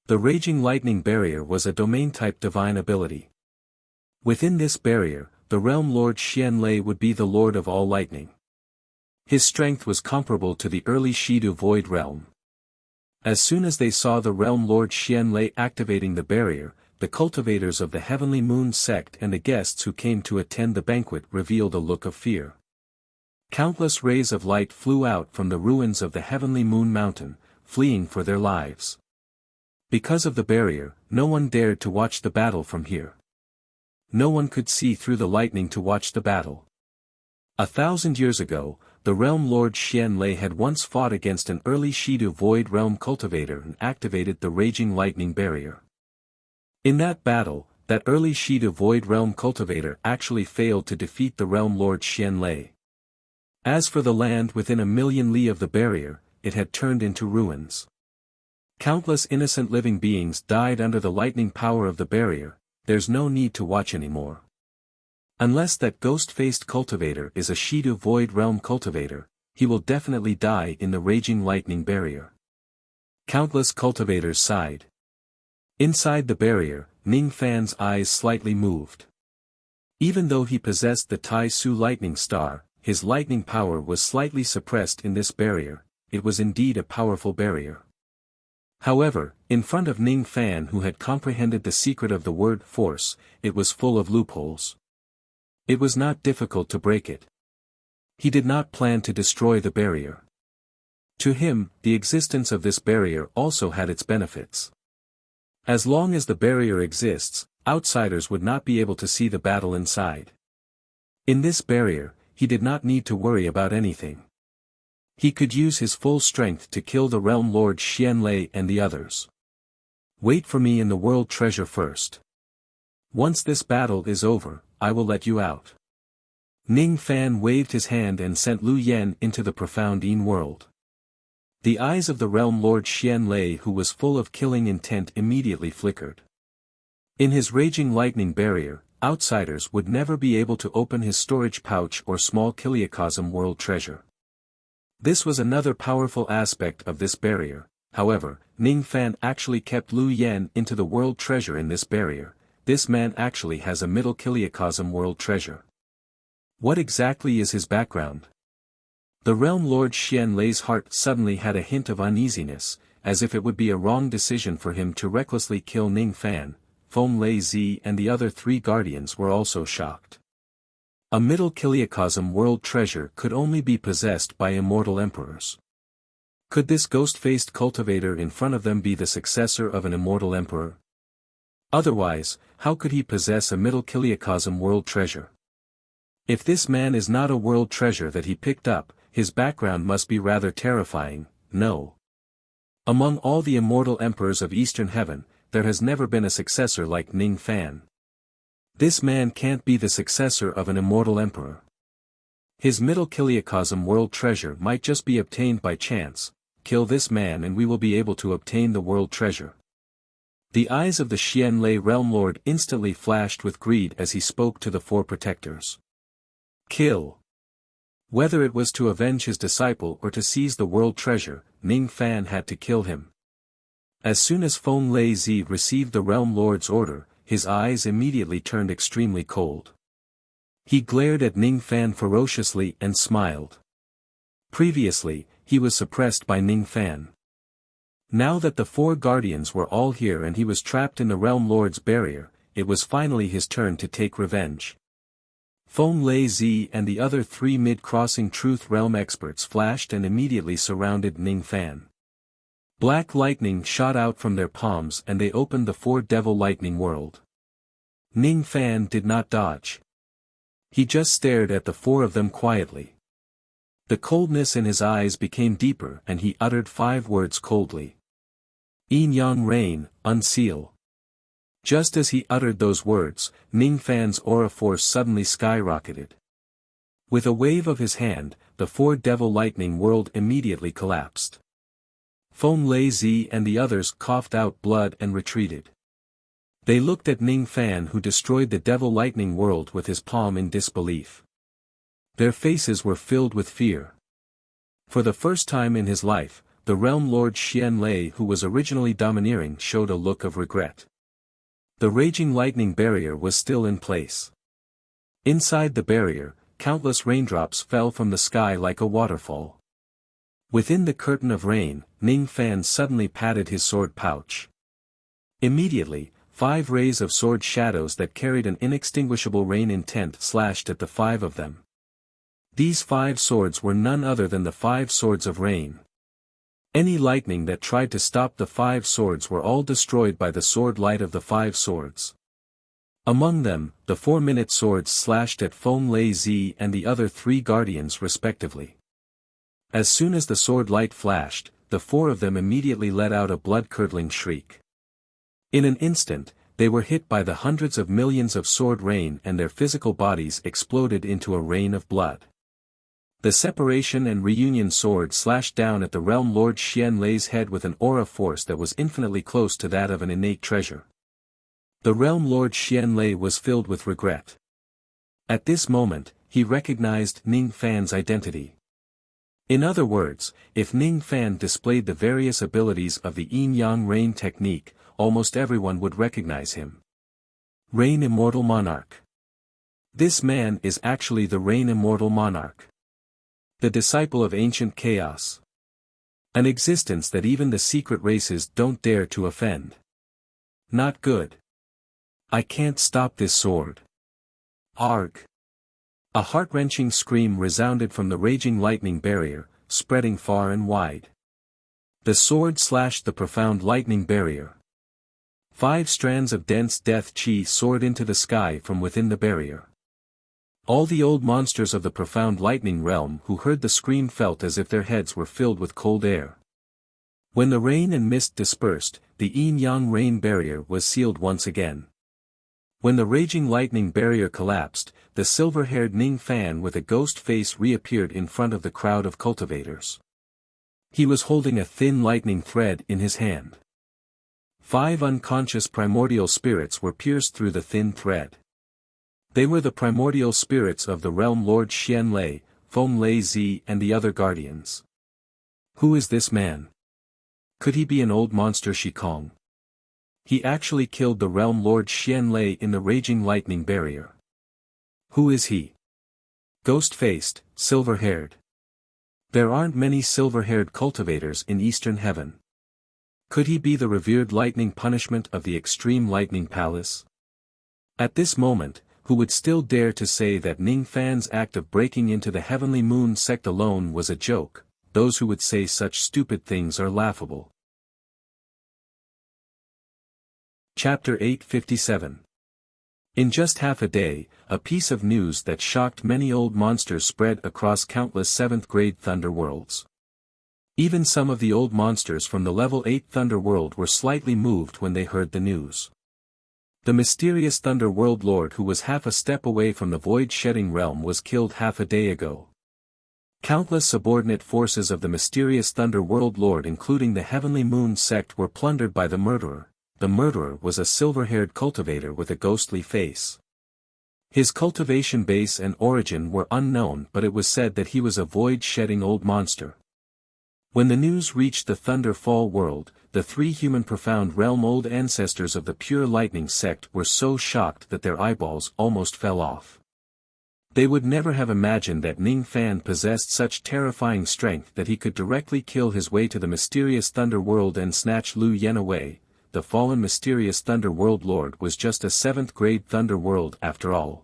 The raging lightning barrier was a domain-type divine ability. Within this barrier, the Realm Lord Xian Lei would be the Lord of all lightning. His strength was comparable to the early Shidu Void Realm. As soon as they saw the Realm Lord Xian Lei activating the barrier, the cultivators of the Heavenly Moon sect and the guests who came to attend the banquet revealed a look of fear. Countless rays of light flew out from the ruins of the Heavenly Moon Mountain, fleeing for their lives. Because of the barrier, no one dared to watch the battle from here. No one could see through the lightning to watch the battle. 1,000 years ago, the Realm Lord Xian Lei had once fought against an early Shidu Void Realm cultivator and activated the raging lightning barrier. In that battle, that early Shidu Void Realm cultivator actually failed to defeat the Realm Lord Xian Lei. As for the land within a million li of the barrier, it had turned into ruins. Countless innocent living beings died under the lightning power of the barrier. There's no need to watch anymore. Unless that ghost-faced cultivator is a Shidu Void Realm cultivator, he will definitely die in the raging lightning barrier. Countless cultivators sighed. Inside the barrier, Ning Fan's eyes slightly moved. Even though he possessed the Tai Su lightning star, his lightning power was slightly suppressed in this barrier. It was indeed a powerful barrier. However, in front of Ning Fan, who had comprehended the secret of the word force, it was full of loopholes. It was not difficult to break it. He did not plan to destroy the barrier. To him, the existence of this barrier also had its benefits. As long as the barrier exists, outsiders would not be able to see the battle inside. In this barrier, he did not need to worry about anything. He could use his full strength to kill the Realm Lord Xianlei and the others. Wait for me in the World Treasure first. Once this battle is over, I will let you out. Ning Fan waved his hand and sent Lu Yen into the profound Yin world. The eyes of the Realm Lord Xianlei, who was full of killing intent, immediately flickered. In his raging lightning barrier, outsiders would never be able to open his storage pouch or small Kiliacosm world treasure. This was another powerful aspect of this barrier. However, Ning Fan actually kept Lu Yen into the world treasure in this barrier. This man actually has a middle Kiliacosm world treasure. What exactly is his background? The Realm Lord Xianlei's heart suddenly had a hint of uneasiness, as if it would be a wrong decision for him to recklessly kill Ning Fan. Feng Lei Zi and the other three guardians were also shocked. A middle Kiliacosm world treasure could only be possessed by immortal emperors. Could this ghost-faced cultivator in front of them be the successor of an immortal emperor? Otherwise, how could he possess a middle Kiliacosm world treasure? If this man is not a world treasure that he picked up, his background must be rather terrifying. No. Among all the immortal emperors of Eastern Heaven, there has never been a successor like Ning Fan. This man can't be the successor of an immortal emperor. His middle Kiliacosm world treasure might just be obtained by chance. Kill this man and we will be able to obtain the world treasure. The eyes of the Xianlei Realm Lord instantly flashed with greed as he spoke to the four protectors. Kill. Whether it was to avenge his disciple or to seize the world treasure, Ning Fan had to kill him. As soon as Feng Lei Zi received the Realm Lord's order, his eyes immediately turned extremely cold. He glared at Ning Fan ferociously and smiled. Previously, he was suppressed by Ning Fan. Now that the four guardians were all here and he was trapped in the Realm Lord's barrier, it was finally his turn to take revenge. Feng Lei Zi and the other three mid-crossing Truth Realm experts flashed and immediately surrounded Ning Fan. Black lightning shot out from their palms and they opened the four devil lightning world. Ning Fan did not dodge. He just stared at the four of them quietly. The coldness in his eyes became deeper and he uttered 5 words coldly. Yin Yang Rain, unseal. Just as he uttered those words, Ning Fan's aura force suddenly skyrocketed. With a wave of his hand, the four devil lightning world immediately collapsed. Feng Lei Zi and the others coughed out blood and retreated. They looked at Ning Fan, who destroyed the devil lightning world with his palm, in disbelief. Their faces were filled with fear. For the first time in his life, the Realm Lord Xianlei, who was originally domineering, showed a look of regret. The raging lightning barrier was still in place. Inside the barrier, countless raindrops fell from the sky like a waterfall. Within the curtain of rain, Ning Fan suddenly patted his sword pouch. Immediately, 5 rays of sword shadows that carried an inextinguishable rain intent slashed at the 5 of them. These 5 swords were none other than the 5 swords of rain. Any lightning that tried to stop the 5 swords were all destroyed by the sword light of the 5 swords. Among them, the 4-minute swords slashed at Feng Lei Zi and the other 3 guardians respectively. As soon as the sword light flashed, the 4 of them immediately let out a blood-curdling shriek. In an instant, they were hit by the hundreds of millions of sword rain and their physical bodies exploded into a rain of blood. The separation and reunion sword slashed down at the Realm Lord Xianlei's head with an aura force that was infinitely close to that of an innate treasure. The Realm Lord Xianlei was filled with regret. At this moment, he recognized Ning Fan's identity. In other words, if Ning Fan displayed the various abilities of the Yin-Yang Rain technique, almost everyone would recognize him. Rain Immortal Monarch. This man is actually the Rain Immortal Monarch. The disciple of ancient chaos. An existence that even the secret races don't dare to offend. Not good. I can't stop this sword. Arg. A heart-wrenching scream resounded from the raging lightning barrier, spreading far and wide. The sword slashed the profound lightning barrier. 5 strands of dense death chi soared into the sky from within the barrier. All the old monsters of the profound lightning realm who heard the scream felt as if their heads were filled with cold air. When the rain and mist dispersed, the Yin-Yang Rain barrier was sealed once again. When the raging lightning barrier collapsed, the silver-haired Ning Fan with a ghost face reappeared in front of the crowd of cultivators. He was holding a thin lightning thread in his hand. 5 unconscious primordial spirits were pierced through the thin thread. They were the primordial spirits of the realm Lord Xian Lei, Feng Lei Zi and the other guardians. Who is this man? Could he be an old monster Shikong? He actually killed the realm Lord Xian Lei in the raging lightning barrier. Who is he? Ghost-faced, silver-haired. There aren't many silver-haired cultivators in Eastern Heaven. Could he be the revered lightning punishment of the extreme lightning palace? At this moment, who would still dare to say that Ning Fan's act of breaking into the Heavenly Moon sect alone was a joke? Those who would say such stupid things are laughable. Chapter 857. In just half a day, a piece of news that shocked many old monsters spread across countless 7th-grade Thunder Worlds. Even some of the old monsters from the level 8 Thunder World were slightly moved when they heard the news. The mysterious Thunder World Lord who was half a step away from the void-shedding realm was killed half a day ago. Countless subordinate forces of the mysterious Thunder World Lord including the Heavenly Moon sect were plundered by the murderer. The murderer was a silver-haired cultivator with a ghostly face. His cultivation base and origin were unknown but it was said that he was a void-shedding old monster. When the news reached the Thunder Fall world, the 3 human profound realm old ancestors of the pure lightning sect were so shocked that their eyeballs almost fell off. They would never have imagined that Ning Fan possessed such terrifying strength that he could directly kill his way to the mysterious Thunder World and snatch Lu Yen away. The fallen mysterious Thunder World Lord was just a 7th-grade Thunder World after all.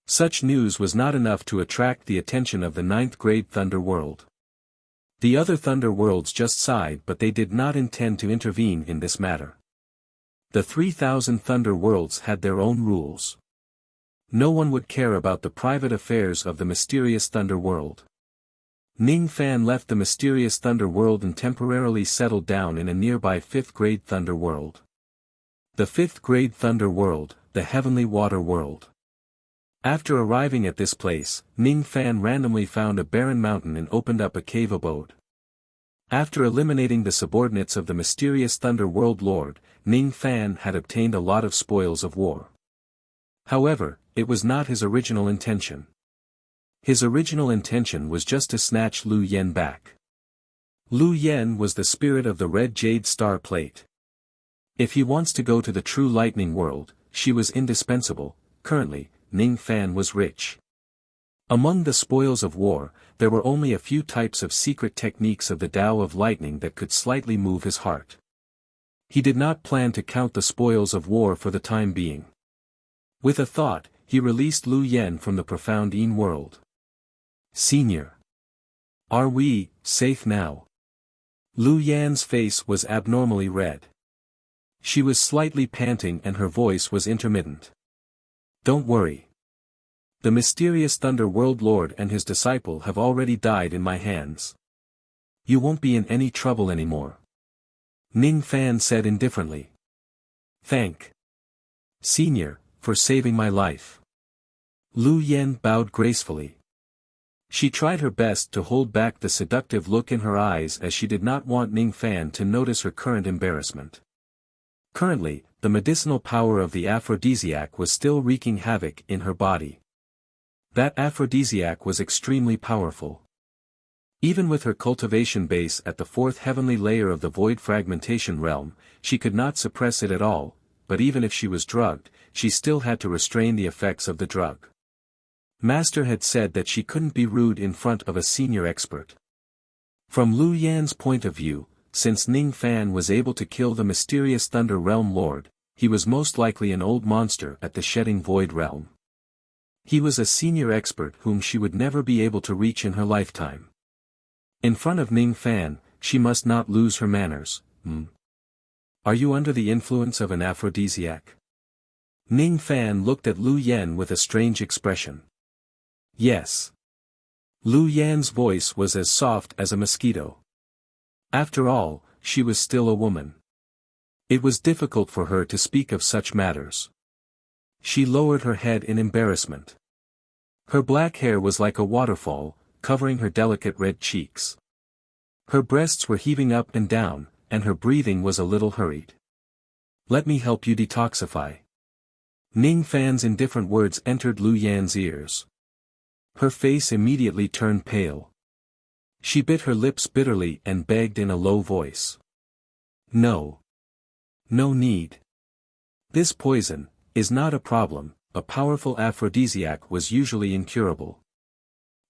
Such news was not enough to attract the attention of the 9th-grade Thunder World. The other Thunder Worlds just sighed but they did not intend to intervene in this matter. The 3,000 Thunder Worlds had their own rules. No one would care about the private affairs of the mysterious Thunder World. Ning Fan left the mysterious Thunder World and temporarily settled down in a nearby 5th-grade Thunder World. The 5th-grade Thunder World, the Heavenly Water World. After arriving at this place, Ning Fan randomly found a barren mountain and opened up a cave abode. After eliminating the subordinates of the mysterious Thunder World Lord, Ning Fan had obtained a lot of spoils of war. However, it was not his original intention. His original intention was just to snatch Lu Yen back. Lu Yen was the spirit of the Red Jade Star Plate. If he wants to go to the true lightning world, she was indispensable. Currently, Ning Fan was rich. Among the spoils of war, there were only a few types of secret techniques of the Tao of Lightning that could slightly move his heart. He did not plan to count the spoils of war for the time being. With a thought, he released Lu Yen from the profound Yin world. Senior. Are we safe now? Lu Yan's face was abnormally red. She was slightly panting and her voice was intermittent. Don't worry. The mysterious Thunder World Lord and his disciple have already died in my hands. You won't be in any trouble anymore. Ning Fan said indifferently. Thank Senior, for saving my life. Lu Yen bowed gracefully. She tried her best to hold back the seductive look in her eyes as she did not want Ning Fan to notice her current embarrassment. Currently, the medicinal power of the aphrodisiac was still wreaking havoc in her body. That aphrodisiac was extremely powerful. Even with her cultivation base at the fourth heavenly layer of the void fragmentation realm, she could not suppress it at all, but even if she was drugged, she still had to restrain the effects of the drug. Master had said that she couldn't be rude in front of a senior expert. From Lu Yan's point of view, since Ning Fan was able to kill the mysterious Thunder Realm Lord, he was most likely an old monster at the Shedding Void Realm. He was a senior expert whom she would never be able to reach in her lifetime. In front of Ning Fan, she must not lose her manners. Are you under the influence of an aphrodisiac? Ning Fan looked at Lu Yan with a strange expression. Yes. Lu Yan's voice was as soft as a mosquito. After all, she was still a woman. It was difficult for her to speak of such matters. She lowered her head in embarrassment. Her black hair was like a waterfall, covering her delicate red cheeks. Her breasts were heaving up and down, and her breathing was a little hurried. Let me help you detoxify. Ning Fan's indifferent words entered Lu Yan's ears. Her face immediately turned pale. She bit her lips bitterly and begged in a low voice. No. No need. This poison is not a problem. A powerful aphrodisiac was usually incurable.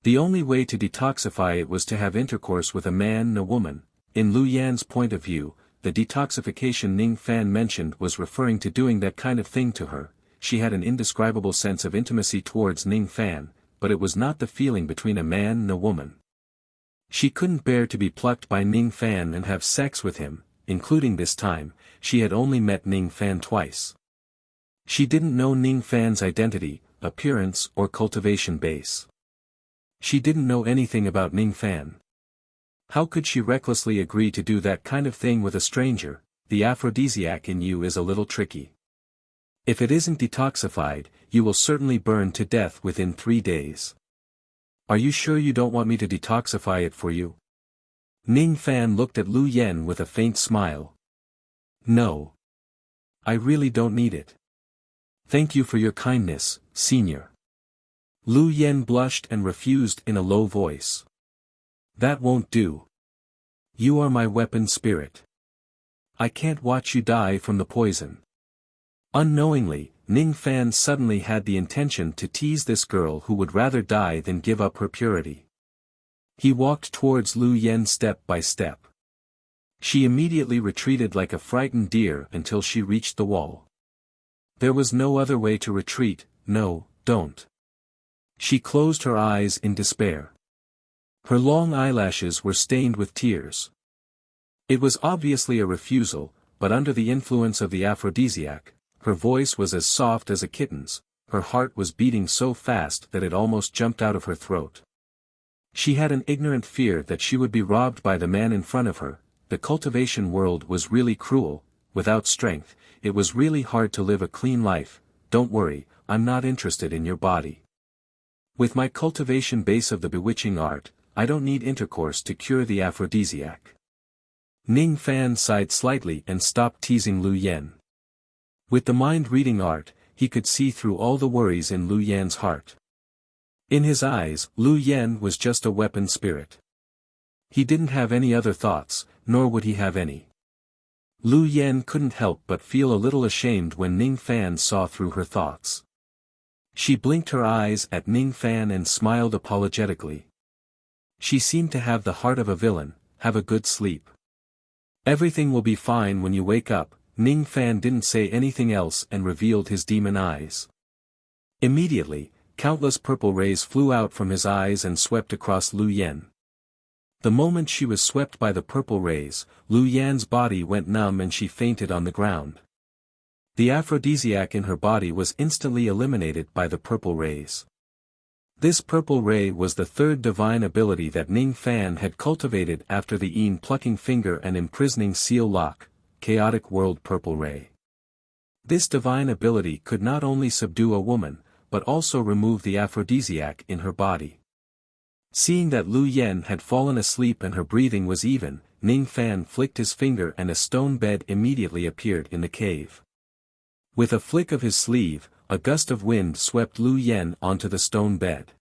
The only way to detoxify it was to have intercourse with a man and a woman. In Lu Yan's point of view, the detoxification Ning Fan mentioned was referring to doing that kind of thing to her. She had an indescribable sense of intimacy towards Ning Fan, but it was not the feeling between a man and a woman. She couldn't bear to be plucked by Ning Fan and have sex with him, including this time. She had only met Ning Fan twice. She didn't know Ning Fan's identity, appearance or cultivation base. She didn't know anything about Ning Fan. How could she recklessly agree to do that kind of thing with a stranger? The aphrodisiac in you is a little tricky. If it isn't detoxified, you will certainly burn to death within 3 days. Are you sure you don't want me to detoxify it for you? Ning Fan looked at Lu Yan with a faint smile. No. I really don't need it. Thank you for your kindness, senior. Lu Yan blushed and refused in a low voice. That won't do. You are my weapon spirit. I can't watch you die from the poison. Unknowingly, Ning Fan suddenly had the intention to tease this girl who would rather die than give up her purity. He walked towards Lu Yan step by step. She immediately retreated like a frightened deer until she reached the wall. There was no other way to retreat. No, don't. She closed her eyes in despair. Her long eyelashes were stained with tears. It was obviously a refusal, but under the influence of the aphrodisiac, her voice was as soft as a kitten's, her heart was beating so fast that it almost jumped out of her throat. She had an ignorant fear that she would be robbed by the man in front of her. The cultivation world was really cruel. Without strength, it was really hard to live a clean life. Don't worry, I'm not interested in your body. With my cultivation base of the bewitching art, I don't need intercourse to cure the aphrodisiac. Ning Fan sighed slightly and stopped teasing Lu Yan. With the mind-reading art, he could see through all the worries in Lu Yan's heart. In his eyes, Lu Yan was just a weapon spirit. He didn't have any other thoughts, nor would he have any. Lu Yan couldn't help but feel a little ashamed when Ning Fan saw through her thoughts. She blinked her eyes at Ning Fan and smiled apologetically. She seemed to have the heart of a villain. Have a good sleep. Everything will be fine when you wake up. Ning Fan didn't say anything else and revealed his demon eyes. Immediately, countless purple rays flew out from his eyes and swept across Lu Yan. The moment she was swept by the purple rays, Lu Yan's body went numb and she fainted on the ground. The aphrodisiac in her body was instantly eliminated by the purple rays. This purple ray was the third divine ability that Ning Fan had cultivated after the Yin plucking finger and imprisoning seal lock, chaotic world purple ray. This divine ability could not only subdue a woman, but also remove the aphrodisiac in her body. Seeing that Lu Yan had fallen asleep and her breathing was even, Ning Fan flicked his finger and a stone bed immediately appeared in the cave. With a flick of his sleeve, a gust of wind swept Lu Yen onto the stone bed.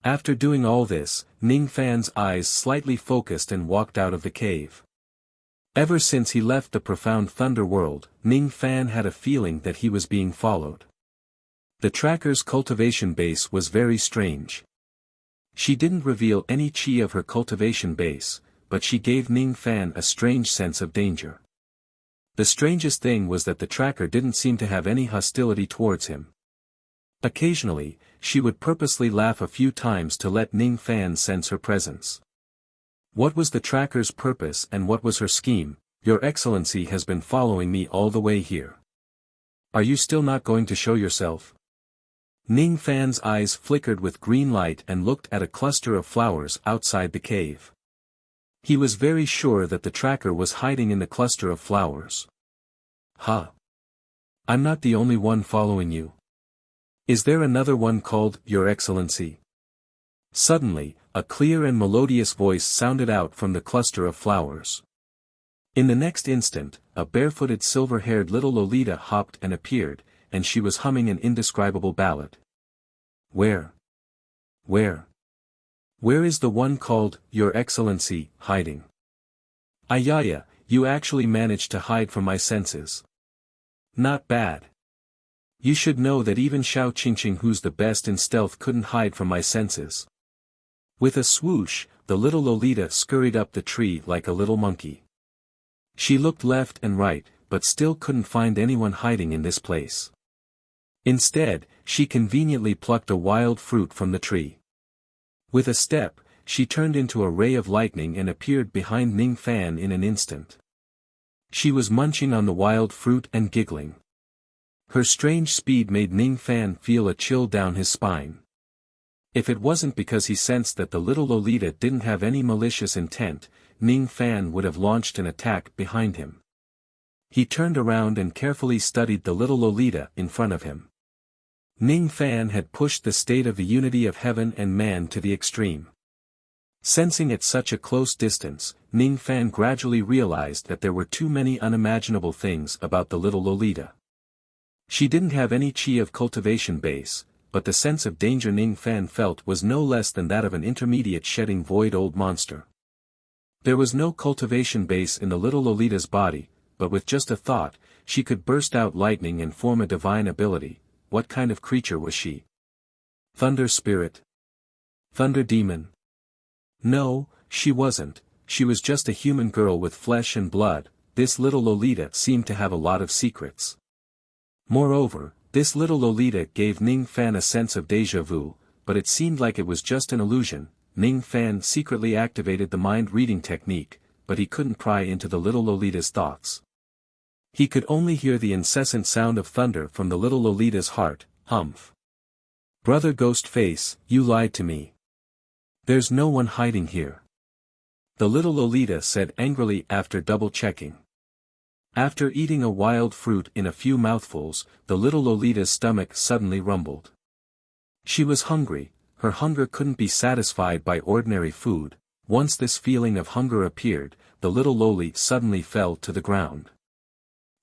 After doing all this, Ning Fan's eyes slightly focused and walked out of the cave. Ever since he left the profound thunder world, Ning Fan had a feeling that he was being followed. The tracker's cultivation base was very strange. She didn't reveal any chi of her cultivation base, but she gave Ning Fan a strange sense of danger. The strangest thing was that the tracker didn't seem to have any hostility towards him. Occasionally, she would purposely laugh a few times to let Ning Fan sense her presence. What was the tracker's purpose and what was her scheme? Your Excellency has been following me all the way here. Are you still not going to show yourself? Ning Fan's eyes flickered with green light and looked at a cluster of flowers outside the cave. He was very sure that the tracker was hiding in the cluster of flowers. Huh? I'm not the only one following you. Is there another one called Your Excellency? Suddenly, a clear and melodious voice sounded out from the cluster of flowers. In the next instant, a barefooted silver-haired little Lolita hopped and appeared, and she was humming an indescribable ballad. Where is the one called Your Excellency hiding? Ayaya, you actually managed to hide from my senses. Not bad. You should know that even Xiao Qingqing, who's the best in stealth, couldn't hide from my senses. With a swoosh, the little Lolita scurried up the tree like a little monkey. She looked left and right, but still couldn't find anyone hiding in this place. Instead, she conveniently plucked a wild fruit from the tree. With a step, she turned into a ray of lightning and appeared behind Ning Fan in an instant. She was munching on the wild fruit and giggling. Her strange speed made Ning Fan feel a chill down his spine. If it wasn't because he sensed that the little Lolita didn't have any malicious intent, Ning Fan would have launched an attack behind him. He turned around and carefully studied the little Lolita in front of him. Ning Fan had pushed the state of the unity of heaven and man to the extreme. Sensing at such a close distance, Ning Fan gradually realized that there were too many unimaginable things about the little Lolita. She didn't have any chi of cultivation base, but the sense of danger Ning Fan felt was no less than that of an intermediate shedding void old monster. There was no cultivation base in the little Lolita's body, but with just a thought, she could burst out lightning and form a divine ability. What kind of creature was she? Thunder spirit? Thunder demon? No, she wasn't. She was just a human girl with flesh and blood. This little Lolita seemed to have a lot of secrets. Moreover, this little Lolita gave Ning Fan a sense of déjà vu, but it seemed like it was just an illusion. Ning Fan secretly activated the mind-reading technique, but he couldn't pry into the little Lolita's thoughts. He could only hear the incessant sound of thunder from the little Lolita's heart. Humph. Brother Ghost Face, you lied to me. There's no one hiding here. The little Lolita said angrily after double-checking. After eating a wild fruit in a few mouthfuls, the little Lolita's stomach suddenly rumbled. She was hungry. Her hunger couldn't be satisfied by ordinary food. Once this feeling of hunger appeared, the little Loli suddenly fell to the ground.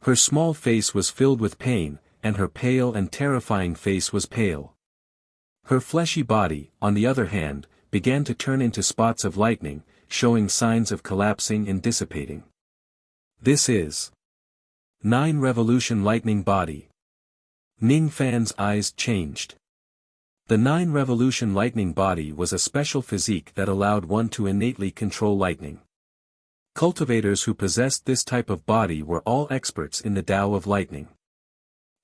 Her small face was filled with pain, and her pale and terrifying face was pale. Her fleshy body, on the other hand, began to turn into spots of lightning, showing signs of collapsing and dissipating. This is 9 Revolution Lightning Body. Ning Fan's eyes changed. The 9 Revolution Lightning Body was a special physique that allowed one to innately control lightning. Cultivators who possessed this type of body were all experts in the Tao of lightning.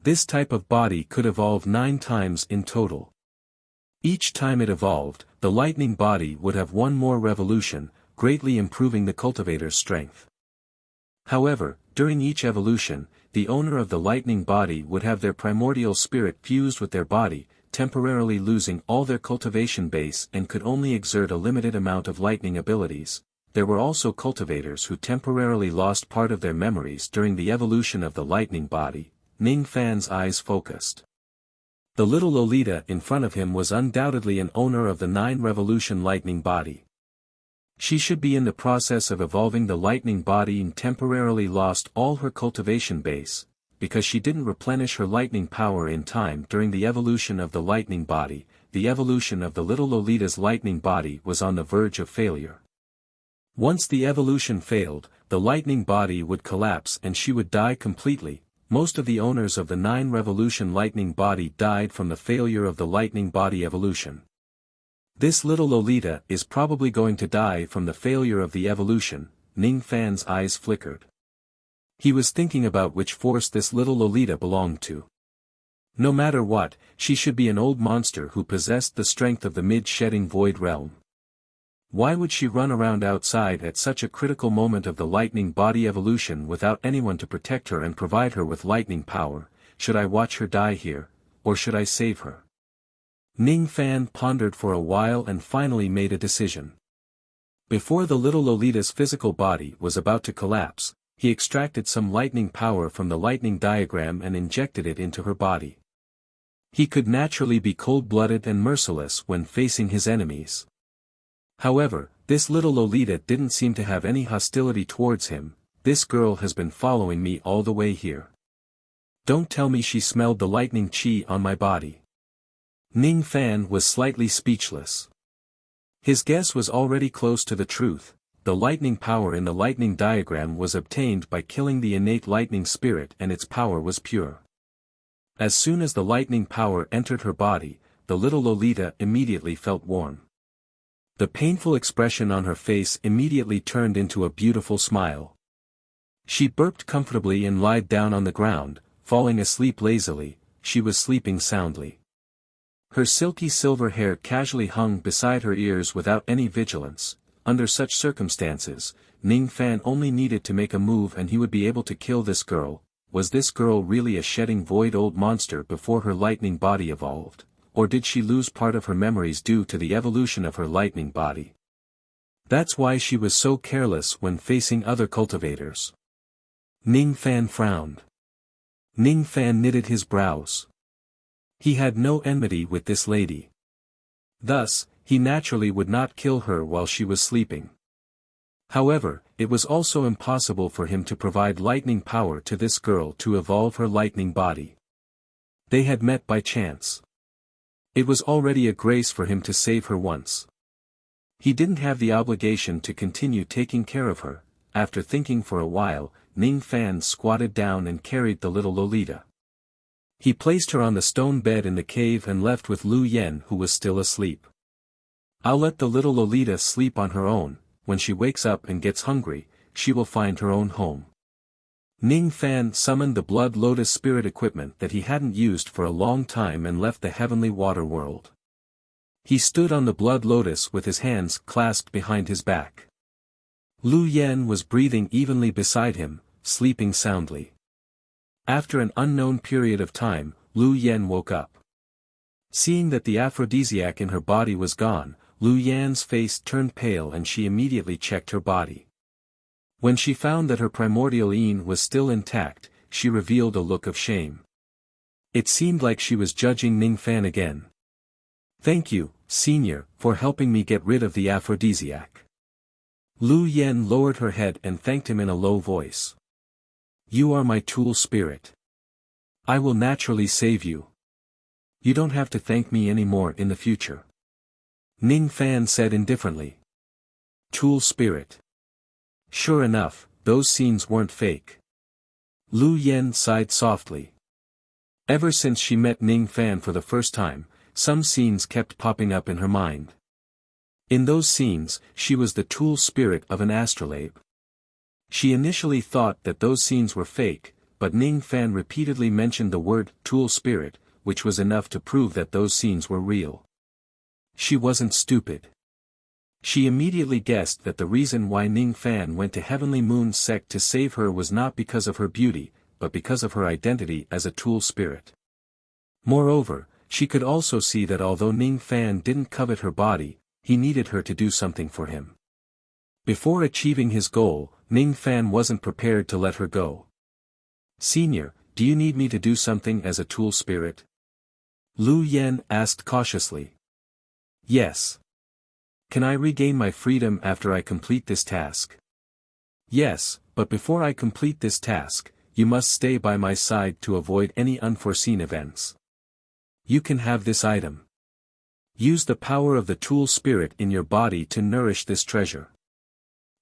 This type of body could evolve 9 times in total. Each time it evolved, the lightning body would have one more revolution, greatly improving the cultivator's strength. However, during each evolution, the owner of the lightning body would have their primordial spirit fused with their body, temporarily losing all their cultivation base and could only exert a limited amount of lightning abilities. There were also cultivators who temporarily lost part of their memories during the evolution of the lightning body. Ning Fan's eyes focused. The little Lolita in front of him was undoubtedly an owner of the 9 Revolution Lightning Body. She should be in the process of evolving the lightning body and temporarily lost all her cultivation base. because she didn't replenish her lightning power in time during the evolution of the lightning body. The evolution of the little Lolita's lightning body was on the verge of failure. Once the evolution failed, the lightning body would collapse and she would die completely. Most of the owners of the 9 Revolution lightning body died from the failure of the lightning body evolution. This little Lolita is probably going to die from the failure of the evolution. Ning Fan's eyes flickered. He was thinking about which force this little Lolita belonged to. No matter what, she should be an old monster who possessed the strength of the mid-shedding void realm. Why would she run around outside at such a critical moment of the lightning body evolution without anyone to protect her and provide her with lightning power? Should I watch her die here, or should I save her? Ning Fan pondered for a while and finally made a decision. Before the little Lolita's physical body was about to collapse, he extracted some lightning power from the lightning diagram and injected it into her body. He could naturally be cold-blooded and merciless when facing his enemies. However, this little Lolita didn't seem to have any hostility towards him. This girl has been following me all the way here. Don't tell me she smelled the lightning chi on my body. Ning Fan was slightly speechless. His guess was already close to the truth. The lightning power in the lightning diagram was obtained by killing the innate lightning spirit and its power was pure. As soon as the lightning power entered her body, the little Lolita immediately felt warm. The painful expression on her face immediately turned into a beautiful smile. She burped comfortably and lied down on the ground, falling asleep lazily. She was sleeping soundly. Her silky silver hair casually hung beside her ears without any vigilance. Under such circumstances, Ning Fan only needed to make a move and he would be able to kill this girl. Was this girl really a shedding void old monster before her lightning body evolved, or did she lose part of her memories due to the evolution of her lightning body? That's why she was so careless when facing other cultivators. Ning Fan frowned. Ning Fan knitted his brows. He had no enmity with this lady. Thus, he naturally would not kill her while she was sleeping. However, it was also impossible for him to provide lightning power to this girl to evolve her lightning body. They had met by chance. It was already a grace for him to save her once. He didn't have the obligation to continue taking care of her. After thinking for a while, Ning Fan squatted down and carried the little Lolita. He placed her on the stone bed in the cave and left with Lu Yen who was still asleep. I'll let the little Lolita sleep on her own. When she wakes up and gets hungry, she will find her own home. Ning Fan summoned the Blood Lotus spirit equipment that he hadn't used for a long time and left the heavenly water world. He stood on the Blood Lotus with his hands clasped behind his back. Lu Yen was breathing evenly beside him, sleeping soundly. After an unknown period of time, Lu Yen woke up. Seeing that the aphrodisiac in her body was gone, Lu Yan's face turned pale and she immediately checked her body. When she found that her primordial yin was still intact, she revealed a look of shame. It seemed like she was judging Ning Fan again. Thank you, Senior, for helping me get rid of the aphrodisiac. Lu Yen lowered her head and thanked him in a low voice. You are my tool spirit. I will naturally save you. You don't have to thank me anymore in the future. Ning Fan said indifferently. Tool spirit. Sure enough, those scenes weren't fake. Lu Yen sighed softly. Ever since she met Ning Fan for the first time, some scenes kept popping up in her mind. In those scenes, she was the tool spirit of an astrolabe. She initially thought that those scenes were fake, but Ning Fan repeatedly mentioned the word tool spirit, which was enough to prove that those scenes were real. She wasn't stupid. She immediately guessed that the reason why Ning Fan went to Heavenly Moon's sect to save her was not because of her beauty, but because of her identity as a tool spirit. Moreover, she could also see that although Ning Fan didn't covet her body, he needed her to do something for him. Before achieving his goal, Ning Fan wasn't prepared to let her go. Senior, do you need me to do something as a tool spirit? Lu Yen asked cautiously. Yes. Can I regain my freedom after I complete this task? Yes, but before I complete this task, you must stay by my side to avoid any unforeseen events. You can have this item. Use the power of the tool spirit in your body to nourish this treasure.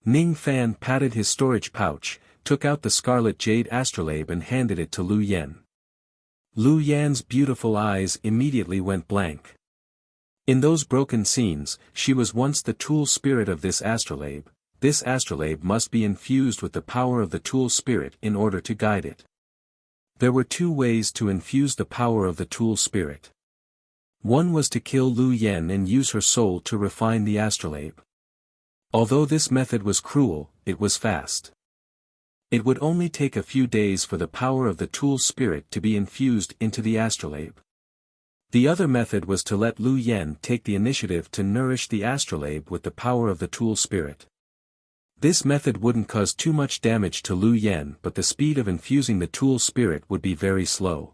Ning Fan patted his storage pouch, took out the scarlet jade astrolabe and handed it to Lu Yen. Lu Yan's beautiful eyes immediately went blank. In those broken scenes, she was once the tool spirit of this astrolabe. This astrolabe must be infused with the power of the tool spirit in order to guide it. There were two ways to infuse the power of the tool spirit. One was to kill Lu Yen and use her soul to refine the astrolabe. Although this method was cruel, it was fast. It would only take a few days for the power of the tool spirit to be infused into the astrolabe. The other method was to let Lu Yen take the initiative to nourish the astrolabe with the power of the tool spirit. This method wouldn't cause too much damage to Lu Yen, but the speed of infusing the tool spirit would be very slow.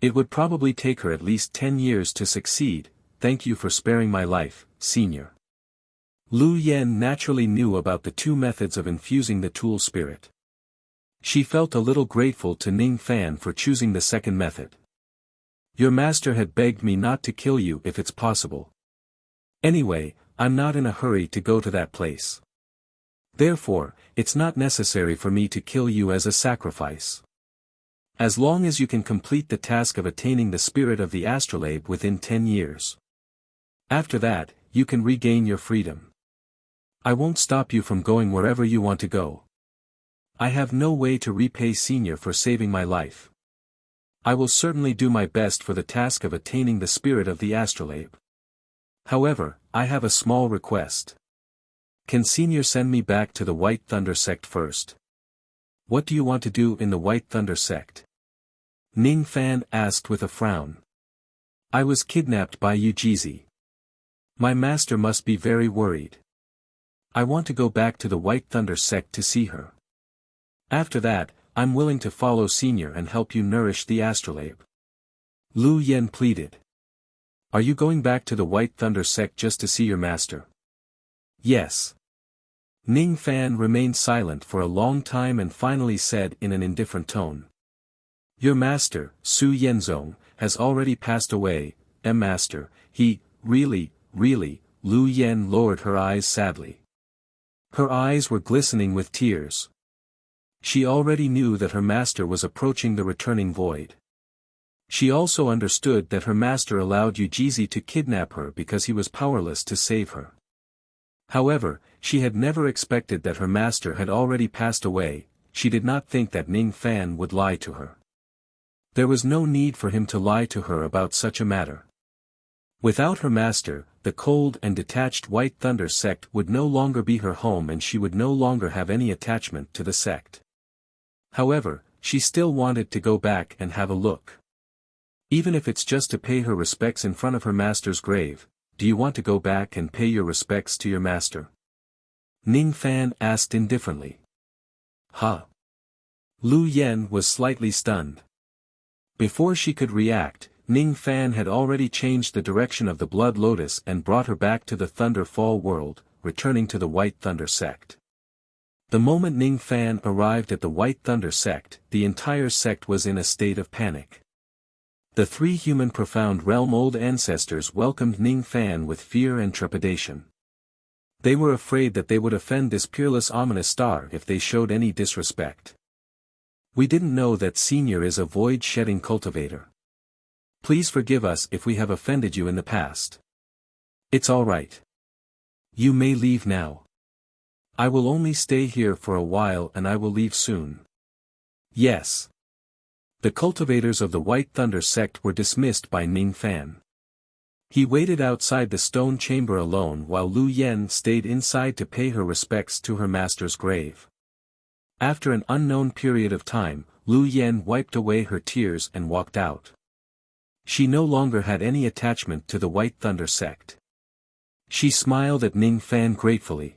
It would probably take her at least 10 years to succeed. Thank you for sparing my life, Senior. Lu Yen naturally knew about the two methods of infusing the tool spirit. She felt a little grateful to Ning Fan for choosing the second method. Your master had begged me not to kill you if it's possible. Anyway, I'm not in a hurry to go to that place. Therefore, it's not necessary for me to kill you as a sacrifice. As long as you can complete the task of attaining the spirit of the astrolabe within 10 years. After that, you can regain your freedom. I won't stop you from going wherever you want to go. I have no way to repay Senior for saving my life. I will certainly do my best for the task of attaining the spirit of the astrolabe. However, I have a small request. Can Senior send me back to the White Thunder sect first? What do you want to do in the White Thunder sect? Ning Fan asked with a frown. I was kidnapped by Yujizi. My master must be very worried. I want to go back to the White Thunder sect to see her. After that, I'm willing to follow Senior and help you nourish the astrolabe. Lu Yen pleaded. Are you going back to the White Thunder sect just to see your master? Yes. Ning Fan remained silent for a long time and finally said in an indifferent tone. Your master, Su Yenzong, has already passed away, master, he, really, Lu Yen lowered her eyes sadly. Her eyes were glistening with tears. She already knew that her master was approaching the returning void. She also understood that her master allowed Yujizi to kidnap her because he was powerless to save her. However, she had never expected that her master had already passed away. She did not think that Ning Fan would lie to her. There was no need for him to lie to her about such a matter. Without her master, the cold and detached White Thunder sect would no longer be her home and she would no longer have any attachment to the sect. However, she still wanted to go back and have a look. Even if it's just to pay her respects in front of her master's grave. Do you want to go back and pay your respects to your master? Ning Fan asked indifferently. Huh? Lu Yen was slightly stunned. Before she could react, Ning Fan had already changed the direction of the Blood Lotus and brought her back to the Thunder Fall world, returning to the White Thunder sect. The moment Ning Fan arrived at the White Thunder sect, the entire sect was in a state of panic. The three human profound realm old ancestors welcomed Ning Fan with fear and trepidation. They were afraid that they would offend this peerless ominous star if they showed any disrespect. We didn't know that Senior is a void-shedding cultivator. Please forgive us if we have offended you in the past. It's all right. You may leave now. I will only stay here for a while and I will leave soon. Yes. The cultivators of the White Thunder sect were dismissed by Ning Fan. He waited outside the stone chamber alone while Lu Yen stayed inside to pay her respects to her master's grave. After an unknown period of time, Lu Yen wiped away her tears and walked out. She no longer had any attachment to the White Thunder sect. She smiled at Ning Fan gratefully.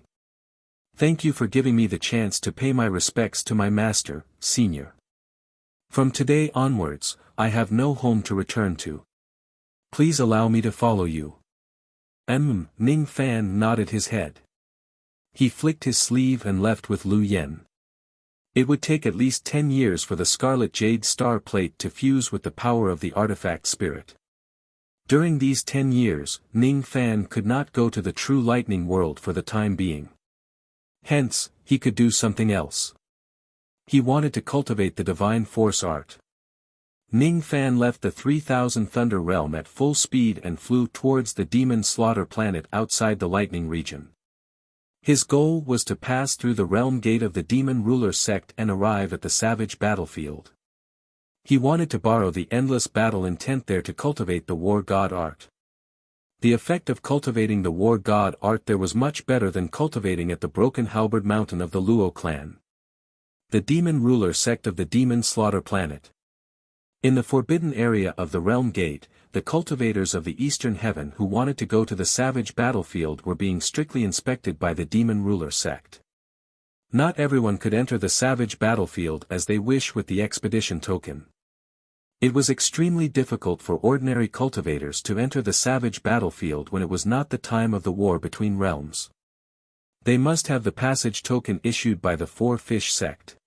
Thank you for giving me the chance to pay my respects to my master, Senior. From today onwards, I have no home to return to. Please allow me to follow you. Ning Fan nodded his head. He flicked his sleeve and left with Lu Yen. It would take at least 10 years for the Scarlet Jade Star Plate to fuse with the power of the artifact spirit. During these 10 years, Ning Fan could not go to the true lightning world for the time being. Hence, he could do something else. He wanted to cultivate the divine force art. Ning Fan left the 3000 Thunder Realm at full speed and flew towards the Demon Slaughter planet outside the Lightning region. His goal was to pass through the realm gate of the Demon Ruler sect and arrive at the savage battlefield. He wanted to borrow the endless battle intent there to cultivate the war god art. The effect of cultivating the war god art there was much better than cultivating at the Broken Halberd Mountain of the Luo clan, the Demon Ruler sect of the Demon Slaughter planet. In the forbidden area of the Realm Gate, the cultivators of the Eastern Heaven who wanted to go to the savage battlefield were being strictly inspected by the Demon Ruler sect. Not everyone could enter the savage battlefield as they wish with the expedition token. It was extremely difficult for ordinary cultivators to enter the savage battlefield when it was not the time of the war between realms. They must have the passage token issued by the Four Fish sect.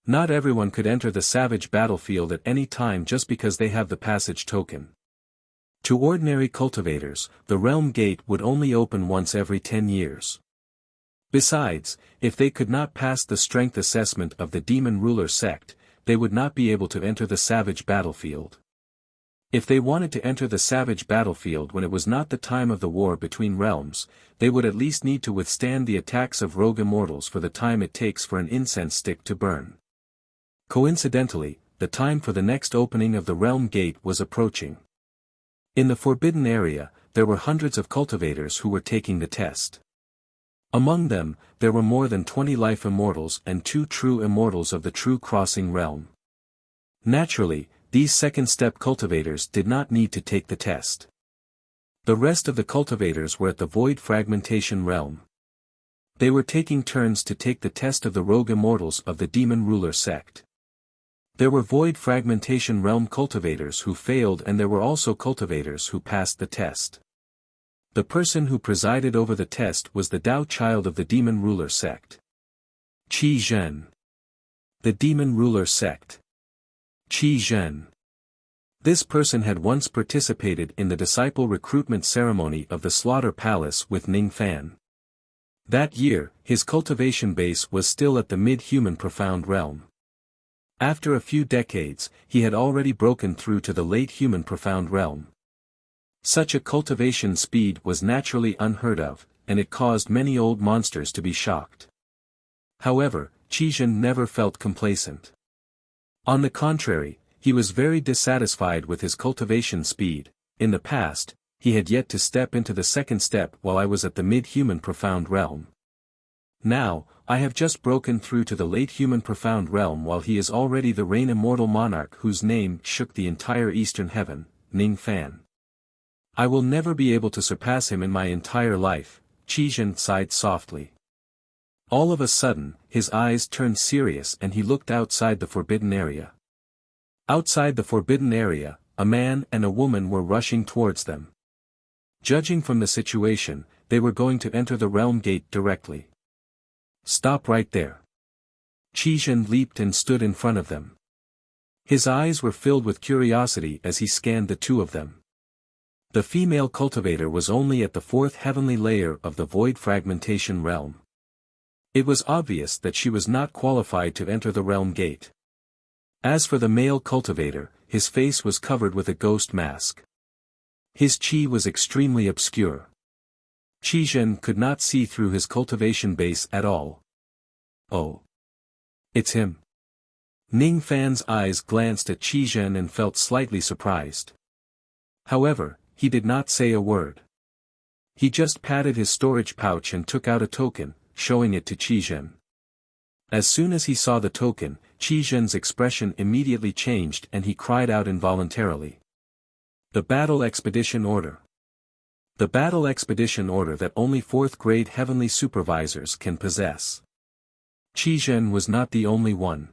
Not everyone could enter the savage battlefield at any time just because they have the passage token. To ordinary cultivators, the Realm Gate would only open once every 10 years. Besides, if they could not pass the strength assessment of the Demon Ruler sect, they would not be able to enter the savage battlefield. If they wanted to enter the savage battlefield when it was not the time of the war between realms, they would at least need to withstand the attacks of rogue immortals for the time it takes for an incense stick to burn. Coincidentally, the time for the next opening of the Realm Gate was approaching. In the forbidden area, there were hundreds of cultivators who were taking the test. Among them, there were more than 20 life immortals and 2 true immortals of the True Crossing realm. Naturally, these second-step cultivators did not need to take the test. The rest of the cultivators were at the Void Fragmentation realm. They were taking turns to take the test of the rogue immortals of the Demon Ruler sect. There were Void Fragmentation realm cultivators who failed and there were also cultivators who passed the test. The person who presided over the test was the Tao child of the Demon Ruler sect, Qi Zhen. The Demon Ruler sect, Qi Zhen. This person had once participated in the disciple recruitment ceremony of the Slaughter Palace with Ning Fan. That year, his cultivation base was still at the mid-human profound realm. After a few decades, he had already broken through to the late human profound realm. Such a cultivation speed was naturally unheard of, and it caused many old monsters to be shocked. However, Qizhen never felt complacent. On the contrary, he was very dissatisfied with his cultivation speed. In the past, he had yet to step into the second step while I was at the mid-human profound realm. Now, I have just broken through to the late human profound realm while he is already the reign immortal monarch whose name shook the entire Eastern Heaven, Ning Fan. I will never be able to surpass him in my entire life, Qizhen sighed softly. All of a sudden, his eyes turned serious and he looked outside the forbidden area. Outside the forbidden area, a man and a woman were rushing towards them. Judging from the situation, they were going to enter the realm gate directly. Stop right there. Qizhen leaped and stood in front of them. His eyes were filled with curiosity as he scanned the two of them. The female cultivator was only at the 4th heavenly layer of the Void Fragmentation realm. It was obvious that she was not qualified to enter the realm gate. As for the male cultivator, his face was covered with a ghost mask. His chi was extremely obscure. Qizhen could not see through his cultivation base at all. Oh. It's him. Ning Fan's eyes glanced at Qizhen and felt slightly surprised. However, he did not say a word. He just patted his storage pouch and took out a token, showing it to Qizhen. As soon as he saw the token, Qizhen's expression immediately changed and he cried out involuntarily. The Battle Expedition Order. The Battle Expedition Order that only 4th grade heavenly supervisors can possess. Qizhen was not the only one.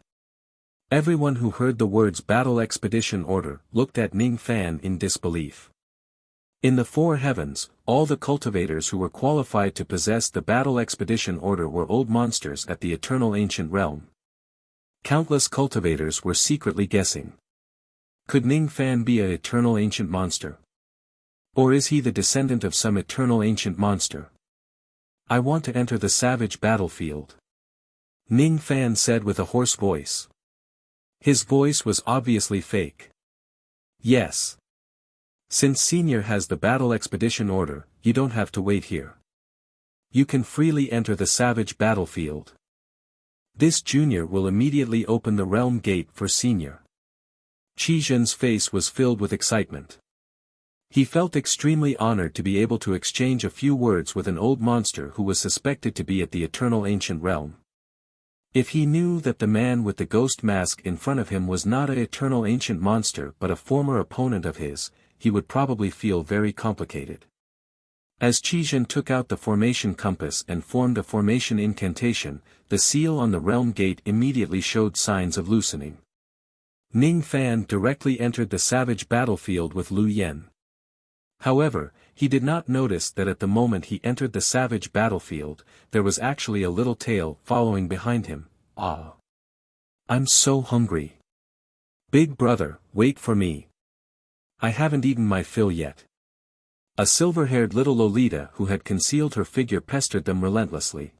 Everyone who heard the words Battle Expedition Order looked at Ning Fan in disbelief. In the 4 heavens, all the cultivators who were qualified to possess the Battle Expedition Order were old monsters at the Eternal Ancient Realm. Countless cultivators were secretly guessing. Could Ning Fan be an eternal ancient monster? Or is he the descendant of some eternal ancient monster? I want to enter the savage battlefield. Ning Fan said with a hoarse voice. His voice was obviously fake. Yes. Since Senior has the battle expedition order, you don't have to wait here. You can freely enter the savage battlefield. This Junior will immediately open the realm gate for Senior. Qi Zhen's face was filled with excitement. He felt extremely honored to be able to exchange a few words with an old monster who was suspected to be at the eternal ancient realm. If he knew that the man with the ghost mask in front of him was not an eternal ancient monster but a former opponent of his, he would probably feel very complicated. As Qi Zhen took out the formation compass and formed a formation incantation, the seal on the realm gate immediately showed signs of loosening. Ning Fan directly entered the savage battlefield with Lu Yen. However, he did not notice that at the moment he entered the savage battlefield, there was actually a little tail following behind him. Ah! I'm so hungry. Big brother, wait for me. I haven't eaten my fill yet. A silver-haired little Lolita who had concealed her figure pestered them relentlessly.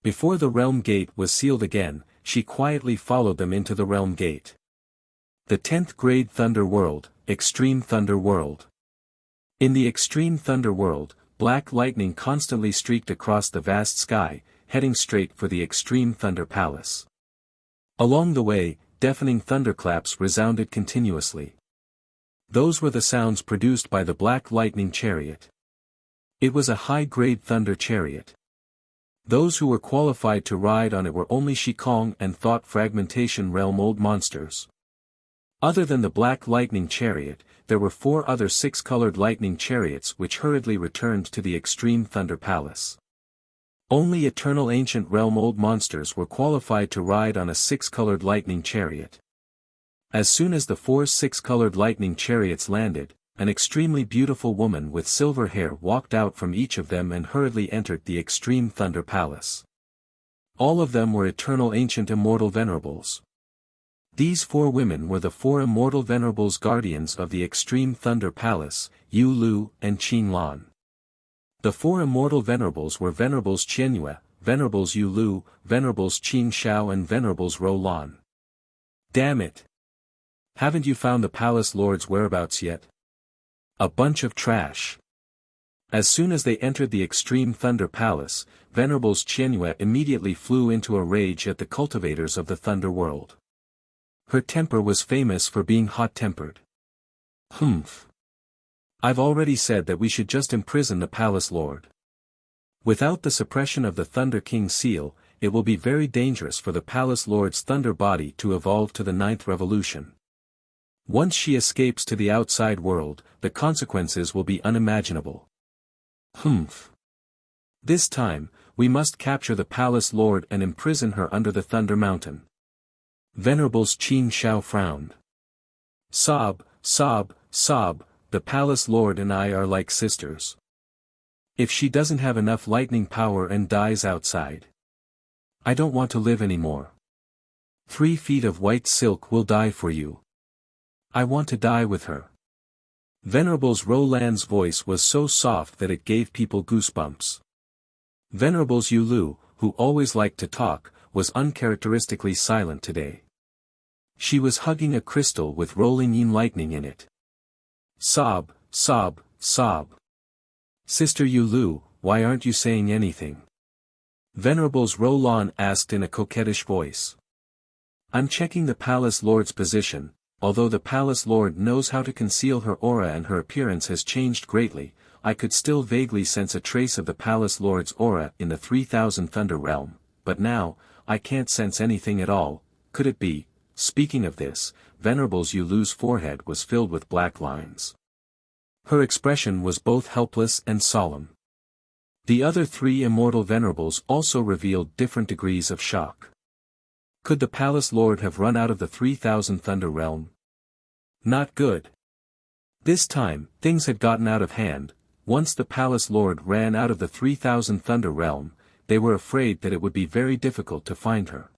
Before the realm gate was sealed again, she quietly followed them into the realm gate. The 10th grade Thunder World, Extreme Thunder World. In the Extreme Thunder World, black lightning constantly streaked across the vast sky, heading straight for the Extreme Thunder Palace. Along the way, deafening thunderclaps resounded continuously. Those were the sounds produced by the Black Lightning Chariot. It was a high-grade thunder chariot. Those who were qualified to ride on it were only Shikong and Thought Fragmentation Realm old monsters. Other than the Black Lightning Chariot, there were 4 other 6-colored lightning chariots which hurriedly returned to the Extreme Thunder Palace. Only Eternal Ancient Realm old monsters were qualified to ride on a 6-colored lightning chariot. As soon as the 4 6-colored lightning chariots landed, an extremely beautiful woman with silver hair walked out from each of them and hurriedly entered the Extreme Thunder Palace. All of them were Eternal Ancient Immortal Venerables. These 4 women were the 4 Immortal Venerables guardians of the Extreme Thunder Palace, Yu Lu and Qin Lan. The 4 Immortal Venerables were Venerables Qianyue, Venerables Yu Lu, Venerables Qin Shao and Venerables Ro Lan. Damn it! Haven't you found the Palace Lord's whereabouts yet? A bunch of trash. As soon as they entered the Extreme Thunder Palace, Venerables Qianyue immediately flew into a rage at the cultivators of the Thunder World. Her temper was famous for being hot-tempered. Humph. I've already said that we should just imprison the Palace Lord. Without the suppression of the Thunder King's seal, it will be very dangerous for the Palace Lord's thunder body to evolve to the 9th revolution. Once she escapes to the outside world, the consequences will be unimaginable. Humph. This time, we must capture the Palace Lord and imprison her under the Thunder Mountain. Venerables Qin Shao frowned. Sob, sob, sob, the Palace Lord and I are like sisters. If she doesn't have enough lightning power and dies outside, I don't want to live anymore. 3 feet of white silk will die for you. I want to die with her. Venerables Roland's voice was so soft that it gave people goosebumps. Venerables Yu Lu, who always liked to talk, was uncharacteristically silent today. She was hugging a crystal with rolling yin lightning in it. Sob, sob, sob. Sister Yu Lu, why aren't you saying anything? Venerables Roland asked in a coquettish voice. I'm checking the Palace Lord's position. Although the Palace Lord knows how to conceal her aura and her appearance has changed greatly, I could still vaguely sense a trace of the Palace Lord's aura in the 3000 Thunder Realm, but now, I can't sense anything at all. Could it be? Speaking of this, Venerables Yu Lu's forehead was filled with black lines. Her expression was both helpless and solemn. The other 3 Immortal Venerables also revealed different degrees of shock. Could the Palace Lord have run out of the 3000 Thunder Realm? Not good. This time, things had gotten out of hand. Once the Palace Lord ran out of the 3000 Thunder Realm, they were afraid that it would be very difficult to find her.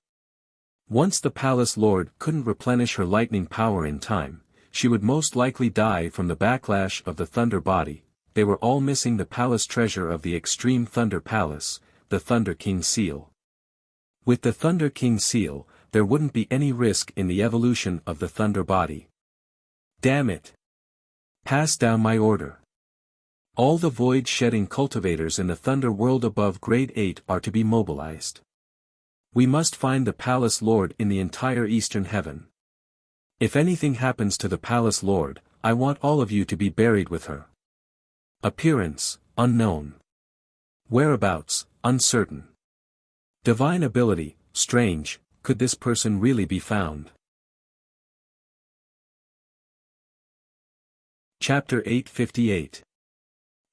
Once the palace lord couldn't replenish her lightning power in time, she would most likely die from the backlash of the thunder body. They were all missing the palace treasure of the Extreme Thunder Palace, the Thunder King seal. With the Thunder King seal, there wouldn't be any risk in the evolution of the thunder body. Damn it! Pass down my order. All the void-shedding cultivators in the Thunder World above Grade 8 are to be mobilized. We must find the Palace Lord in the entire Eastern Heaven. If anything happens to the Palace Lord, I want all of you to be buried with her. Appearance, unknown. Whereabouts, uncertain. Divine ability, strange, could this person really be found? Chapter 858.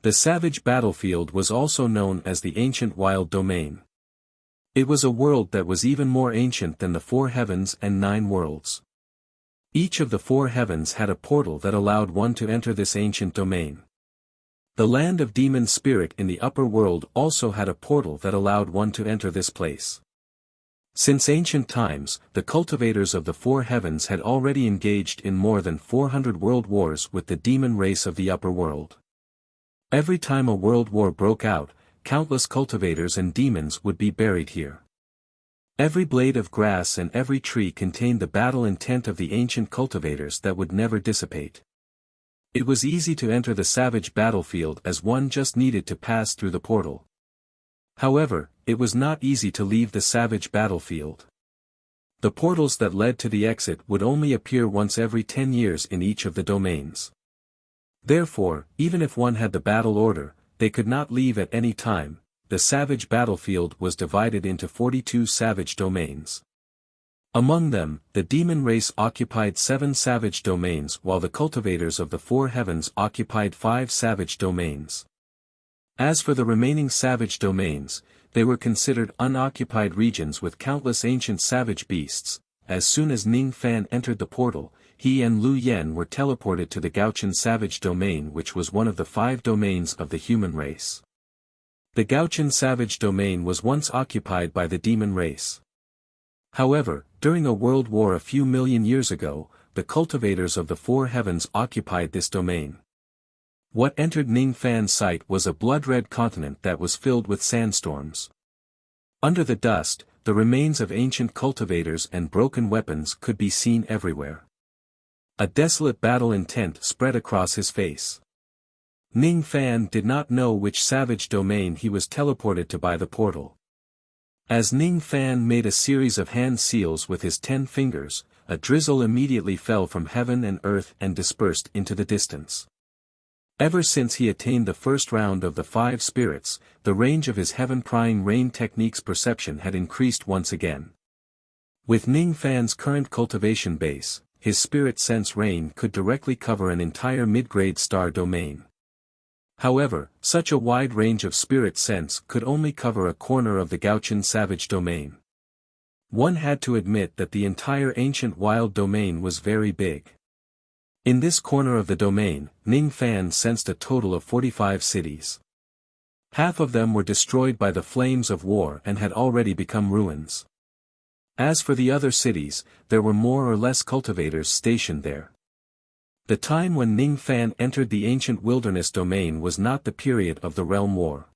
The Savage Battlefield was also known as the Ancient Wild Domain. It was a world that was even more ancient than the 4 heavens and 9 worlds. Each of the 4 heavens had a portal that allowed one to enter this ancient domain. The land of demon spirit in the upper world also had a portal that allowed one to enter this place. Since ancient times, the cultivators of the 4 heavens had already engaged in more than 400 world wars with the demon race of the upper world. Every time a world war broke out, countless cultivators and demons would be buried here. Every blade of grass and every tree contained the battle intent of the ancient cultivators that would never dissipate. It was easy to enter the savage battlefield as one just needed to pass through the portal. However, it was not easy to leave the savage battlefield. The portals that led to the exit would only appear once every 10 years in each of the domains. Therefore, even if one had the battle order, they could not leave at any time. The savage battlefield was divided into 42 savage domains. Among them, the demon race occupied 7 savage domains while the cultivators of the 4 heavens occupied 5 savage domains. As for the remaining savage domains, they were considered unoccupied regions with countless ancient savage beasts. As soon as Ning Fan entered the portal, he and Lu Yen were teleported to the Gauchan savage domain, which was one of the 5 domains of the human race. The Gauchan savage domain was once occupied by the demon race. However, during a world war a few million years ago, the cultivators of the 4 heavens occupied this domain. What entered Ning Fan's sight was a blood-red continent that was filled with sandstorms. Under the dust, the remains of ancient cultivators and broken weapons could be seen everywhere. A desolate battle intent spread across his face. Ning Fan did not know which savage domain he was teleported to by the portal. As Ning Fan made a series of hand seals with his 10 fingers, a drizzle immediately fell from heaven and earth and dispersed into the distance. Ever since he attained the first round of the 5 spirits, the range of his heaven-prying rain technique's perception had increased once again. With Ning Fan's current cultivation base, his spirit sense rain could directly cover an entire mid-grade star domain. However, such a wide range of spirit sense could only cover a corner of the Gauchan savage domain. One had to admit that the entire ancient wild domain was very big. In this corner of the domain, Ning Fan sensed a total of 45 cities. Half of them were destroyed by the flames of war and had already become ruins. As for the other cities, there were more or less cultivators stationed there. The time when Ning Fan entered the ancient wilderness domain was not the period of the realm war.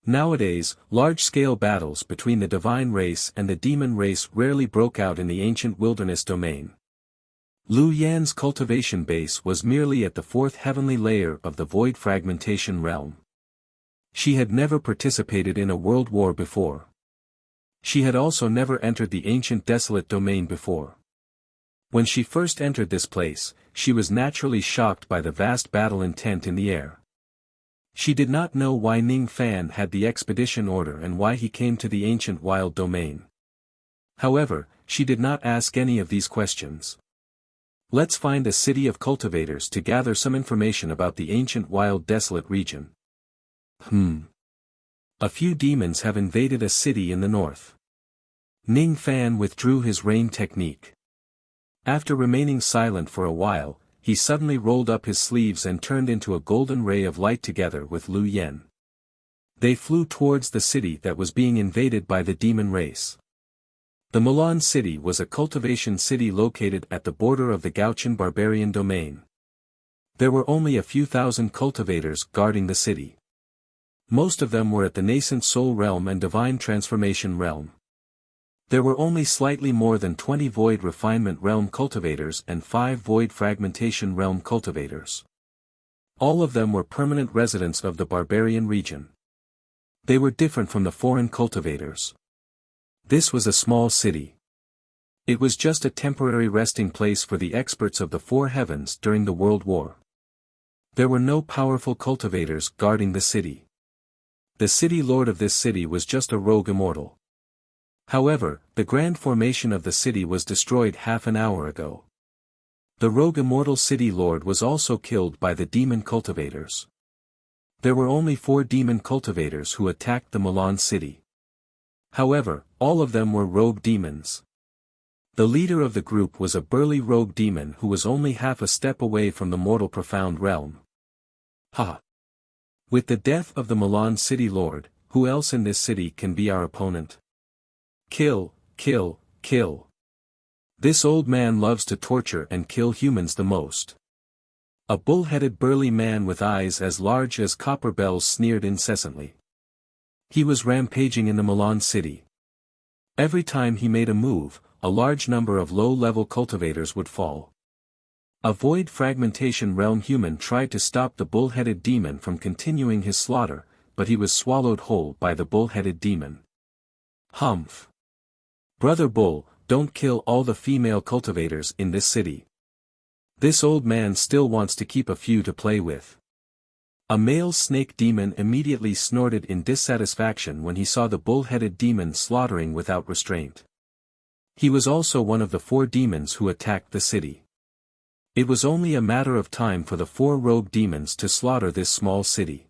Nowadays, large-scale battles between the divine race and the demon race rarely broke out in the ancient wilderness domain. Lu Yan's cultivation base was merely at the 4th heavenly layer of the void fragmentation realm. She had never participated in a world war before. She had also never entered the ancient desolate domain before. When she first entered this place, she was naturally shocked by the vast battle intent in the air. She did not know why Ning Fan had the expedition order and why he came to the ancient wild domain. However, she did not ask any of these questions. Let's find a city of cultivators to gather some information about the ancient wild desolate region. A few demons have invaded a city in the north. Ning Fan withdrew his rain technique. After remaining silent for a while, he suddenly rolled up his sleeves and turned into a golden ray of light together with Lu Yen. They flew towards the city that was being invaded by the demon race. The Milan city was a cultivation city located at the border of the Gauchian barbarian domain. There were only a few thousand cultivators guarding the city. Most of them were at the nascent soul realm and divine transformation realm. There were only slightly more than 20 void refinement realm cultivators and 5 void fragmentation realm cultivators. All of them were permanent residents of the barbarian region. They were different from the foreign cultivators. This was a small city. It was just a temporary resting place for the experts of the four heavens during the World War. There were no powerful cultivators guarding the city. The city lord of this city was just a rogue immortal. However, the grand formation of the city was destroyed half an hour ago. The rogue immortal city lord was also killed by the demon cultivators. There were only 4 demon cultivators who attacked the Milan city. However, all of them were rogue demons. The leader of the group was a burly rogue demon who was only half a step away from the mortal profound realm. Ha! With the death of the Milan city lord, who else in this city can be our opponent? Kill, kill, kill. This old man loves to torture and kill humans the most. A bull-headed burly man with eyes as large as copper bells sneered incessantly. He was rampaging in the Milan city. Every time he made a move, a large number of low-level cultivators would fall. A void fragmentation realm human tried to stop the bull-headed demon from continuing his slaughter, but he was swallowed whole by the bull-headed demon. Humph! Brother Bull, don't kill all the female cultivators in this city. This old man still wants to keep a few to play with. A male snake demon immediately snorted in dissatisfaction when he saw the bull-headed demon slaughtering without restraint. He was also one of the 4 demons who attacked the city. It was only a matter of time for the 4 rogue demons to slaughter this small city.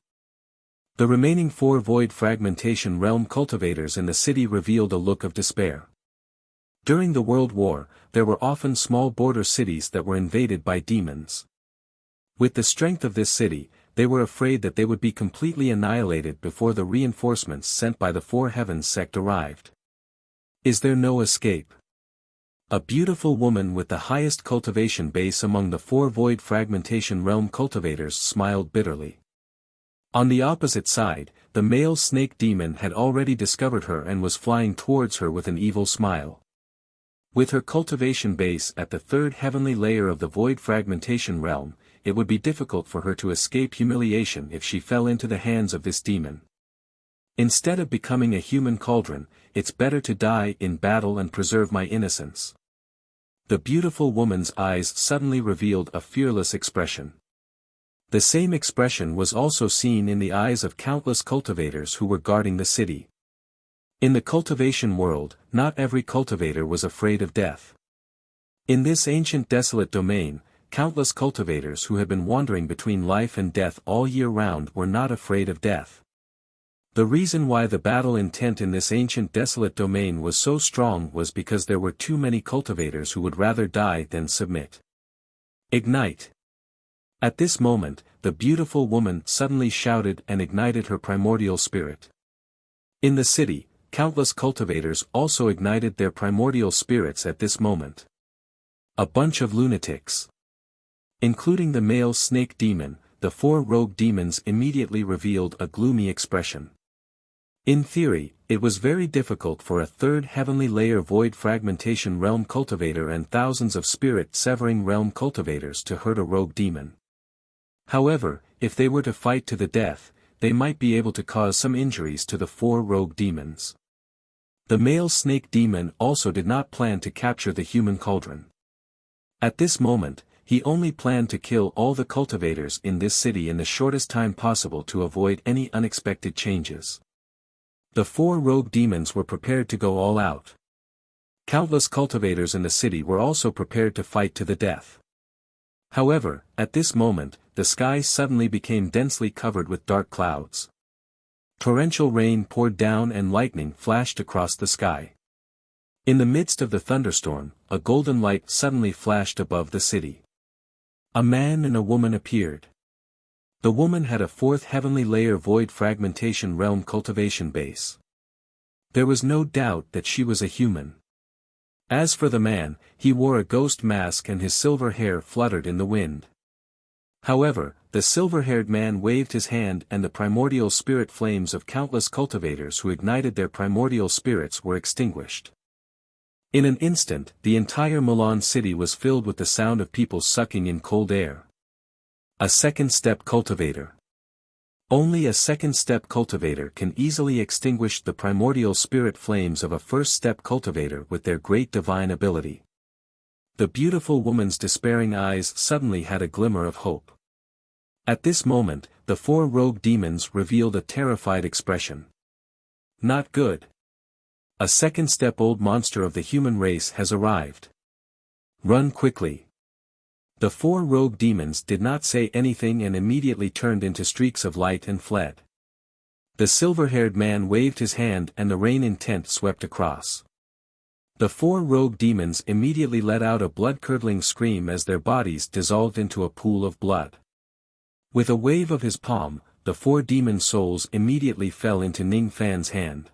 The remaining 4 void fragmentation realm cultivators in the city revealed a look of despair. During the World War, there were often small border cities that were invaded by demons. With the strength of this city, they were afraid that they would be completely annihilated before the reinforcements sent by the Four Heavens sect arrived. Is there no escape? A beautiful woman with the highest cultivation base among the 4 void fragmentation realm cultivators smiled bitterly. On the opposite side, the male snake demon had already discovered her and was flying towards her with an evil smile. With her cultivation base at the 3rd heavenly layer of the void fragmentation realm, it would be difficult for her to escape humiliation if she fell into the hands of this demon. Instead of becoming a human cauldron, it's better to die in battle and preserve my innocence. The beautiful woman's eyes suddenly revealed a fearless expression. The same expression was also seen in the eyes of countless cultivators who were guarding the city. In the cultivation world, not every cultivator was afraid of death. In this ancient desolate domain, countless cultivators who had been wandering between life and death all year round were not afraid of death. The reason why the battle intent in this ancient desolate domain was so strong was because there were too many cultivators who would rather die than submit. Ignite! At this moment, the beautiful woman suddenly shouted and ignited her primordial spirit. In the city, countless cultivators also ignited their primordial spirits at this moment. A bunch of lunatics. Including the male snake demon, the 4 rogue demons immediately revealed a gloomy expression. In theory, it was very difficult for a 3rd heavenly layer void fragmentation realm cultivator and thousands of spirit-severing realm cultivators to hurt a rogue demon. However, if they were to fight to the death, they might be able to cause some injuries to the 4 rogue demons. The male snake demon also did not plan to capture the human cauldron. At this moment, he only planned to kill all the cultivators in this city in the shortest time possible to avoid any unexpected changes. The 4 rogue demons were prepared to go all out. Countless cultivators in the city were also prepared to fight to the death. However, at this moment, the sky suddenly became densely covered with dark clouds. Torrential rain poured down and lightning flashed across the sky. In the midst of the thunderstorm, a golden light suddenly flashed above the city. A man and a woman appeared. The woman had a 4th heavenly layer void fragmentation realm cultivation base. There was no doubt that she was a human. As for the man, he wore a ghost mask and his silver hair fluttered in the wind. However, the silver-haired man waved his hand and the primordial spirit flames of countless cultivators who ignited their primordial spirits were extinguished. In an instant, the entire Milan city was filled with the sound of people sucking in cold air. A second-step cultivator. Only a second-step cultivator can easily extinguish the primordial spirit flames of a first-step cultivator with their great divine ability. The beautiful woman's despairing eyes suddenly had a glimmer of hope. At this moment, the 4 rogue demons revealed a terrified expression. Not good. A second-step old monster of the human race has arrived. Run quickly. The 4 rogue demons did not say anything and immediately turned into streaks of light and fled. The silver-haired man waved his hand and the rain intent swept across. The 4 rogue demons immediately let out a blood-curdling scream as their bodies dissolved into a pool of blood. With a wave of his palm, the 4 demon souls immediately fell into Ning Fan's hand.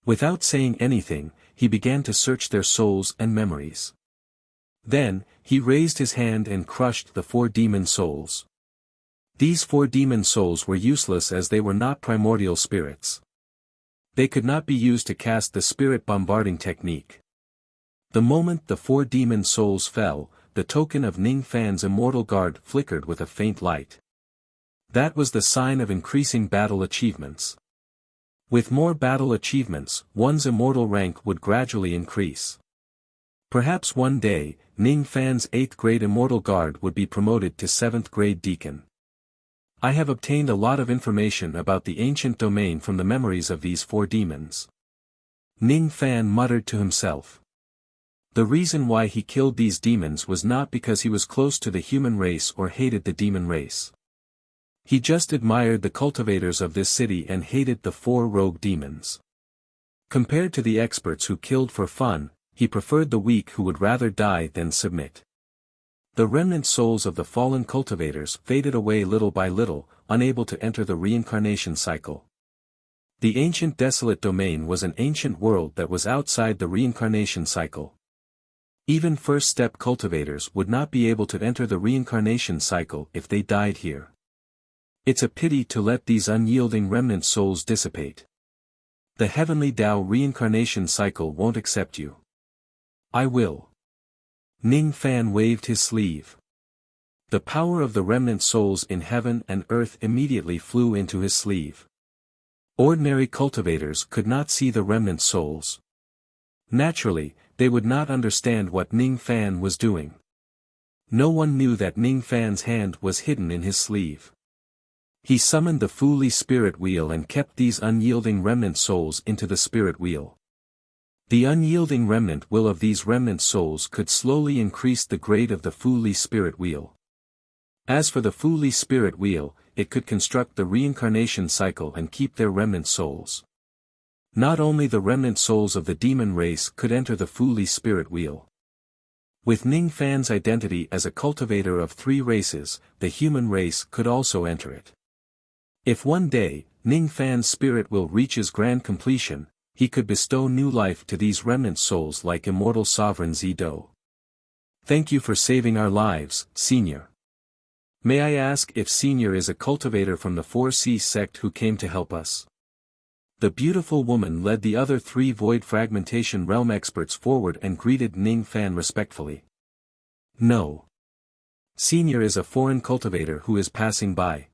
Without saying anything, he began to search their souls and memories. Then, he raised his hand and crushed the 4 demon souls. These 4 demon souls were useless as they were not primordial spirits. They could not be used to cast the spirit bombarding technique. The moment the 4 demon souls fell, the token of Ning Fan's immortal guard flickered with a faint light. That was the sign of increasing battle achievements. With more battle achievements, one's immortal rank would gradually increase. Perhaps one day, Ning Fan's 8th grade immortal guard would be promoted to 7th grade deacon. I have obtained a lot of information about the ancient domain from the memories of these 4 demons. Ning Fan muttered to himself. The reason why he killed these demons was not because he was close to the human race or hated the demon race. He just admired the cultivators of this city and hated the 4 rogue demons. Compared to the experts who killed for fun, he preferred the weak who would rather die than submit. The remnant souls of the fallen cultivators faded away little by little, unable to enter the reincarnation cycle. The ancient desolate domain was an ancient world that was outside the reincarnation cycle. Even first-step cultivators would not be able to enter the reincarnation cycle if they died here. It's a pity to let these unyielding remnant souls dissipate. The heavenly Tao reincarnation cycle won't accept you. I will. Ning Fan waved his sleeve. The power of the remnant souls in heaven and earth immediately flew into his sleeve. Ordinary cultivators could not see the remnant souls. Naturally, they would not understand what Ning Fan was doing. No one knew that Ning Fan's hand was hidden in his sleeve. He summoned the Fuli spirit wheel and kept these unyielding remnant souls into the spirit wheel. The unyielding remnant will of these remnant souls could slowly increase the grade of the Fuli spirit wheel. As for the Fuli spirit wheel, it could construct the reincarnation cycle and keep their remnant souls. Not only the remnant souls of the demon race could enter the Fuli spirit wheel. With Ning Fan's identity as a cultivator of 3 races, the human race could also enter it. If one day, Ning Fan's spirit will reaches grand completion, he could bestow new life to these remnant souls like immortal sovereign Zido. Thank you for saving our lives, Senior. May I ask if Senior is a cultivator from the 4C sect who came to help us? The beautiful woman led the other 3 void fragmentation realm experts forward and greeted Ning Fan respectfully. No. Senior is a foreign cultivator who is passing by.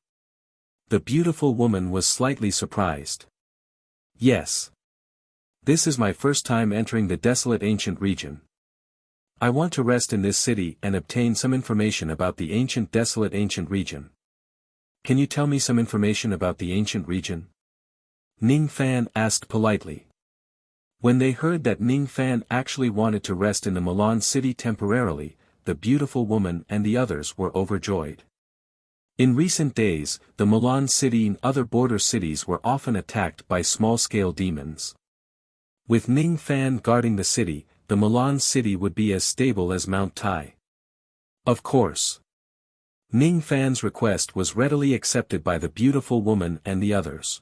The beautiful woman was slightly surprised. Yes. This is my first time entering the desolate ancient region. I want to rest in this city and obtain some information about the ancient desolate ancient region. Can you tell me some information about the ancient region? Ning Fan asked politely. When they heard that Ning Fan actually wanted to rest in the Milan city temporarily, the beautiful woman and the others were overjoyed. In recent days, the Milan city and other border cities were often attacked by small-scale demons. With Ning Fan guarding the city, the Milan city would be as stable as Mount Tai. Of course. Ning Fan's request was readily accepted by the beautiful woman and the others.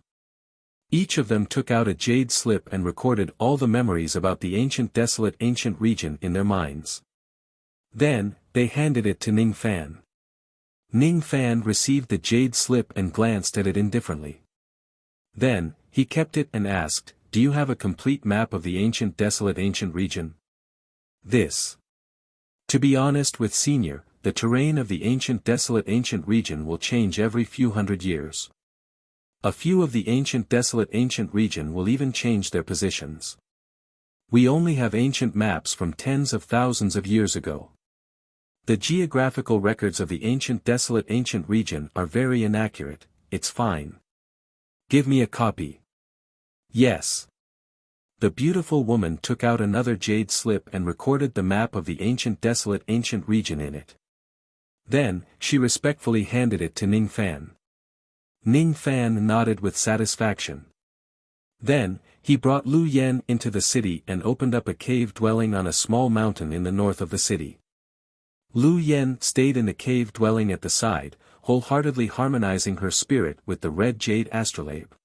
Each of them took out a jade slip and recorded all the memories about the ancient desolate ancient region in their minds. Then, they handed it to Ning Fan. Ning Fan received the jade slip and glanced at it indifferently. Then, he kept it and asked, "Do you have a complete map of the ancient desolate ancient region?" This. To be honest with Senior, the terrain of the ancient desolate ancient region will change every few hundred years. A few of the ancient desolate ancient region will even change their positions. We only have ancient maps from tens of thousands of years ago. The geographical records of the ancient desolate ancient region are very inaccurate. It's fine. Give me a copy. Yes. The beautiful woman took out another jade slip and recorded the map of the ancient desolate ancient region in it. Then, she respectfully handed it to Ning Fan. Ning Fan nodded with satisfaction. Then, he brought Lu Yen into the city and opened up a cave dwelling on a small mountain in the north of the city. Lu Yen stayed in the cave dwelling at the side, wholeheartedly harmonizing her spirit with the red jade astrolabe.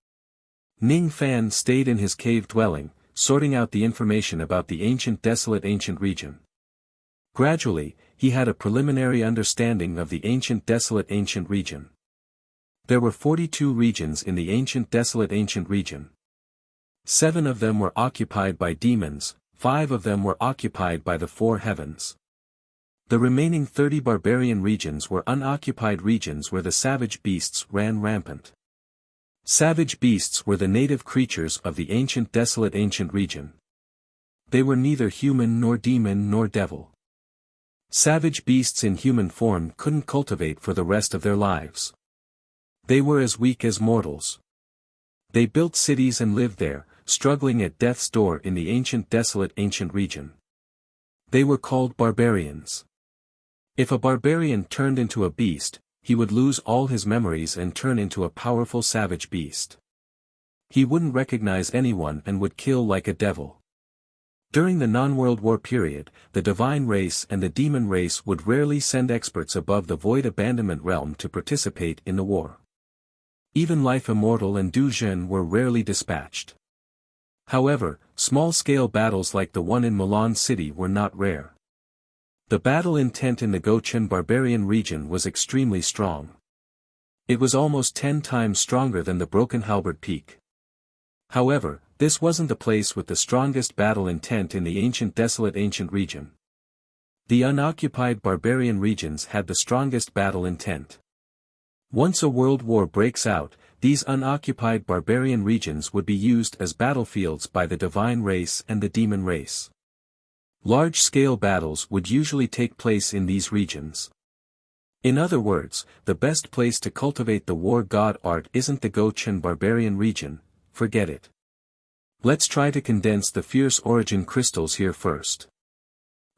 Ning Fan stayed in his cave dwelling, sorting out the information about the ancient desolate ancient region. Gradually, he had a preliminary understanding of the ancient desolate ancient region. There were 42 regions in the ancient desolate ancient region. 7 of them were occupied by demons, 5 of them were occupied by the 4 heavens. The remaining 30 barbarian regions were unoccupied regions where the savage beasts ran rampant. Savage beasts were the native creatures of the ancient desolate ancient region. They were neither human nor demon nor devil. Savage beasts in human form couldn't cultivate for the rest of their lives. They were as weak as mortals. They built cities and lived there, struggling at death's door in the ancient desolate ancient region. They were called barbarians. If a barbarian turned into a beast, he would lose all his memories and turn into a powerful savage beast. He wouldn't recognize anyone and would kill like a devil. During the non-World War period, the divine race and the demon race would rarely send experts above the void abandonment realm to participate in the war. Even Life Immortal and Du Zhen were rarely dispatched. However, small-scale battles like the one in Milan City were not rare. The battle intent in the Gochen barbarian region was extremely strong. It was almost 10 times stronger than the Broken Halberd Peak. However, this wasn't the place with the strongest battle intent in the ancient desolate ancient region. The unoccupied barbarian regions had the strongest battle intent. Once a world war breaks out, these unoccupied barbarian regions would be used as battlefields by the divine race and the demon race. Large-scale battles would usually take place in these regions. In other words, the best place to cultivate the war god art isn't the Gochen barbarian region, forget it. Let's try to condense the fierce origin crystals here first.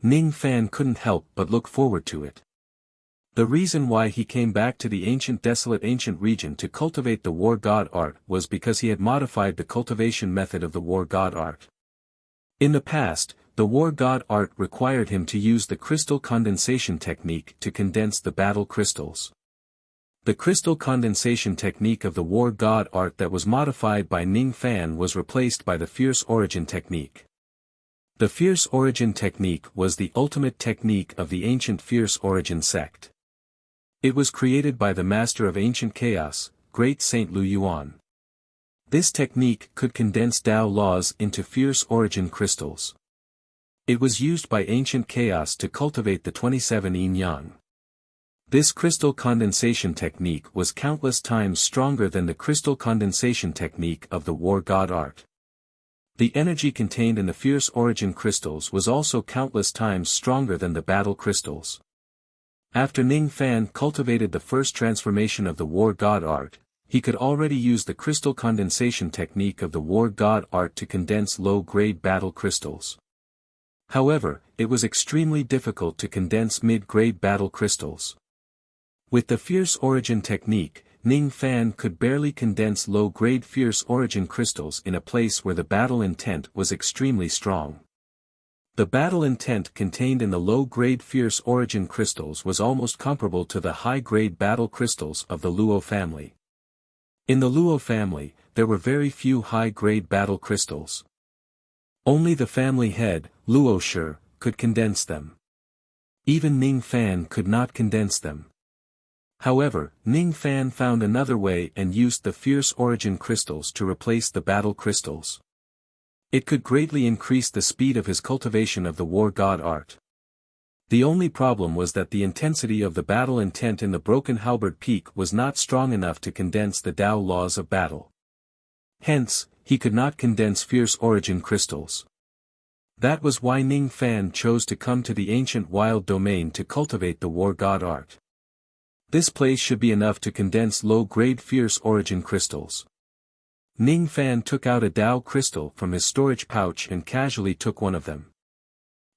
Ning Fan couldn't help but look forward to it. The reason why he came back to the ancient desolate ancient region to cultivate the war god art was because he had modified the cultivation method of the war god art. In the past, the war god art required him to use the crystal condensation technique to condense the battle crystals. The crystal condensation technique of the war god art that was modified by Ning Fan was replaced by the fierce origin technique. The fierce origin technique was the ultimate technique of the ancient fierce origin sect. It was created by the master of ancient chaos, Great Saint Lu Yuan. This technique could condense Tao laws into fierce origin crystals. It was used by ancient chaos to cultivate the 27 yin-yang. This crystal condensation technique was countless times stronger than the crystal condensation technique of the war god art. The energy contained in the fierce origin crystals was also countless times stronger than the battle crystals. After Ning Fan cultivated the first transformation of the war god art, he could already use the crystal condensation technique of the war god art to condense low-grade battle crystals. However, it was extremely difficult to condense mid-grade battle crystals. With the fierce origin technique, Ning Fan could barely condense low-grade fierce origin crystals in a place where the battle intent was extremely strong. The battle intent contained in the low-grade fierce origin crystals was almost comparable to the high-grade battle crystals of the Luo family. In the Luo family, there were very few high-grade battle crystals. Only the family head, Luo Shi, could condense them. Even Ning Fan could not condense them. However, Ning Fan found another way and used the fierce origin crystals to replace the battle crystals. It could greatly increase the speed of his cultivation of the war god art. The only problem was that the intensity of the battle intent in the broken halberd peak was not strong enough to condense the Tao laws of battle. Hence, he could not condense fierce origin crystals. That was why Ning Fan chose to come to the ancient wild domain to cultivate the war god art. This place should be enough to condense low-grade fierce origin crystals. Ning Fan took out a Tao crystal from his storage pouch and casually took one of them.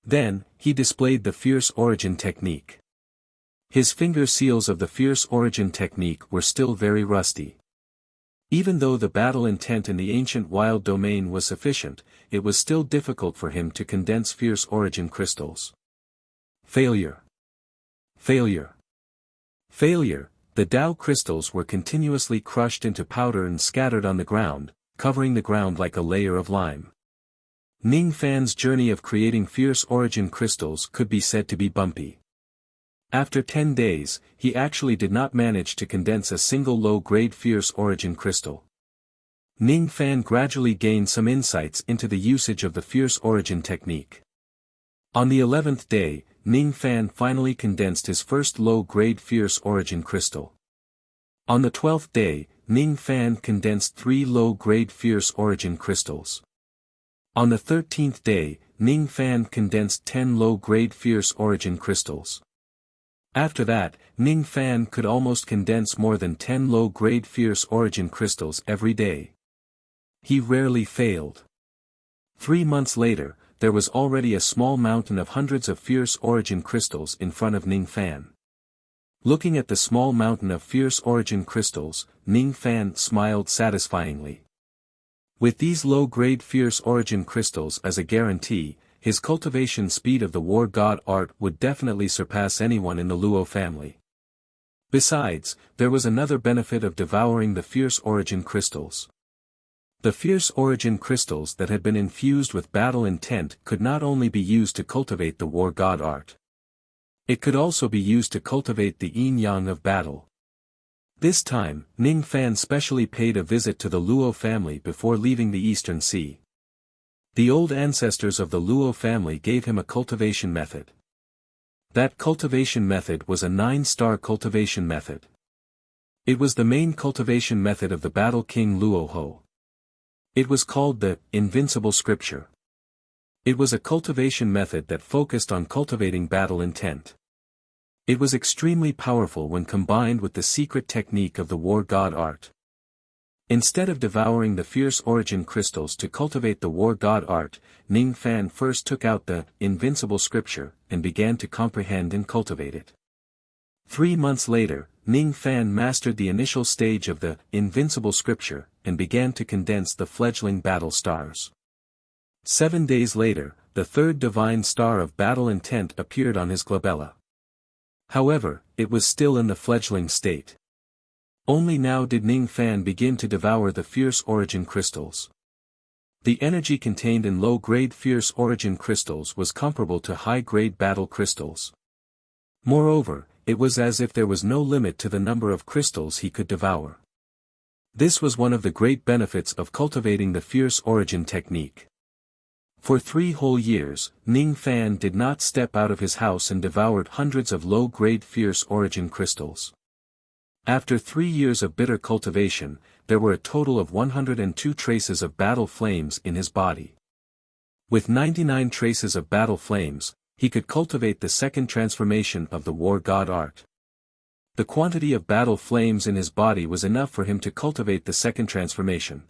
Then, he displayed the fierce origin technique. His finger seals of the fierce origin technique were still very rusty. Even though the battle intent in the ancient wild domain was sufficient, it was still difficult for him to condense fierce origin crystals. Failure. Failure. Failure. The Tao crystals were continuously crushed into powder and scattered on the ground, covering the ground like a layer of lime. Ning Fan's journey of creating fierce origin crystals could be said to be bumpy. After 10 days, he actually did not manage to condense a single low-grade fierce origin crystal. Ning Fan gradually gained some insights into the usage of the fierce origin technique. On the 11th day, Ning Fan finally condensed his first low-grade fierce origin crystal. On the 12th day, Ning Fan condensed 3 low-grade fierce origin crystals. On the 13th day, Ning Fan condensed 10 low-grade fierce origin crystals. After that, Ning Fan could almost condense more than 10 low-grade fierce origin crystals every day. He rarely failed. 3 months later, there was already a small mountain of hundreds of fierce origin crystals in front of Ning Fan. Looking at the small mountain of fierce origin crystals, Ning Fan smiled satisfyingly. With these low-grade fierce origin crystals as a guarantee, his cultivation speed of the war god art would definitely surpass anyone in the Luo family. Besides, there was another benefit of devouring the fierce origin crystals. The fierce origin crystals that had been infused with battle intent could not only be used to cultivate the war god art. It could also be used to cultivate the yin-yang of battle. This time, Ning Fan specially paid a visit to the Luo family before leaving the Eastern Sea. The old ancestors of the Luo family gave him a cultivation method. That cultivation method was a 9-star cultivation method. It was the main cultivation method of the battle king Luo Ho. It was called the Invincible Scripture. It was a cultivation method that focused on cultivating battle intent. It was extremely powerful when combined with the secret technique of the war god art. Instead of devouring the fierce origin crystals to cultivate the war god art, Ning Fan first took out the Invincible Scripture and began to comprehend and cultivate it. 3 months later, Ning Fan mastered the initial stage of the Invincible Scripture and began to condense the fledgling battle stars. 7 days later, the third divine star of battle intent appeared on his glabella. However, it was still in the fledgling state. Only now did Ning Fan begin to devour the fierce origin crystals. The energy contained in low-grade fierce origin crystals was comparable to high-grade battle crystals. Moreover, it was as if there was no limit to the number of crystals he could devour. This was one of the great benefits of cultivating the fierce origin technique. For 3 whole years, Ning Fan did not step out of his house and devoured hundreds of low-grade fierce origin crystals. After 3 years of bitter cultivation, there were a total of 102 traces of battle flames in his body. With 99 traces of battle flames, he could cultivate the second transformation of the war god art. The quantity of battle flames in his body was enough for him to cultivate the second transformation.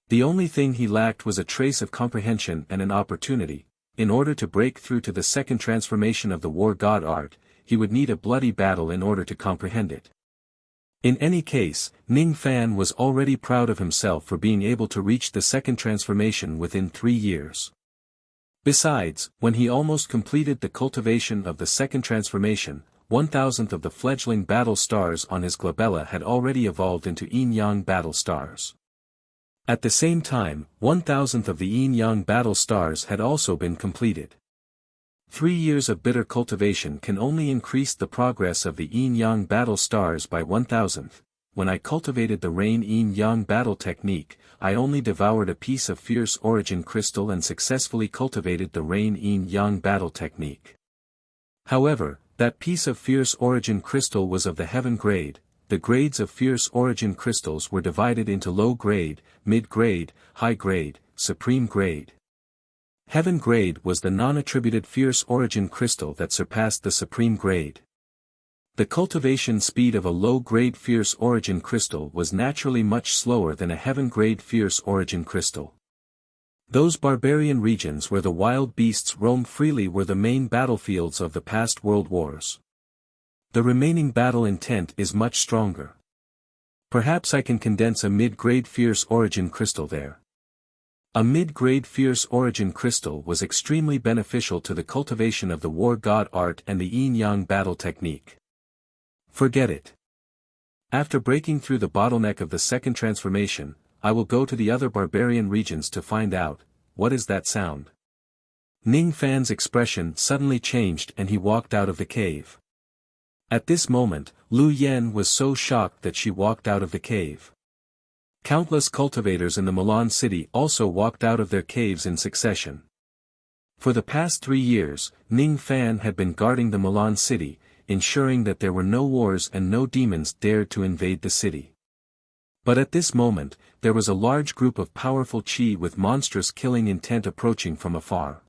The only thing he lacked was a trace of comprehension and an opportunity. In order to break through to the second transformation of the war god art, he would need a bloody battle in order to comprehend it. In any case, Ning Fan was already proud of himself for being able to reach the second transformation within 3 years. Besides, when he almost completed the cultivation of the second transformation, 1,000th of the fledgling battle stars on his glabella had already evolved into yin-yang battle stars. At the same time, 1,000th of the yin-yang battle stars had also been completed. 3 years of bitter cultivation can only increase the progress of the yin-yang battle stars by 1,000th. When I cultivated the rain yin-yang battle technique, I only devoured a piece of fierce origin crystal and successfully cultivated the rain yin-yang battle technique. However, that piece of fierce origin crystal was of the heaven grade. The grades of fierce origin crystals were divided into low grade, mid grade, high grade, supreme grade. Heaven grade was the non-attributed fierce origin crystal that surpassed the supreme grade. The cultivation speed of a low-grade fierce origin crystal was naturally much slower than a heaven-grade fierce origin crystal. Those barbarian regions where the wild beasts roam freely were the main battlefields of the past world wars. The remaining battle intent is much stronger. Perhaps I can condense a mid-grade fierce origin crystal there. A mid-grade fierce origin crystal was extremely beneficial to the cultivation of the war god art and the yin-yang battle technique. Forget it. After breaking through the bottleneck of the second transformation, I will go to the other barbarian regions to find out, what is that sound? Ning Fan's expression suddenly changed and he walked out of the cave. At this moment, Lu Yen was so shocked that she walked out of the cave. Countless cultivators in the Milan city also walked out of their caves in succession. For the past 3 years, Ning Fan had been guarding the Milan city, ensuring that there were no wars and no demons dared to invade the city. But at this moment, there was a large group of powerful Qi with monstrous killing intent approaching from afar.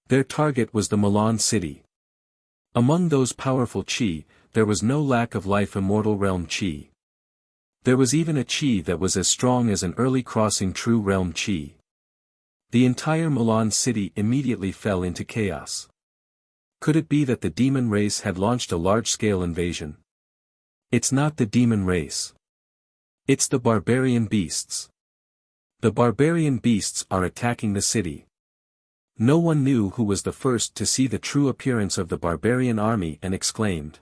Their target was the Milan city. Among those powerful Qi, there was no lack of life immortal realm Qi. There was even a Qi that was as strong as an early crossing true realm Qi. The entire Milan city immediately fell into chaos. Could it be that the demon race had launched a large-scale invasion? It's not the demon race. It's the barbarian beasts. The barbarian beasts are attacking the city. No one knew who was the first to see the true appearance of the barbarian army and exclaimed.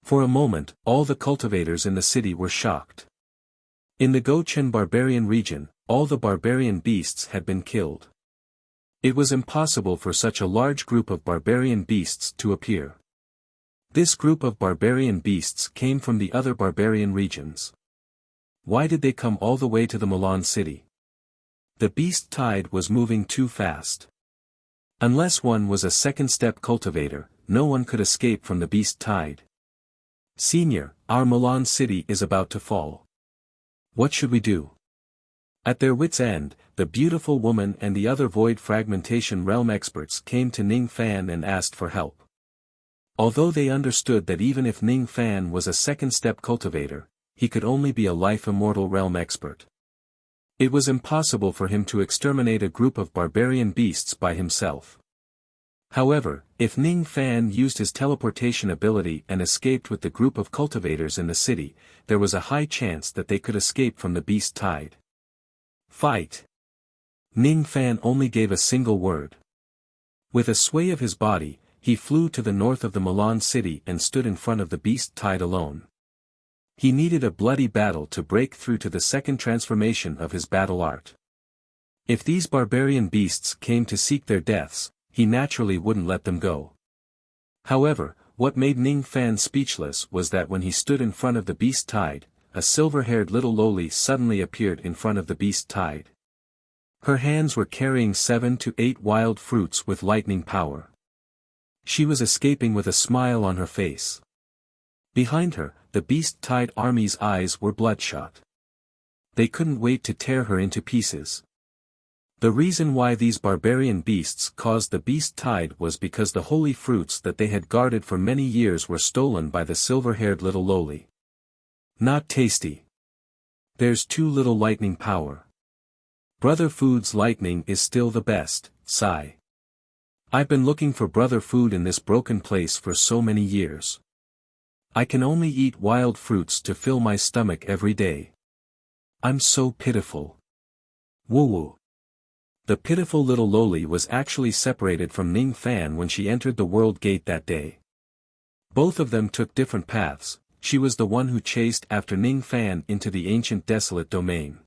For a moment, all the cultivators in the city were shocked. In the Gochen barbarian region, all the barbarian beasts had been killed. It was impossible for such a large group of barbarian beasts to appear. This group of barbarian beasts came from the other barbarian regions. Why did they come all the way to the Milan city? The beast tide was moving too fast. Unless one was a second-step cultivator, no one could escape from the beast tide. Senior, our Milan city is about to fall. What should we do? At their wits' end, the beautiful woman and the other void fragmentation realm experts came to Ning Fan and asked for help. Although they understood that even if Ning Fan was a second-step cultivator, he could only be a life immortal realm expert. It was impossible for him to exterminate a group of barbarian beasts by himself. However, if Ning Fan used his teleportation ability and escaped with the group of cultivators in the city, there was a high chance that they could escape from the beast tide. Fight! Ning Fan only gave a single word. With a sway of his body, he flew to the north of the Milan city and stood in front of the beast tide alone. He needed a bloody battle to break through to the second transformation of his battle art. If these barbarian beasts came to seek their deaths, he naturally wouldn't let them go. However, what made Ning Fan speechless was that when he stood in front of the beast tide, a silver-haired little loli suddenly appeared in front of the beast tide. Her hands were carrying 7 to 8 wild fruits with lightning power. She was escaping with a smile on her face. Behind her, the beast tide army's eyes were bloodshot. They couldn't wait to tear her into pieces. The reason why these barbarian beasts caused the beast tide was because the holy fruits that they had guarded for many years were stolen by the silver-haired little loli. Not tasty. There's too little lightning power. Brother Food's lightning is still the best, sigh. I've been looking for brother food in this broken place for so many years. I can only eat wild fruits to fill my stomach every day. I'm so pitiful. Woo-woo. The pitiful little loli was actually separated from Ning Fan when she entered the world gate that day. Both of them took different paths. She was the one who chased after Ning Fan into the ancient desolate domain.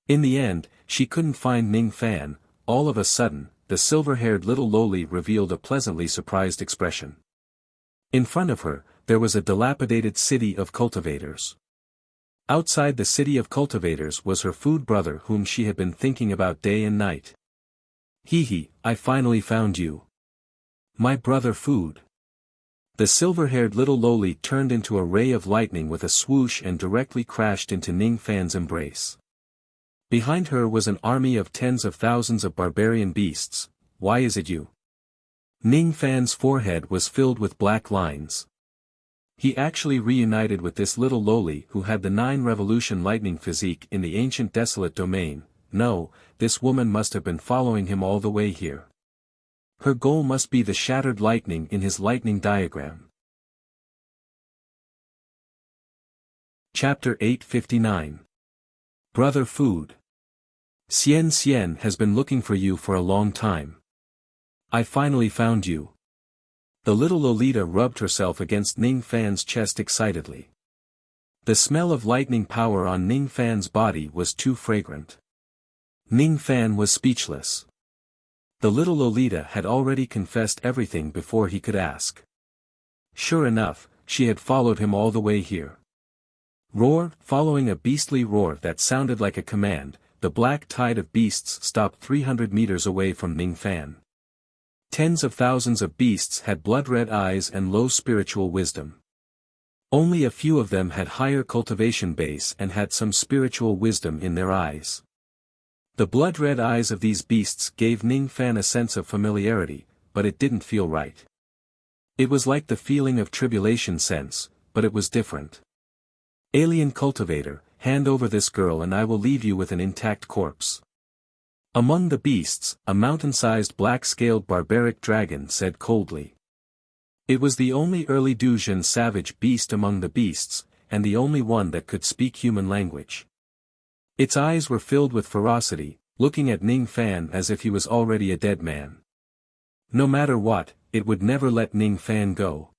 In the end, she couldn't find Ning Fan. All of a sudden, the silver-haired little loli revealed a pleasantly surprised expression. In front of her, there was a dilapidated city of cultivators. Outside the city of cultivators was her food brother whom she had been thinking about day and night. Hee, I finally found you. My brother Food. The silver-haired little loli turned into a ray of lightning with a swoosh and directly crashed into Ning Fan's embrace. Behind her was an army of tens of thousands of barbarian beasts. Why is it you? Ning Fan's forehead was filled with black lines. He actually reunited with this little loli who had the 9 revolution lightning physique in the ancient desolate domain. No, this woman must have been following him all the way here. Her goal must be the shattered lightning in his lightning diagram. Chapter 859. Brother Food. Xian has been looking for you for a long time. I finally found you. The little Lolita rubbed herself against Ning Fan's chest excitedly. The smell of lightning power on Ning Fan's body was too fragrant. Ning Fan was speechless. The little Lolita had already confessed everything before he could ask. Sure enough, she had followed him all the way here. Roar, following a beastly roar that sounded like a command, the black tide of beasts stopped 300 meters away from Ning Fan. Tens of thousands of beasts had blood-red eyes and low spiritual wisdom. Only a few of them had higher cultivation base and had some spiritual wisdom in their eyes. The blood-red eyes of these beasts gave Ning Fan a sense of familiarity, but it didn't feel right. It was like the feeling of tribulation sense, but it was different. Alien cultivator, hand over this girl and I will leave you with an intact corpse. Among the beasts, a mountain-sized black-scaled barbaric dragon said coldly. It was the only early Duzhen savage beast among the beasts, and the only one that could speak human language. Its eyes were filled with ferocity, looking at Ning Fan as if he was already a dead man. No matter what, it would never let Ning Fan go.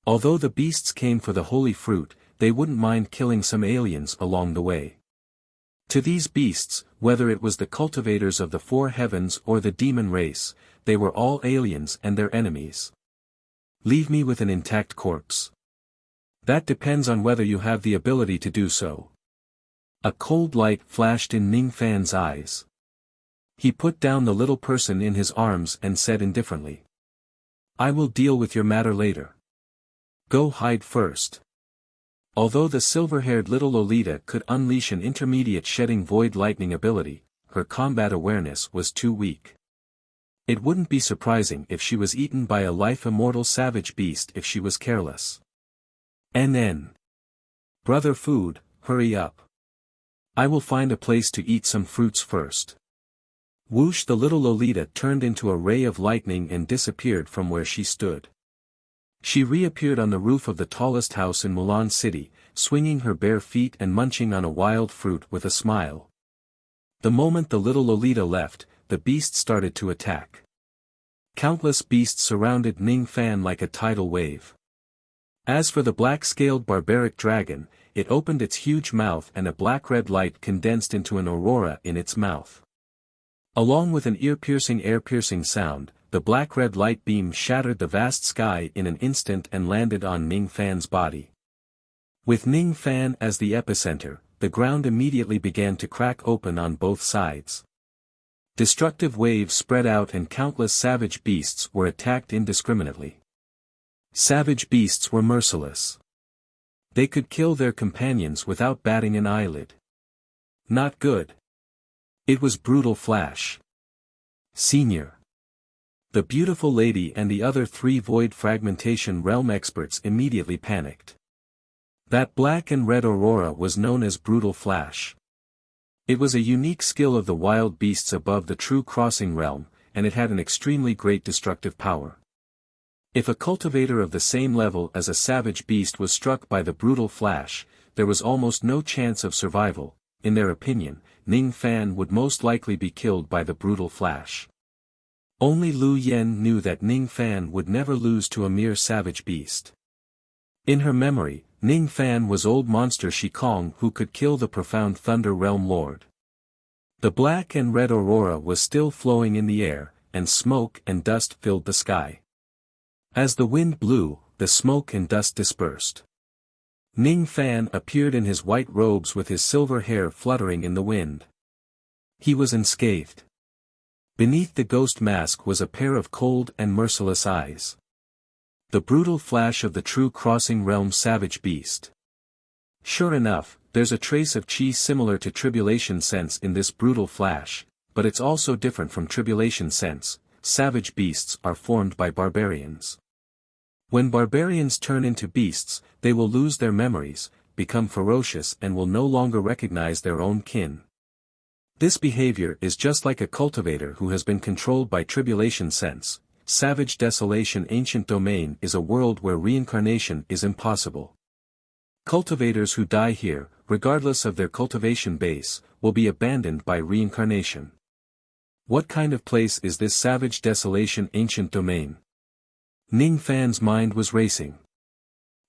Although the beasts came for the holy fruit, they wouldn't mind killing some aliens along the way. To these beasts, whether it was the cultivators of the 4 heavens or the demon race, they were all aliens and their enemies. Leave me with an intact corpse. That depends on whether you have the ability to do so. A cold light flashed in Ning Fan's eyes. He put down the little person in his arms and said indifferently. I will deal with your matter later. Go hide first. Although the silver-haired little Lolita could unleash an intermediate shedding void lightning ability, her combat awareness was too weak. It wouldn't be surprising if she was eaten by a life-immortal savage beast if she was careless. NN. Brother Food, hurry up. I will find a place to eat some fruits first. Whoosh, the little Lolita turned into a ray of lightning and disappeared from where she stood. She reappeared on the roof of the tallest house in Mulan City, swinging her bare feet and munching on a wild fruit with a smile. The moment the little Lolita left, the beast started to attack. Countless beasts surrounded Ning Fan like a tidal wave. As for the black-scaled barbaric dragon, it opened its huge mouth and a black-red light condensed into an aurora in its mouth. Along with an air-piercing sound, the black-red light beam shattered the vast sky in an instant and landed on Ning Fan's body. With Ning Fan as the epicenter, the ground immediately began to crack open on both sides. Destructive waves spread out and countless savage beasts were attacked indiscriminately. Savage beasts were merciless. They could kill their companions without batting an eyelid. Not good. It was brutal Flash. Senior. The beautiful lady and the other 3 void fragmentation realm experts immediately panicked. That black and red aurora was known as brutal Flash. It was a unique skill of the wild beasts above the true crossing realm, and it had an extremely great destructive power. If a cultivator of the same level as a savage beast was struck by the brutal Flash, there was almost no chance of survival. In their opinion, Ning Fan would most likely be killed by the brutal Flash. Only Lu Yen knew that Ning Fan would never lose to a mere savage beast. In her memory, Ning Fan was old monster Shikong who could kill the profound Thunder Realm Lord. The black and red aurora was still flowing in the air, and smoke and dust filled the sky. As the wind blew, the smoke and dust dispersed. Ning Fan appeared in his white robes with his silver hair fluttering in the wind. He was unscathed. Beneath the ghost mask was a pair of cold and merciless eyes. The brutal flash of the true crossing realm savage beast. Sure enough, there's a trace of chi similar to tribulation sense in this brutal flash, but it's also different from tribulation sense. Savage beasts are formed by barbarians. When barbarians turn into beasts, they will lose their memories, become ferocious and will no longer recognize their own kin. This behavior is just like a cultivator who has been controlled by tribulation sense. Savage desolation ancient domain is a world where reincarnation is impossible. Cultivators who die here, regardless of their cultivation base, will be abandoned by reincarnation. What kind of place is this savage desolation ancient domain? Ning Fan's mind was racing.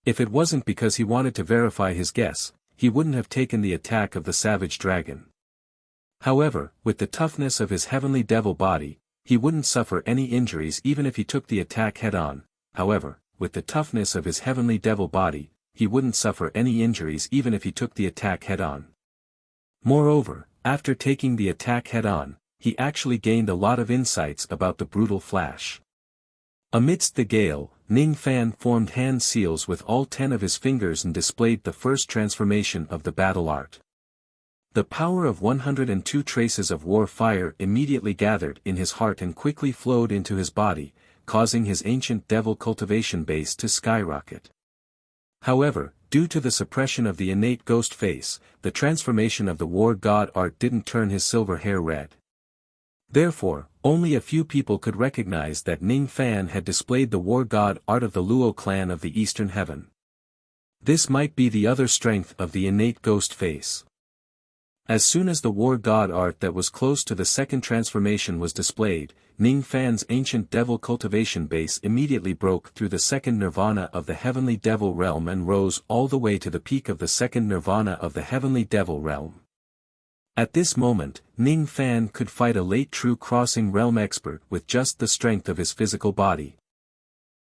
If it wasn't because he wanted to verify his guess, he wouldn't have taken the attack of the savage dragon. However, with the toughness of his heavenly devil body, he wouldn't suffer any injuries even if he took the attack head-on. Moreover, with the toughness of his heavenly devil body, he wouldn't suffer any injuries even if he took the attack head-on. Moreover, after taking the attack head-on, he actually gained a lot of insights about the brutal flash. Amidst the gale, Ning Fan formed hand seals with all 10 of his fingers and displayed the first transformation of the battle art. The power of 102 traces of war fire immediately gathered in his heart and quickly flowed into his body, causing his ancient devil cultivation base to skyrocket. However, due to the suppression of the innate ghost face, the transformation of the war god art didn't turn his silver hair red. Therefore, only a few people could recognize that Ning Fan had displayed the war god art of the Luo clan of the Eastern Heaven. This might be the other strength of the innate ghost face. As soon as the war god art that was close to the second transformation was displayed, Ning Fan's ancient devil cultivation base immediately broke through the second nirvana of the heavenly devil realm and rose all the way to the peak of the second nirvana of the heavenly devil realm. At this moment, Ning Fan could fight a late true crossing realm expert with just the strength of his physical body.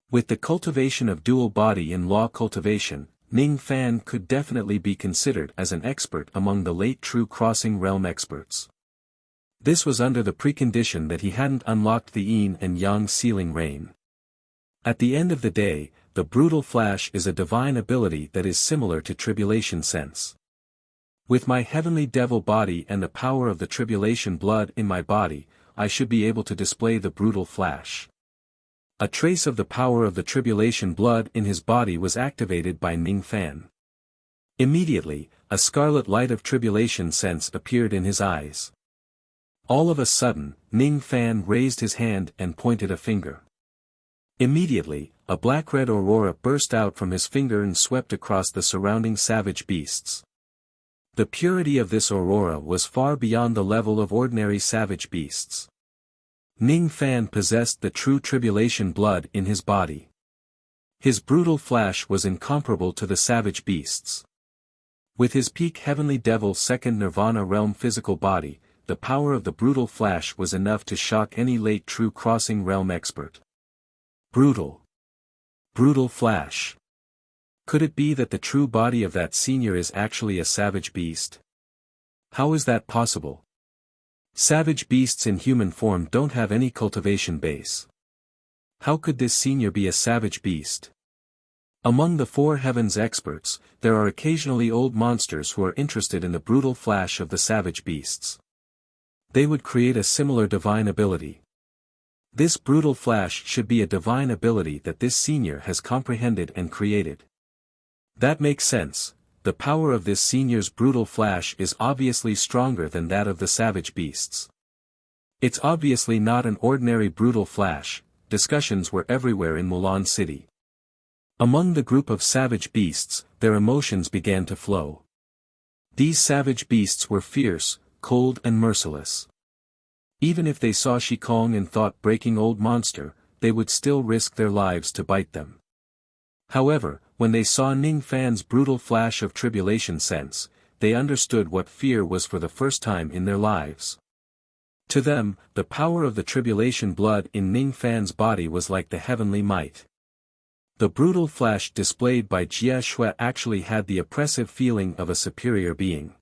With the cultivation of dual body in law cultivation, Ning Fan could definitely be considered as an expert among the late true crossing realm experts. This was under the precondition that he hadn't unlocked the yin and yang sealing rain. At the end of the day, the brutal flash is a divine ability that is similar to tribulation sense. With my heavenly devil body and the power of the tribulation blood in my body, I should be able to display the brutal flash. A trace of the power of the tribulation blood in his body was activated by Ning Fan. Immediately, a scarlet light of tribulation sense appeared in his eyes. All of a sudden, Ning Fan raised his hand and pointed a finger. Immediately, a black-red aurora burst out from his finger and swept across the surrounding savage beasts. The purity of this aurora was far beyond the level of ordinary savage beasts. Ning Fan possessed the true tribulation blood in his body. His brutal flash was incomparable to the savage beasts. With his peak heavenly devil second nirvana realm physical body, the power of the brutal flash was enough to shock any late true crossing realm expert. Brutal flash. Could it be that the true body of that senior is actually a savage beast? How is that possible? Savage beasts in human form don't have any cultivation base. How could this senior be a savage beast? Among the four heavens experts, there are occasionally old monsters who are interested in the brutal flash of the savage beasts. They would create a similar divine ability. This brutal flash should be a divine ability that this senior has comprehended and created. That makes sense. The power of this senior's brutal flash is obviously stronger than that of the savage beasts. It's obviously not an ordinary brutal flash. Discussions were everywhere in Mulan City. Among the group of savage beasts, their emotions began to flow. These savage beasts were fierce, cold and merciless. Even if they saw Shikong and thought breaking old monster, they would still risk their lives to bite them. However, when they saw Ning Fan's brutal flash of tribulation sense, they understood what fear was for the first time in their lives. To them, the power of the tribulation blood in Ning Fan's body was like the heavenly might. The brutal flash displayed by Jia Shui actually had the oppressive feeling of a superior being.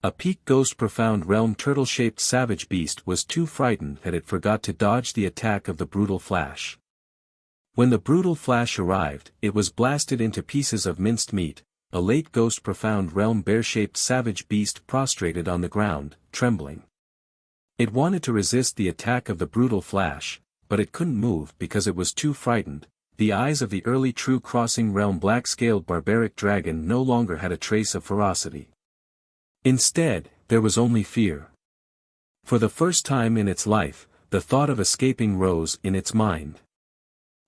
A peak ghost profound realm turtle-shaped savage beast was too frightened that it forgot to dodge the attack of the brutal flash. When the brutal flash arrived, it was blasted into pieces of minced meat. A late ghost profound realm bear-shaped savage beast prostrated on the ground, trembling. It wanted to resist the attack of the brutal flash, but it couldn't move because it was too frightened. The eyes of the early true crossing realm black-scaled barbaric dragon no longer had a trace of ferocity. Instead, there was only fear. For the first time in its life, the thought of escaping rose in its mind.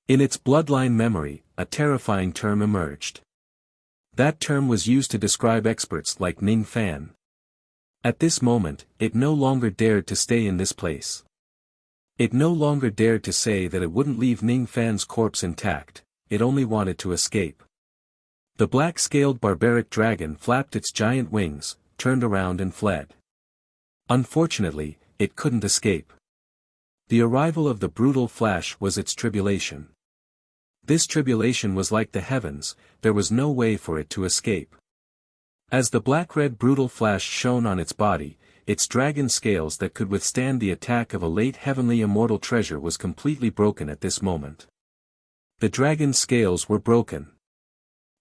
In its bloodline memory, a terrifying term emerged. That term was used to describe experts like Ning Fan. At this moment, it no longer dared to stay in this place. It no longer dared to say that it wouldn't leave Ning Fan's corpse intact, it only wanted to escape. The black-scaled barbaric dragon flapped its giant wings, turned around and fled. Unfortunately, it couldn't escape. The arrival of the brutal flash was its tribulation. This tribulation was like the heavens, there was no way for it to escape. As the black-red brutal flash shone on its body, its dragon scales that could withstand the attack of a late heavenly immortal treasure was completely broken at this moment. The dragon's scales were broken.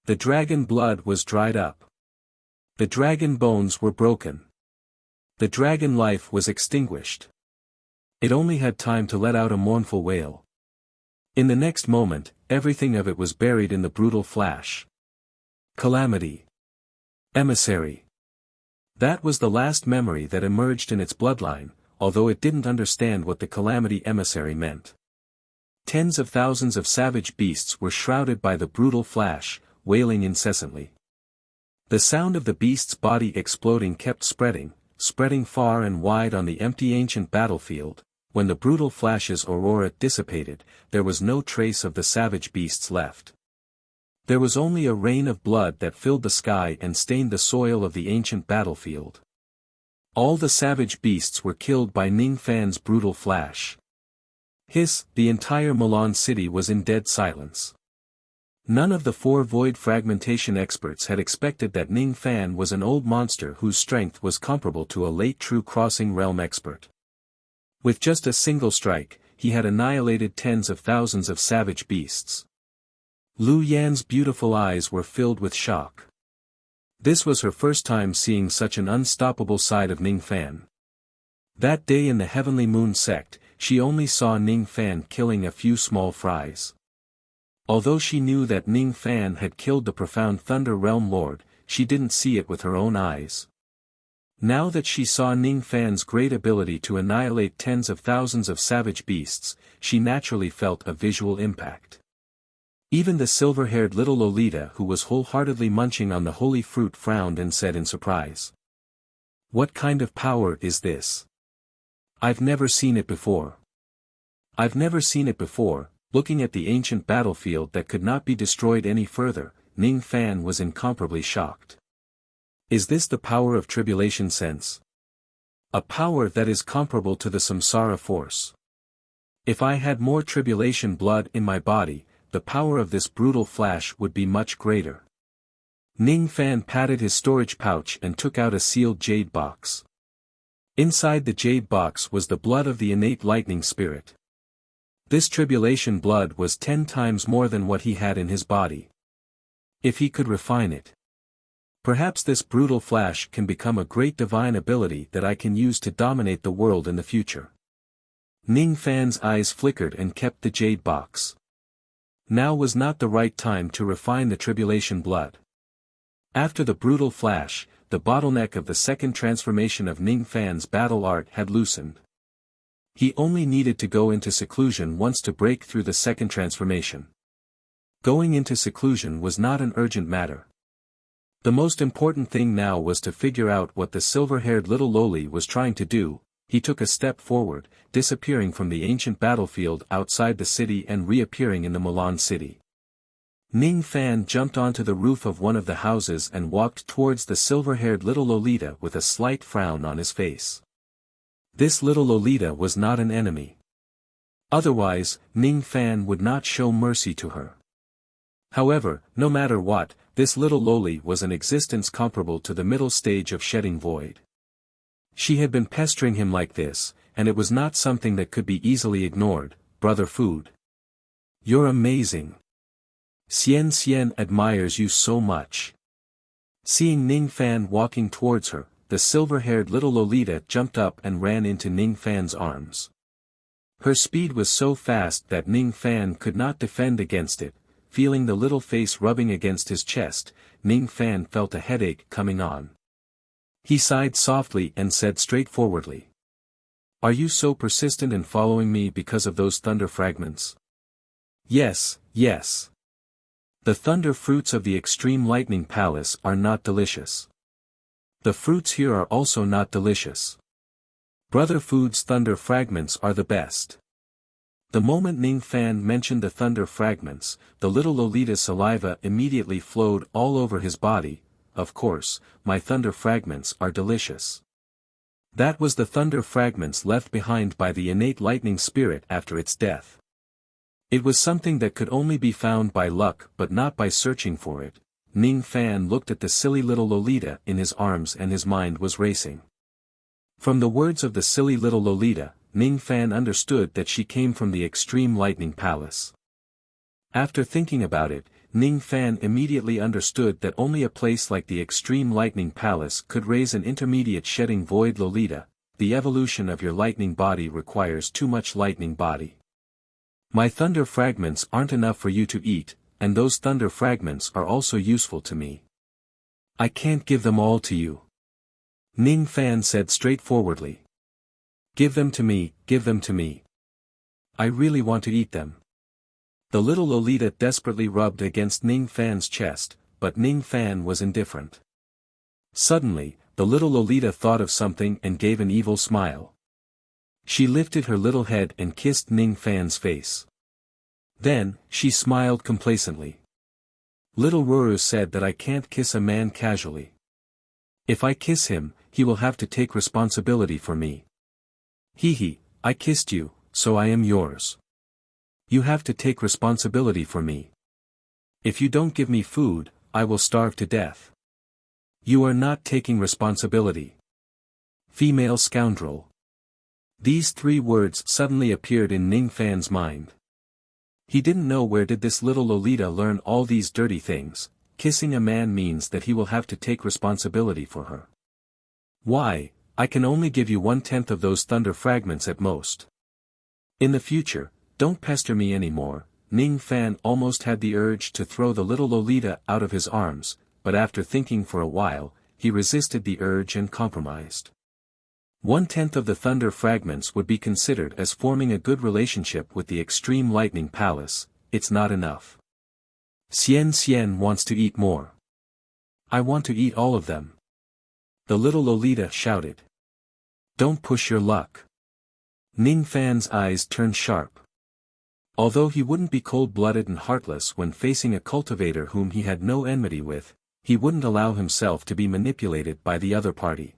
The dragon blood was dried up. The dragon bones were broken. The dragon life was extinguished. It only had time to let out a mournful wail. In the next moment, everything of it was buried in the brutal flash. Calamity. Emissary. That was the last memory that emerged in its bloodline, although it didn't understand what the calamity emissary meant. Tens of thousands of savage beasts were shrouded by the brutal flash, wailing incessantly. The sound of the beast's body exploding kept spreading far and wide on the empty ancient battlefield. When the brutal flash's aurora dissipated, there was no trace of the savage beasts left. There was only a rain of blood that filled the sky and stained the soil of the ancient battlefield. All the savage beasts were killed by Ning Fan's brutal flash. The entire Milan city was in dead silence. None of the four void fragmentation experts had expected that Ning Fan was an old monster whose strength was comparable to a late true crossing realm expert. With just a single strike, he had annihilated tens of thousands of savage beasts. Lu Yan's beautiful eyes were filled with shock. This was her first time seeing such an unstoppable side of Ning Fan. That day in the Heavenly Moon sect, she only saw Ning Fan killing a few small fries. Although she knew that Ning Fan had killed the profound Thunder Realm Lord, she didn't see it with her own eyes. Now that she saw Ning Fan's great ability to annihilate tens of thousands of savage beasts, she naturally felt a visual impact. Even the silver-haired little Lolita who was wholeheartedly munching on the holy fruit frowned and said in surprise. "What kind of power is this? I've never seen it before." "I've never seen it before." Looking at the ancient battlefield that could not be destroyed any further, Ning Fan was incomparably shocked. Is this the power of tribulation sense? A power that is comparable to the samsara force. If I had more tribulation blood in my body, the power of this brutal flash would be much greater. Ning Fan patted his storage pouch and took out a sealed jade box. Inside the jade box was the blood of the innate lightning spirit. This tribulation blood was 10 times more than what he had in his body. If he could refine it. Perhaps this brutal flash can become a great divine ability that I can use to dominate the world in the future. Ning Fan's eyes flickered and kept the jade box. Now was not the right time to refine the tribulation blood. After the brutal flash, the bottleneck of the second transformation of Ning Fan's battle art had loosened. He only needed to go into seclusion once to break through the second transformation. Going into seclusion was not an urgent matter. The most important thing now was to figure out what the silver-haired little loli was trying to do. He took a step forward, disappearing from the ancient battlefield outside the city and reappearing in the Milan city. Ning Fan jumped onto the roof of one of the houses and walked towards the silver-haired little Lolita with a slight frown on his face. This little Lolita was not an enemy. Otherwise, Ning Fan would not show mercy to her. However, no matter what, this little loli was an existence comparable to the middle stage of shedding void. She had been pestering him like this, and it was not something that could be easily ignored. Brother Food. You're amazing. Xian Xian admires you so much. Seeing Ning Fan walking towards her, the silver-haired little Lolita jumped up and ran into Ning Fan's arms. Her speed was so fast that Ning Fan could not defend against it. Feeling the little face rubbing against his chest, Ning Fan felt a headache coming on. He sighed softly and said straightforwardly. Are you so persistent in following me because of those thunder fragments? Yes, yes. The thunder fruits of the extreme lightning palace are not delicious. The fruits here are also not delicious. Brother Food's thunder fragments are the best. The moment Ning Fan mentioned the thunder fragments, the little Lolita's saliva immediately flowed all over his body. Of course, my thunder fragments are delicious. That was the thunder fragments left behind by the innate lightning spirit after its death. It was something that could only be found by luck but not by searching for it. Ning Fan looked at the silly little Lolita in his arms and his mind was racing. From the words of the silly little Lolita, Ning Fan understood that she came from the extreme lightning palace. After thinking about it, Ning Fan immediately understood that only a place like the extreme lightning palace could raise an intermediate shedding void Lolita. The evolution of your lightning body requires too much lightning body. My thunder fragments aren't enough for you to eat, and those thunder fragments are also useful to me. I can't give them all to you. Ning Fan said straightforwardly. Give them to me, give them to me. I really want to eat them. The little Lolita desperately rubbed against Ning Fan's chest, but Ning Fan was indifferent. Suddenly, the little Lolita thought of something and gave an evil smile. She lifted her little head and kissed Ning Fan's face. Then, she smiled complacently. Little Ruru said that I can't kiss a man casually. If I kiss him, he will have to take responsibility for me. Hee, I kissed you, so I am yours. You have to take responsibility for me. If you don't give me food, I will starve to death. You are not taking responsibility. Female scoundrel. These 3 words suddenly appeared in Ning Fan's mind. He didn't know where did this little Lolita learn all these dirty things. Kissing a man means that he will have to take responsibility for her. Why, I can only give you 1/10 of those thunder fragments at most. In the future, don't pester me anymore. Ning Fan almost had the urge to throw the little Lolita out of his arms, but after thinking for a while, he resisted the urge and compromised. 1/10 of the thunder fragments would be considered as forming a good relationship with the extreme lightning palace. It's not enough. Xian Xian wants to eat more. I want to eat all of them. The little Lolita shouted. Don't push your luck. Ning Fan's eyes turned sharp. Although he wouldn't be cold-blooded and heartless when facing a cultivator whom he had no enmity with, he wouldn't allow himself to be manipulated by the other party.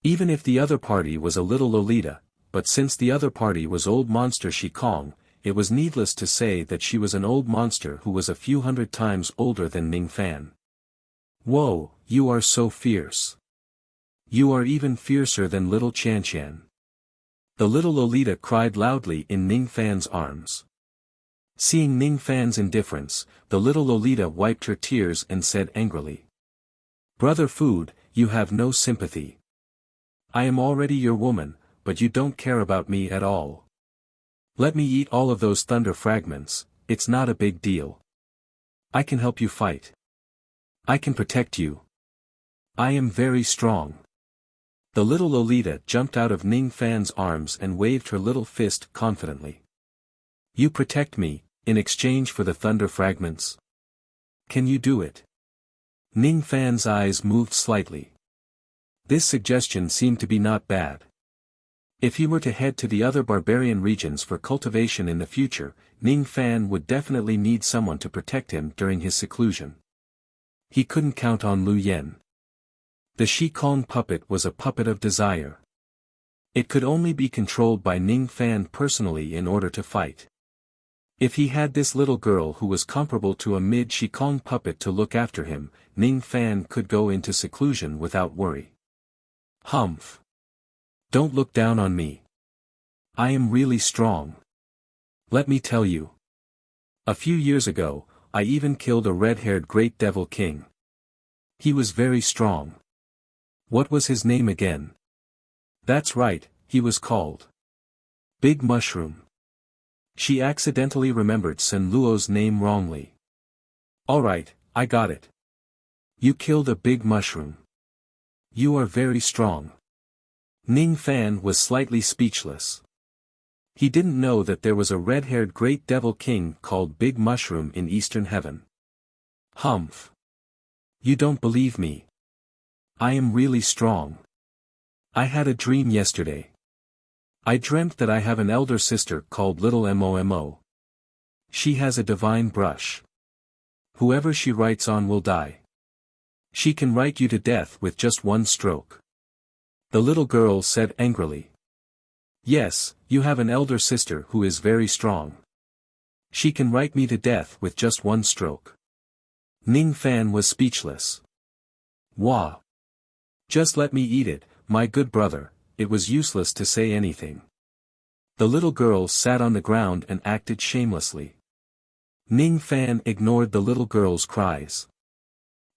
Even if the other party was a little Lolita, but since the other party was old monster Shikong, it was needless to say that she was an old monster who was a few hundred times older than Ning Fan. Whoa, you are so fierce. You are even fiercer than little Chan. The little Lolita cried loudly in Ning Fan's arms. Seeing Ning Fan's indifference, the little Lolita wiped her tears and said angrily. Brother Food, you have no sympathy. I am already your woman, but you don't care about me at all. Let me eat all of those thunder fragments, it's not a big deal. I can help you fight. I can protect you. I am very strong. The little Lolita jumped out of Ning Fan's arms and waved her little fist confidently. You protect me, in exchange for the thunder fragments? Can you do it? Ning Fan's eyes moved slightly. This suggestion seemed to be not bad. If he were to head to the other barbarian regions for cultivation in the future, Ning Fan would definitely need someone to protect him during his seclusion. He couldn't count on Lu Yen. The Shikong puppet was a puppet of desire. It could only be controlled by Ning Fan personally in order to fight. If he had this little girl who was comparable to a mid-Shikong puppet to look after him, Ning Fan could go into seclusion without worry. Humph. Don't look down on me. I am really strong. Let me tell you. A few years ago, I even killed a red-haired great devil king. He was very strong. What was his name again? That's right, he was called Big Mushroom. She accidentally remembered Sun Luo's name wrongly. Alright, I got it. You killed a big mushroom. You are very strong. Ning Fan was slightly speechless. He didn't know that there was a red-haired great devil king called Big Mushroom in Eastern Heaven. Humph. You don't believe me. I am really strong. I had a dream yesterday. I dreamt that I have an elder sister called Little Momo. She has a divine brush. Whoever she writes on will die. She can write you to death with just one stroke. The little girl said angrily. Yes, you have an elder sister who is very strong. She can write me to death with just one stroke. Ning Fan was speechless. Wah. Just let me eat it, my good brother. It was useless to say anything. The little girl sat on the ground and acted shamelessly. Ning Fan ignored the little girl's cries.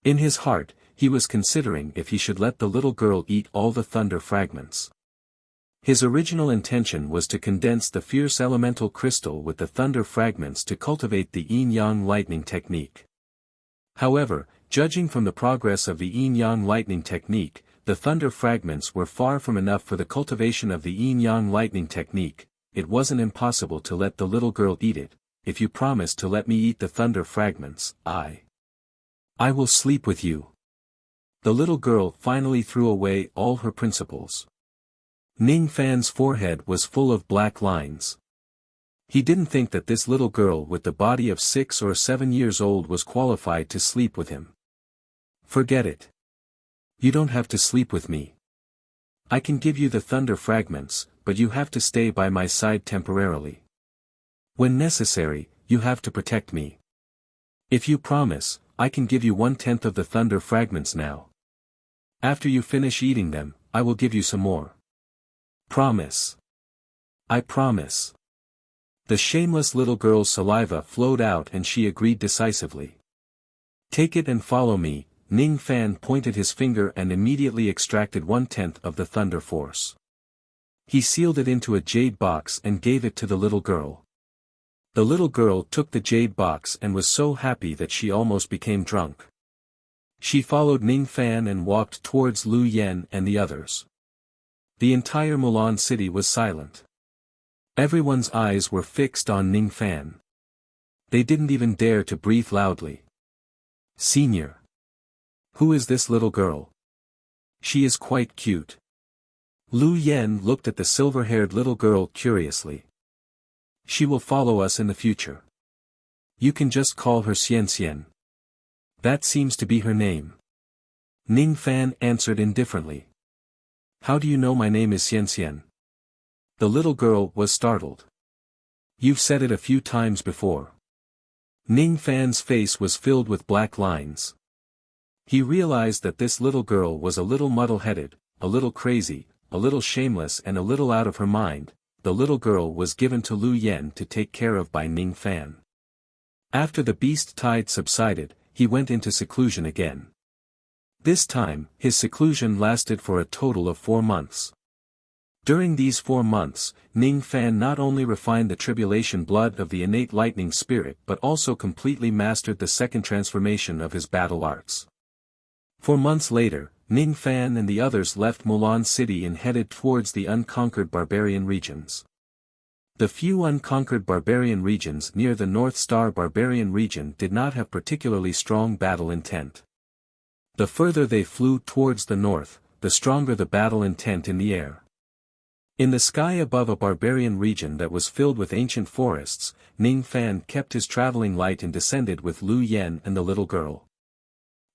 In his heart, he was considering if he should let the little girl eat all the thunder fragments. His original intention was to condense the fierce elemental crystal with the thunder fragments to cultivate the yin-yang lightning technique. However, judging from the progress of the yin-yang lightning technique, the thunder fragments were far from enough for the cultivation of the yin-yang lightning technique. It wasn't impossible to let the little girl eat it. If you promise to let me eat the thunder fragments, I will sleep with you. The little girl finally threw away all her principles. Ning Fan's forehead was full of black lines. He didn't think that this little girl with the body of 6 or 7 years old was qualified to sleep with him. Forget it. You don't have to sleep with me. I can give you the thunder fragments, but you have to stay by my side temporarily. When necessary, you have to protect me. If you promise, I can give you 1/10 of the thunder fragments now. After you finish eating them, I will give you some more. Promise. I promise. The shameless little girl's saliva flowed out and she agreed decisively. Take it and follow me. Ning Fan pointed his finger and immediately extracted 1/10 of the thunder force. He sealed it into a jade box and gave it to the little girl. The little girl took the jade box and was so happy that she almost became drunk. She followed Ning Fan and walked towards Lu Yen and the others. The entire Mulan city was silent. Everyone's eyes were fixed on Ning Fan. They didn't even dare to breathe loudly. Senior. Who is this little girl? She is quite cute. Lu Yen looked at the silver-haired little girl curiously. She will follow us in the future. You can just call her Xian Xian. That seems to be her name. Ning Fan answered indifferently. How do you know my name is Xian Xian? The little girl was startled. You've said it a few times before. Ning Fan's face was filled with black lines. He realized that this little girl was a little muddle-headed, a little crazy, a little shameless and a little out of her mind. The little girl was given to Lu Yen to take care of by Ning Fan. After the beast tide subsided, he went into seclusion again. This time, his seclusion lasted for a total of 4 months. During these 4 months, Ning Fan not only refined the tribulation blood of the innate lightning spirit but also completely mastered the second transformation of his battle arts. 4 months later, Ning Fan and the others left Mulan City and headed towards the unconquered barbarian regions. The few unconquered barbarian regions near the North Star barbarian region did not have particularly strong battle intent. The further they flew towards the north, the stronger the battle intent in the air. In the sky above a barbarian region that was filled with ancient forests, Ning Fan kept his traveling light and descended with Lu Yen and the little girl.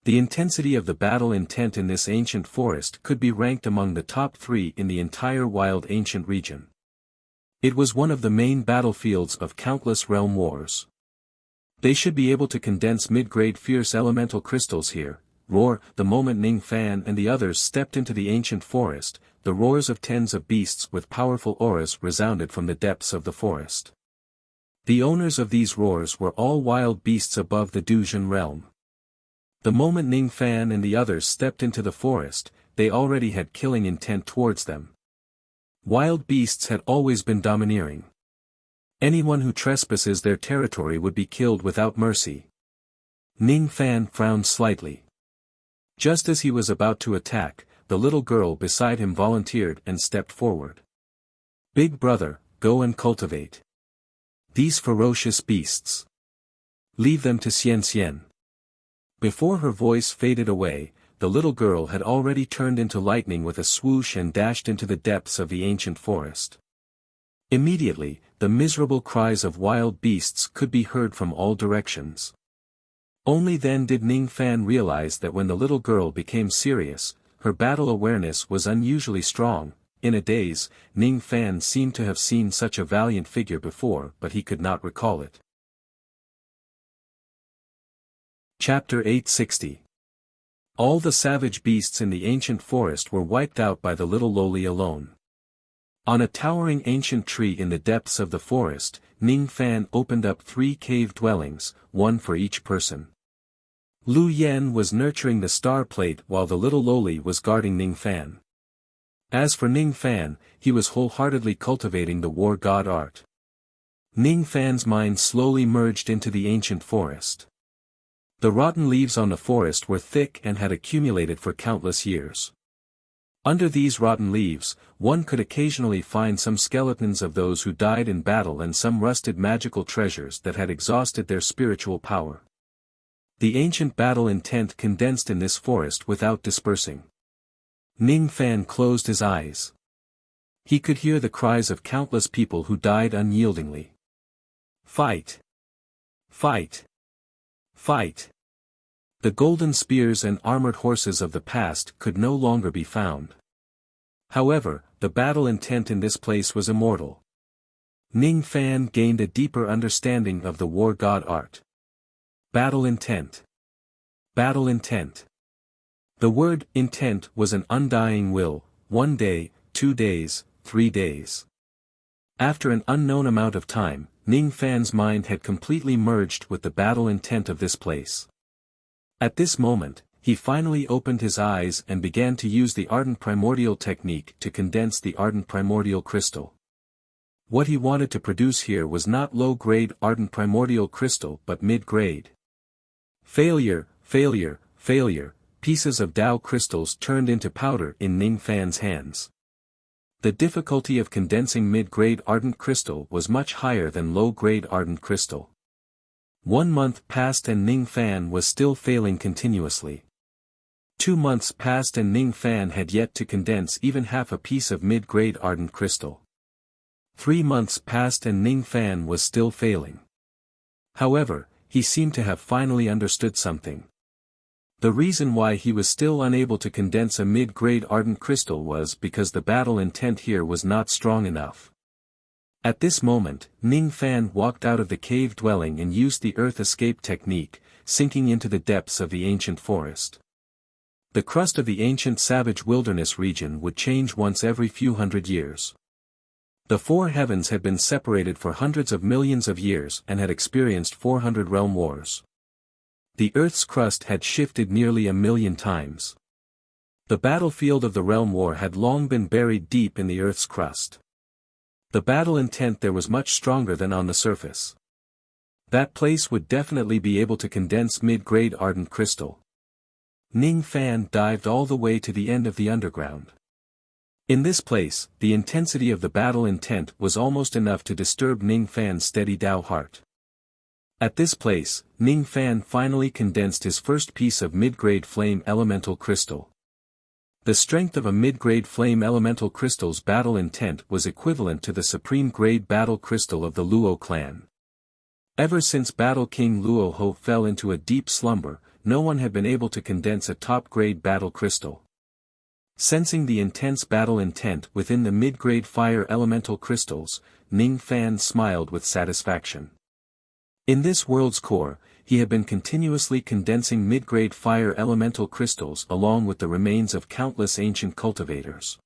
The intensity of the battle intent in this ancient forest could be ranked among the top 3 in the entire wild ancient region. It was one of the main battlefields of countless realm wars. They should be able to condense mid-grade fierce elemental crystals here. Roar. The moment Ning Fan and the others stepped into the ancient forest, the roars of tens of beasts with powerful auras resounded from the depths of the forest. The owners of these roars were all wild beasts above the Duzhen realm. The moment Ning Fan and the others stepped into the forest, they already had killing intent towards them. Wild beasts had always been domineering. Anyone who trespasses their territory would be killed without mercy. Ning Fan frowned slightly. Just as he was about to attack, the little girl beside him volunteered and stepped forward. Big brother, go and cultivate these ferocious beasts. Leave them to Xian Xian. Before her voice faded away, the little girl had already turned into lightning with a swoosh and dashed into the depths of the ancient forest. Immediately, the miserable cries of wild beasts could be heard from all directions. Only then did Ning Fan realize that when the little girl became serious, her battle awareness was unusually strong. In a daze, Ning Fan seemed to have seen such a valiant figure before, but he could not recall it. Chapter 860. All the savage beasts in the ancient forest were wiped out by the little lowly alone. On a towering ancient tree in the depths of the forest, Ning Fan opened up 3 cave dwellings, one for each person. Lu Yen was nurturing the star plate while the little lowly was guarding Ning Fan. As for Ning Fan, he was wholeheartedly cultivating the war god art. Ning Fan's mind slowly merged into the ancient forest. The rotten leaves on the forest were thick and had accumulated for countless years. Under these rotten leaves, one could occasionally find some skeletons of those who died in battle and some rusted magical treasures that had exhausted their spiritual power. The ancient battle intent condensed in this forest without dispersing. Ning Fan closed his eyes. He could hear the cries of countless people who died unyieldingly. Fight! Fight! Fight! The golden spears and armored horses of the past could no longer be found. However, the battle intent in this place was immortal. Ning Fan gained a deeper understanding of the war god art. Battle intent. Battle intent. The word intent was an undying will, 1 day, 2 days, 3 days. After an unknown amount of time, Ning Fan's mind had completely merged with the battle intent of this place. At this moment, he finally opened his eyes and began to use the ardent primordial technique to condense the ardent primordial crystal. What he wanted to produce here was not low-grade ardent primordial crystal but mid-grade. Failure, failure, failure. Pieces of Tao crystals turned into powder in Ning Fan's hands. The difficulty of condensing mid-grade ardent crystal was much higher than low-grade ardent crystal. 1 month passed and Ning Fan was still failing continuously. 2 months passed and Ning Fan had yet to condense even half a piece of mid-grade ardent crystal. 3 months passed and Ning Fan was still failing. However, he seemed to have finally understood something. The reason why he was still unable to condense a mid-grade ardent crystal was because the battle intent here was not strong enough. At this moment, Ning Fan walked out of the cave dwelling and used the earth escape technique, sinking into the depths of the ancient forest. The crust of the ancient savage wilderness region would change once every few hundred years. The 4 heavens had been separated for hundreds of millions of years and had experienced 400 realm wars. The Earth's crust had shifted nearly 1,000,000 times. The battlefield of the realm war had long been buried deep in the Earth's crust. The battle intent there was much stronger than on the surface. That place would definitely be able to condense mid-grade ardent crystal. Ning Fan dived all the way to the end of the underground. In this place, the intensity of the battle intent was almost enough to disturb Ning Fan's steady Tao heart. At this place, Ning Fan finally condensed his first piece of mid-grade flame elemental crystal. The strength of a mid-grade flame elemental crystal's battle intent was equivalent to the supreme grade battle crystal of the Luo clan. Ever since Battle King Luo Ho fell into a deep slumber, no one had been able to condense a top-grade battle crystal. Sensing the intense battle intent within the mid-grade fire elemental crystals, Ning Fan smiled with satisfaction. In this world's core, he had been continuously condensing mid-grade fire elemental crystals along with the remains of countless ancient cultivators.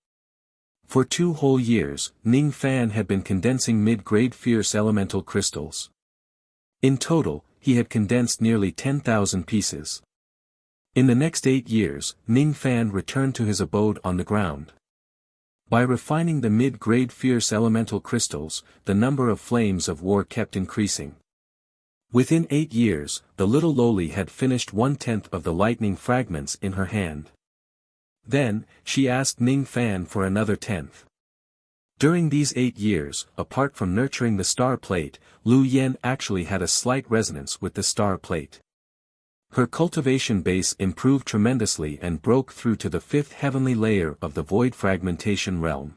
For 2 whole years, Ning Fan had been condensing mid-grade fierce elemental crystals. In total, he had condensed nearly 10,000 pieces. In the next 8 years, Ning Fan returned to his abode on the ground. By refining the mid-grade fierce elemental crystals, the number of flames of war kept increasing. Within 8 years, the little lowly had finished 1/10 of the lightning fragments in her hand. Then, she asked Ning Fan for another 10th. During these 8 years, apart from nurturing the star plate, Lu Yen actually had a slight resonance with the star plate. Her cultivation base improved tremendously and broke through to the 5th heavenly layer of the void fragmentation realm.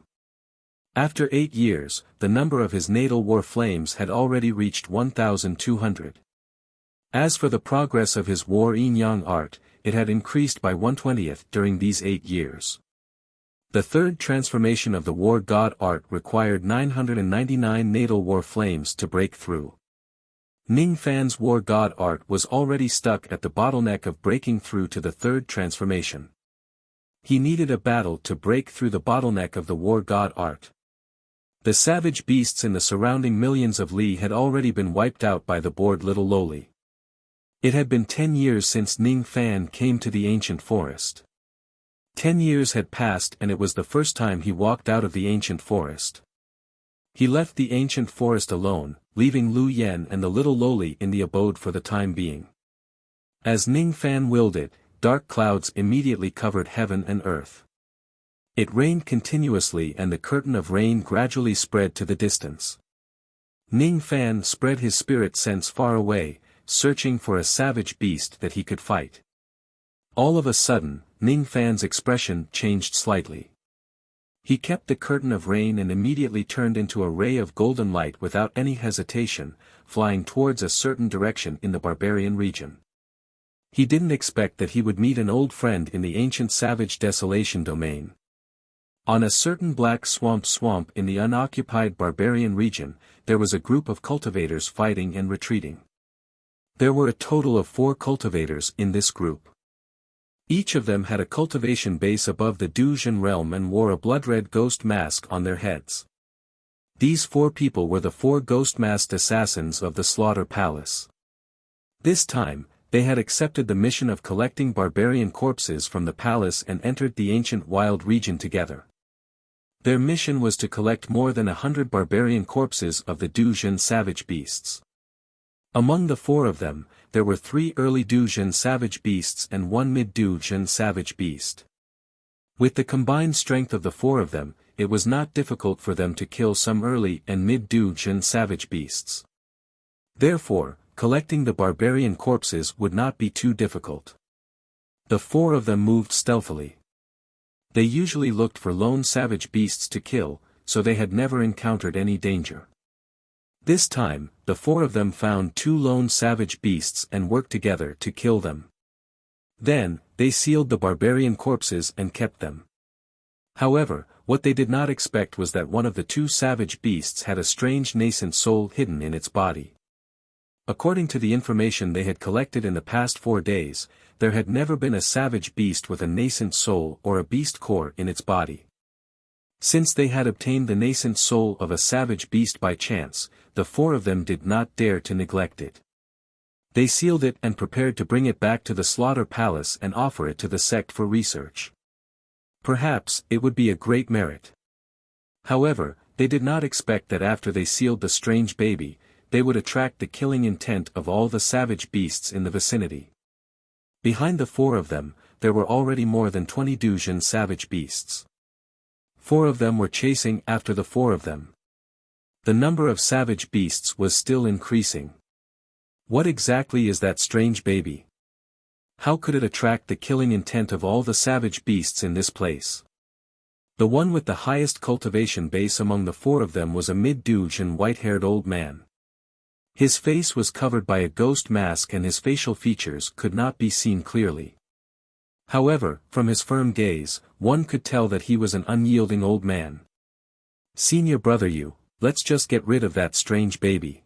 After 8 years, the number of his natal war flames had already reached 1,200. As for the progress of his war yin-yang art, it had increased by 1/20th during these 8 years. The 3rd transformation of the war god art required 999 natal war flames to break through. Ning Fan's war god art was already stuck at the bottleneck of breaking through to the 3rd transformation. He needed a battle to break through the bottleneck of the war god art. The savage beasts in the surrounding millions of li had already been wiped out by the bored little lowly. It had been 10 years since Ning Fan came to the ancient forest. 10 years had passed and it was the first time he walked out of the ancient forest. He left the ancient forest alone, leaving Lu Yen and the little lowly in the abode for the time being. As Ning Fan willed it, dark clouds immediately covered heaven and earth. It rained continuously and the curtain of rain gradually spread to the distance. Ning Fan spread his spirit sense far away, searching for a savage beast that he could fight. All of a sudden, Ning Fan's expression changed slightly. He kept the curtain of rain and immediately turned into a ray of golden light without any hesitation, flying towards a certain direction in the barbarian region. He didn't expect that he would meet an old friend in the ancient savage desolation domain. On a certain black swamp in the unoccupied barbarian region, there was a group of cultivators fighting and retreating. There were a total of 4 cultivators in this group. Each of them had a cultivation base above the Duzhen realm and wore a blood-red ghost mask on their heads. These 4 people were the 4 ghost-masked assassins of the Slaughter Palace. This time, they had accepted the mission of collecting barbarian corpses from the palace and entered the ancient wild region together. Their mission was to collect more than 100 barbarian corpses of the Duzhen savage beasts. Among the 4 of them, there were 3 early Duzhen savage beasts and 1 mid-Duzhen savage beast. With the combined strength of the 4 of them, it was not difficult for them to kill some early and mid-Duzhen savage beasts. Therefore, collecting the barbarian corpses would not be too difficult. The 4 of them moved stealthily. They usually looked for lone savage beasts to kill, so they had never encountered any danger. This time, the 4 of them found 2 lone savage beasts and worked together to kill them. Then, they sealed the barbarian corpses and kept them. However, what they did not expect was that one of the 2 savage beasts had a strange nascent soul hidden in its body. According to the information they had collected in the past 4 days, there had never been a savage beast with a nascent soul or a beast core in its body. Since they had obtained the nascent soul of a savage beast by chance, the 4 of them did not dare to neglect it. They sealed it and prepared to bring it back to the Slaughter Palace and offer it to the sect for research. Perhaps, it would be a great merit. However, they did not expect that after they sealed the strange baby, they would attract the killing intent of all the savage beasts in the vicinity. Behind the 4 of them, there were already more than 20 Duzhen savage beasts. 4 of them were chasing after the 4 of them. The number of savage beasts was still increasing. What exactly is that strange baby? How could it attract the killing intent of all the savage beasts in this place? The one with the highest cultivation base among the 4 of them was a mid-Duzhen white-haired old man. His face was covered by a ghost mask and his facial features could not be seen clearly. However, from his firm gaze, one could tell that he was an unyielding old man. "Senior brother you, let's just get rid of that strange baby.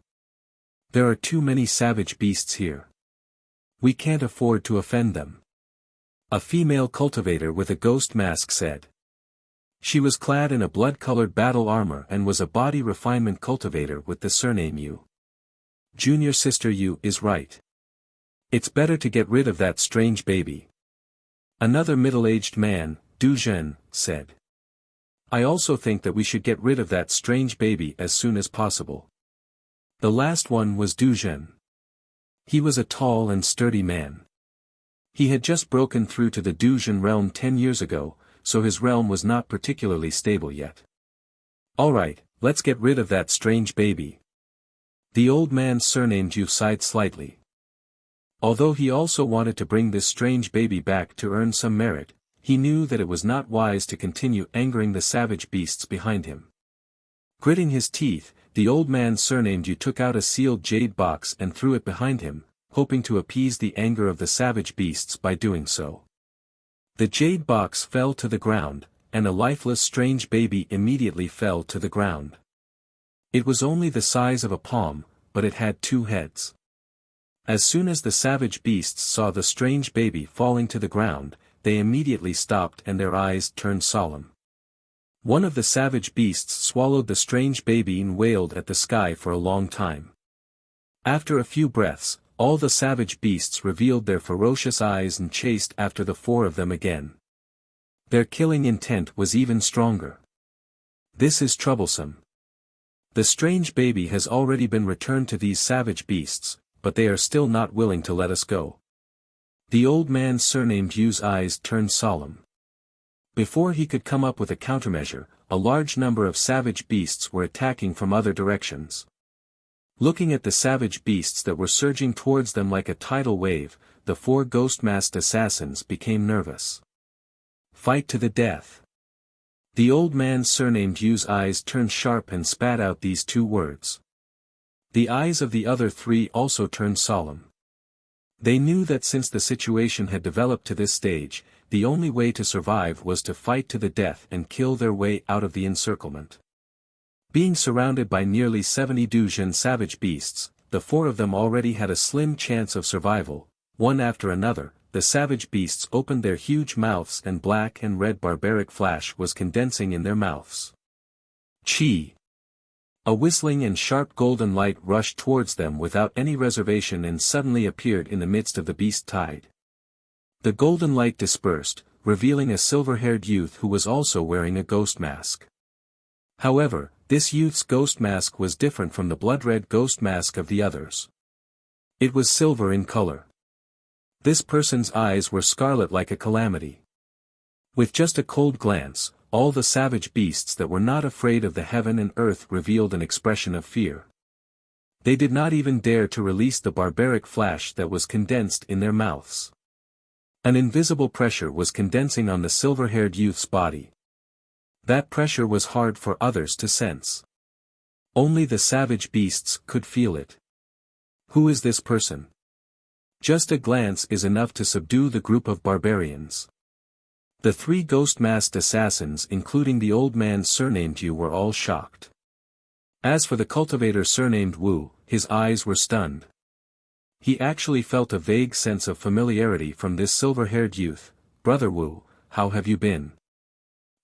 There are too many savage beasts here. We can't afford to offend them," a female cultivator with a ghost mask said. She was clad in a blood-colored battle armor and was a body refinement cultivator with the surname Yu. "Junior sister Yu is right. It's better to get rid of that strange baby." Another middle-aged man, Du Zhen, said. "I also think that we should get rid of that strange baby as soon as possible." The last one was Du Zhen. He was a tall and sturdy man. He had just broken through to the Du Zhen realm 10 years ago, so his realm was not particularly stable yet. "Alright, let's get rid of that strange baby." The old man surnamed Yu sighed slightly. Although he also wanted to bring this strange baby back to earn some merit, he knew that it was not wise to continue angering the savage beasts behind him. Gritting his teeth, the old man surnamed Yu took out a sealed jade box and threw it behind him, hoping to appease the anger of the savage beasts by doing so. The jade box fell to the ground, and a lifeless strange baby immediately fell to the ground. It was only the size of a palm, but it had 2 heads. As soon as the savage beasts saw the strange baby falling to the ground, they immediately stopped and their eyes turned solemn. One of the savage beasts swallowed the strange baby and wailed at the sky for a long time. After a few breaths, all the savage beasts revealed their ferocious eyes and chased after the 4 of them again. Their killing intent was even stronger. "This is troublesome. The strange baby has already been returned to these savage beasts, but they are still not willing to let us go." The old man surnamed Yu's eyes turned solemn. Before he could come up with a countermeasure, a large number of savage beasts were attacking from other directions. Looking at the savage beasts that were surging towards them like a tidal wave, the 4 ghost-masked assassins became nervous. "Fight to the death." The old man surnamed Yu's eyes turned sharp and spat out these 2 words. The eyes of the other 3 also turned solemn. They knew that since the situation had developed to this stage, the only way to survive was to fight to the death and kill their way out of the encirclement. Being surrounded by nearly 70 Du Zhen savage beasts, the 4 of them already had a slim chance of survival. One after another, the savage beasts opened their huge mouths and black and red barbaric flash was condensing in their mouths. Chi! A whistling and sharp golden light rushed towards them without any reservation and suddenly appeared in the midst of the beast tide. The golden light dispersed, revealing a silver-haired youth who was also wearing a ghost mask. However, this youth's ghost mask was different from the blood-red ghost mask of the others. It was silver in color. This person's eyes were scarlet like a calamity. With just a cold glance, all the savage beasts that were not afraid of the heaven and earth revealed an expression of fear. They did not even dare to release the barbaric flash that was condensed in their mouths. An invisible pressure was condensing on the silver-haired youth's body. That pressure was hard for others to sense. Only the savage beasts could feel it. Who is this person? Just a glance is enough to subdue the group of barbarians. The 3 ghost-masked assassins including the old man surnamed Yu were all shocked. As for the cultivator surnamed Wu, his eyes were stunned. He actually felt a vague sense of familiarity from this silver-haired youth. "Brother Wu, how have you been?"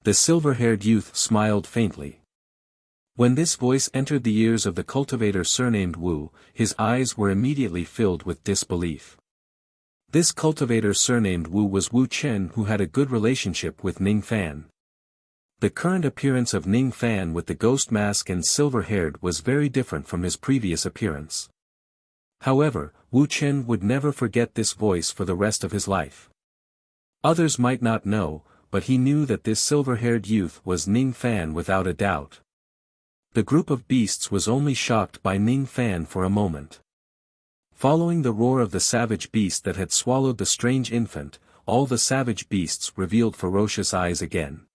The silver-haired youth smiled faintly. When this voice entered the ears of the cultivator surnamed Wu, his eyes were immediately filled with disbelief. This cultivator surnamed Wu was Wu Chen, who had a good relationship with Ning Fan. The current appearance of Ning Fan with the ghost mask and silver-haired was very different from his previous appearance. However, Wu Chen would never forget this voice for the rest of his life. Others might not know, but he knew that this silver-haired youth was Ning Fan without a doubt. The group of beasts was only shocked by Ning Fan for a moment. Following the roar of the savage beast that had swallowed the strange infant, all the savage beasts revealed ferocious eyes again.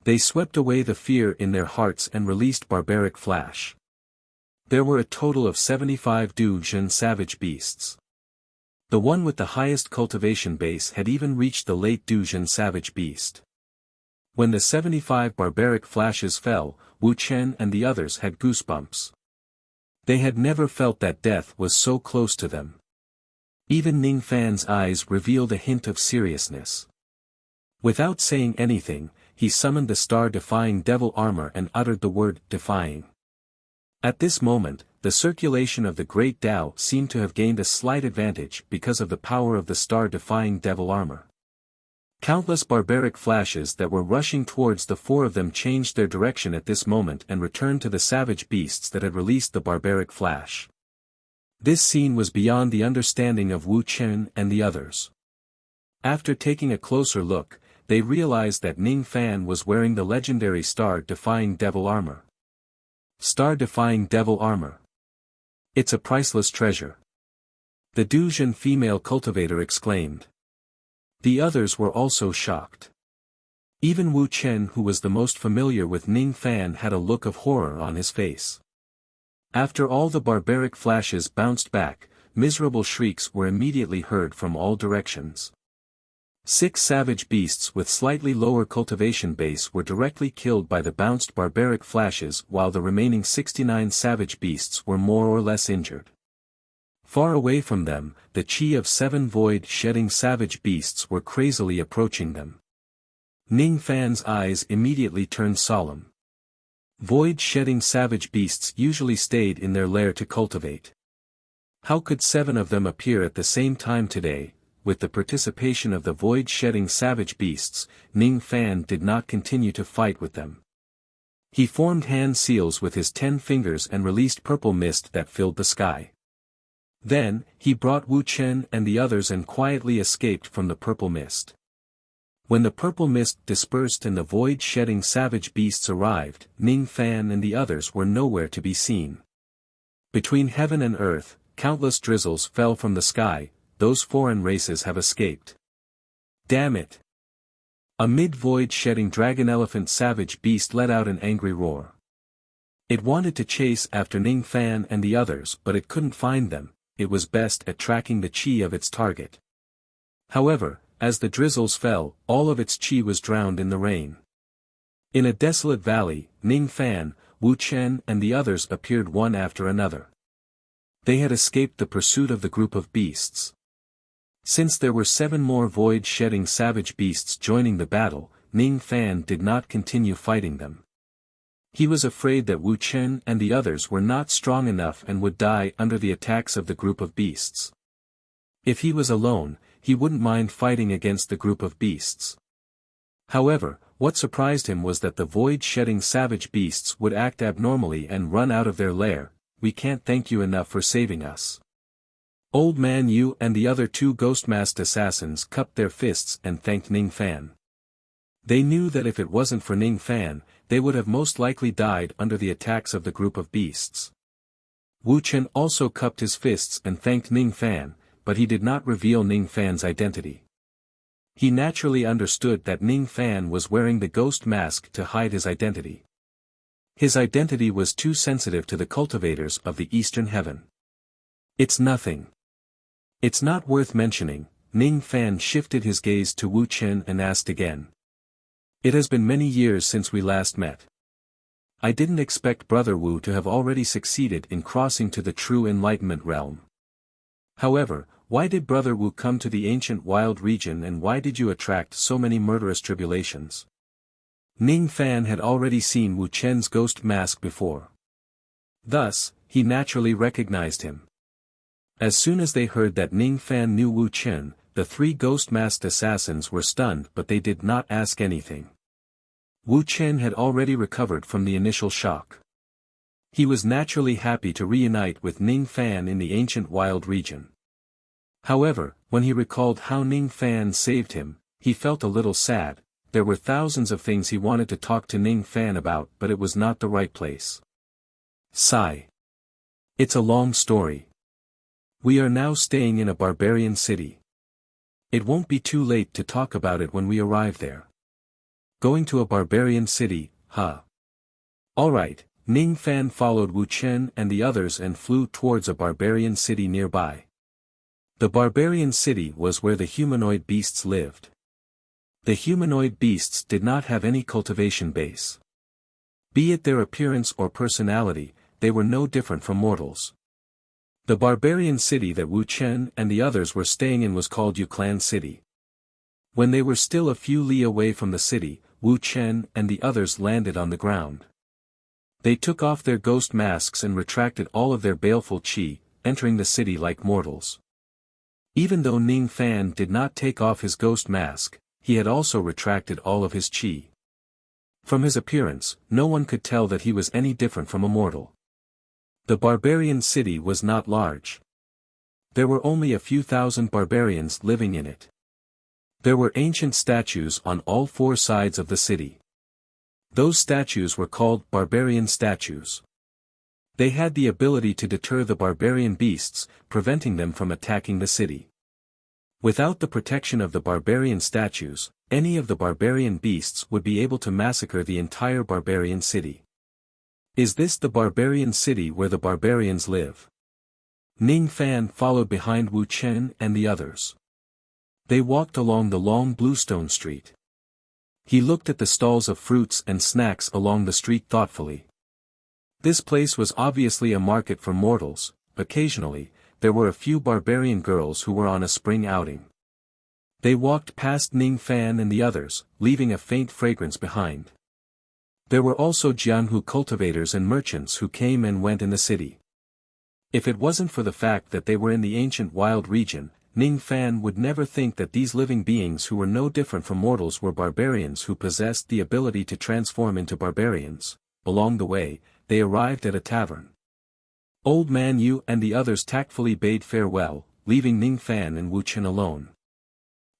They swept away the fear in their hearts and released barbaric flash. There were a total of 75 Duzhen savage beasts. The one with the highest cultivation base had even reached the late Duzhen savage beast. When the 75 barbaric flashes fell, Wu Chen and the others had goosebumps. They had never felt that death was so close to them. Even Ning Fan's eyes revealed a hint of seriousness. Without saying anything, he summoned the star-defying devil armor and uttered the word defying. At this moment, the circulation of the great Tao seemed to have gained a slight advantage because of the power of the star-defying devil armor. Countless barbaric flashes that were rushing towards the four of them changed their direction at this moment and returned to the savage beasts that had released the barbaric flash. This scene was beyond the understanding of Wu Chen and the others. After taking a closer look, they realized that Ning Fan was wearing the legendary star-defying devil armor. Star-defying devil armor. It's a priceless treasure. The Duzhen female cultivator exclaimed. The others were also shocked. Even Wu Chen, who was the most familiar with Ning Fan, had a look of horror on his face. After all the barbaric flashes bounced back, miserable shrieks were immediately heard from all directions. 6 savage beasts with slightly lower cultivation base were directly killed by the bounced barbaric flashes, while the remaining 69 savage beasts were more or less injured. Far away from them, the chi of 7 void-shedding savage beasts were crazily approaching them. Ning Fan's eyes immediately turned solemn. Void-shedding savage beasts usually stayed in their lair to cultivate. How could 7 of them appear at the same time today? With the participation of the void-shedding savage beasts, Ning Fan did not continue to fight with them. He formed hand seals with his 10 fingers and released purple mist that filled the sky. Then, he brought Wu Chen and the others and quietly escaped from the purple mist. When the purple mist dispersed and the void-shedding savage beasts arrived, Ning Fan and the others were nowhere to be seen. Between heaven and earth, countless drizzles fell from the sky. Those foreign races have escaped. Damn it! A mid-void-shedding dragon-elephant savage beast let out an angry roar. It wanted to chase after Ning Fan and the others, but it couldn't find them. It was best at tracking the chi of its target. However, as the drizzles fell, all of its chi was drowned in the rain. In a desolate valley, Ning Fan, Wu Chen and the others appeared one after another. They had escaped the pursuit of the group of beasts. Since there were 7 more void-shedding savage beasts joining the battle, Ning Fan did not continue fighting them. He was afraid that Wu Chen and the others were not strong enough and would die under the attacks of the group of beasts. If he was alone, he wouldn't mind fighting against the group of beasts. However, what surprised him was that the void-shedding savage beasts would act abnormally and run out of their lair. We can't thank you enough for saving us. Old Man Yu and the other 2 ghost-masked assassins cupped their fists and thanked Ning Fan. They knew that if it wasn't for Ning Fan, they would have most likely died under the attacks of the group of beasts. Wu Chen also cupped his fists and thanked Ning Fan, but he did not reveal Ning Fan's identity. He naturally understood that Ning Fan was wearing the ghost mask to hide his identity. His identity was too sensitive to the cultivators of the Eastern Heaven. It's nothing. It's not worth mentioning. Ning Fan shifted his gaze to Wu Chen and asked again. It has been many years since we last met. I didn't expect Brother Wu to have already succeeded in crossing to the true enlightenment realm. However, why did Brother Wu come to the ancient wild region and why did you attract so many murderous tribulations? Ning Fan had already seen Wu Chen's ghost mask before. Thus, he naturally recognized him. As soon as they heard that Ning Fan knew Wu Chen, the 3 ghost-masked assassins were stunned, but they did not ask anything. Wu Chen had already recovered from the initial shock. He was naturally happy to reunite with Ning Fan in the ancient wild region. However, when he recalled how Ning Fan saved him, he felt a little sad. There were thousands of things he wanted to talk to Ning Fan about, but it was not the right place. Sigh. It's a long story. We are now staying in a barbarian city. It won't be too late to talk about it when we arrive there. Going to a barbarian city, huh? Alright, Ning Fan followed Wu Chen and the others and flew towards a barbarian city nearby. The barbarian city was where the humanoid beasts lived. The humanoid beasts did not have any cultivation base. Be it their appearance or personality, they were no different from mortals. The barbarian city that Wu Chen and the others were staying in was called Yuclan City. When they were still a few li away from the city, Wu Chen and the others landed on the ground. They took off their ghost masks and retracted all of their baleful qi, entering the city like mortals. Even though Ning Fan did not take off his ghost mask, he had also retracted all of his qi. From his appearance, no one could tell that he was any different from a mortal. The barbarian city was not large. There were only a few thousand barbarians living in it. There were ancient statues on all four sides of the city. Those statues were called barbarian statues. They had the ability to deter the barbarian beasts, preventing them from attacking the city. Without the protection of the barbarian statues, any of the barbarian beasts would be able to massacre the entire barbarian city. Is this the barbarian city where the barbarians live? Ning Fan followed behind Wu Chen and the others. They walked along the long bluestone street. He looked at the stalls of fruits and snacks along the street thoughtfully. This place was obviously a market for mortals. Occasionally, there were a few barbarian girls who were on a spring outing. They walked past Ning Fan and the others, leaving a faint fragrance behind. There were also Jianghu cultivators and merchants who came and went in the city. If it wasn't for the fact that they were in the ancient wild region, Ning Fan would never think that these living beings who were no different from mortals were barbarians who possessed the ability to transform into barbarians. Along the way, they arrived at a tavern. Old Man Yu and the others tactfully bade farewell, leaving Ning Fan and Wu Chen alone.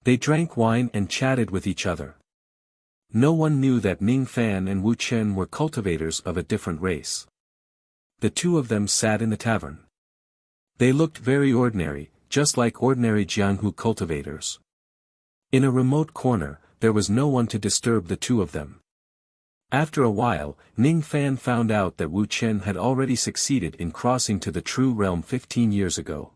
They drank wine and chatted with each other. No one knew that Ning Fan and Wu Chen were cultivators of a different race. The two of them sat in the tavern. They looked very ordinary, just like ordinary Jianghu cultivators. In a remote corner, there was no one to disturb the two of them. After a while, Ning Fan found out that Wu Chen had already succeeded in crossing to the true realm 15 years ago.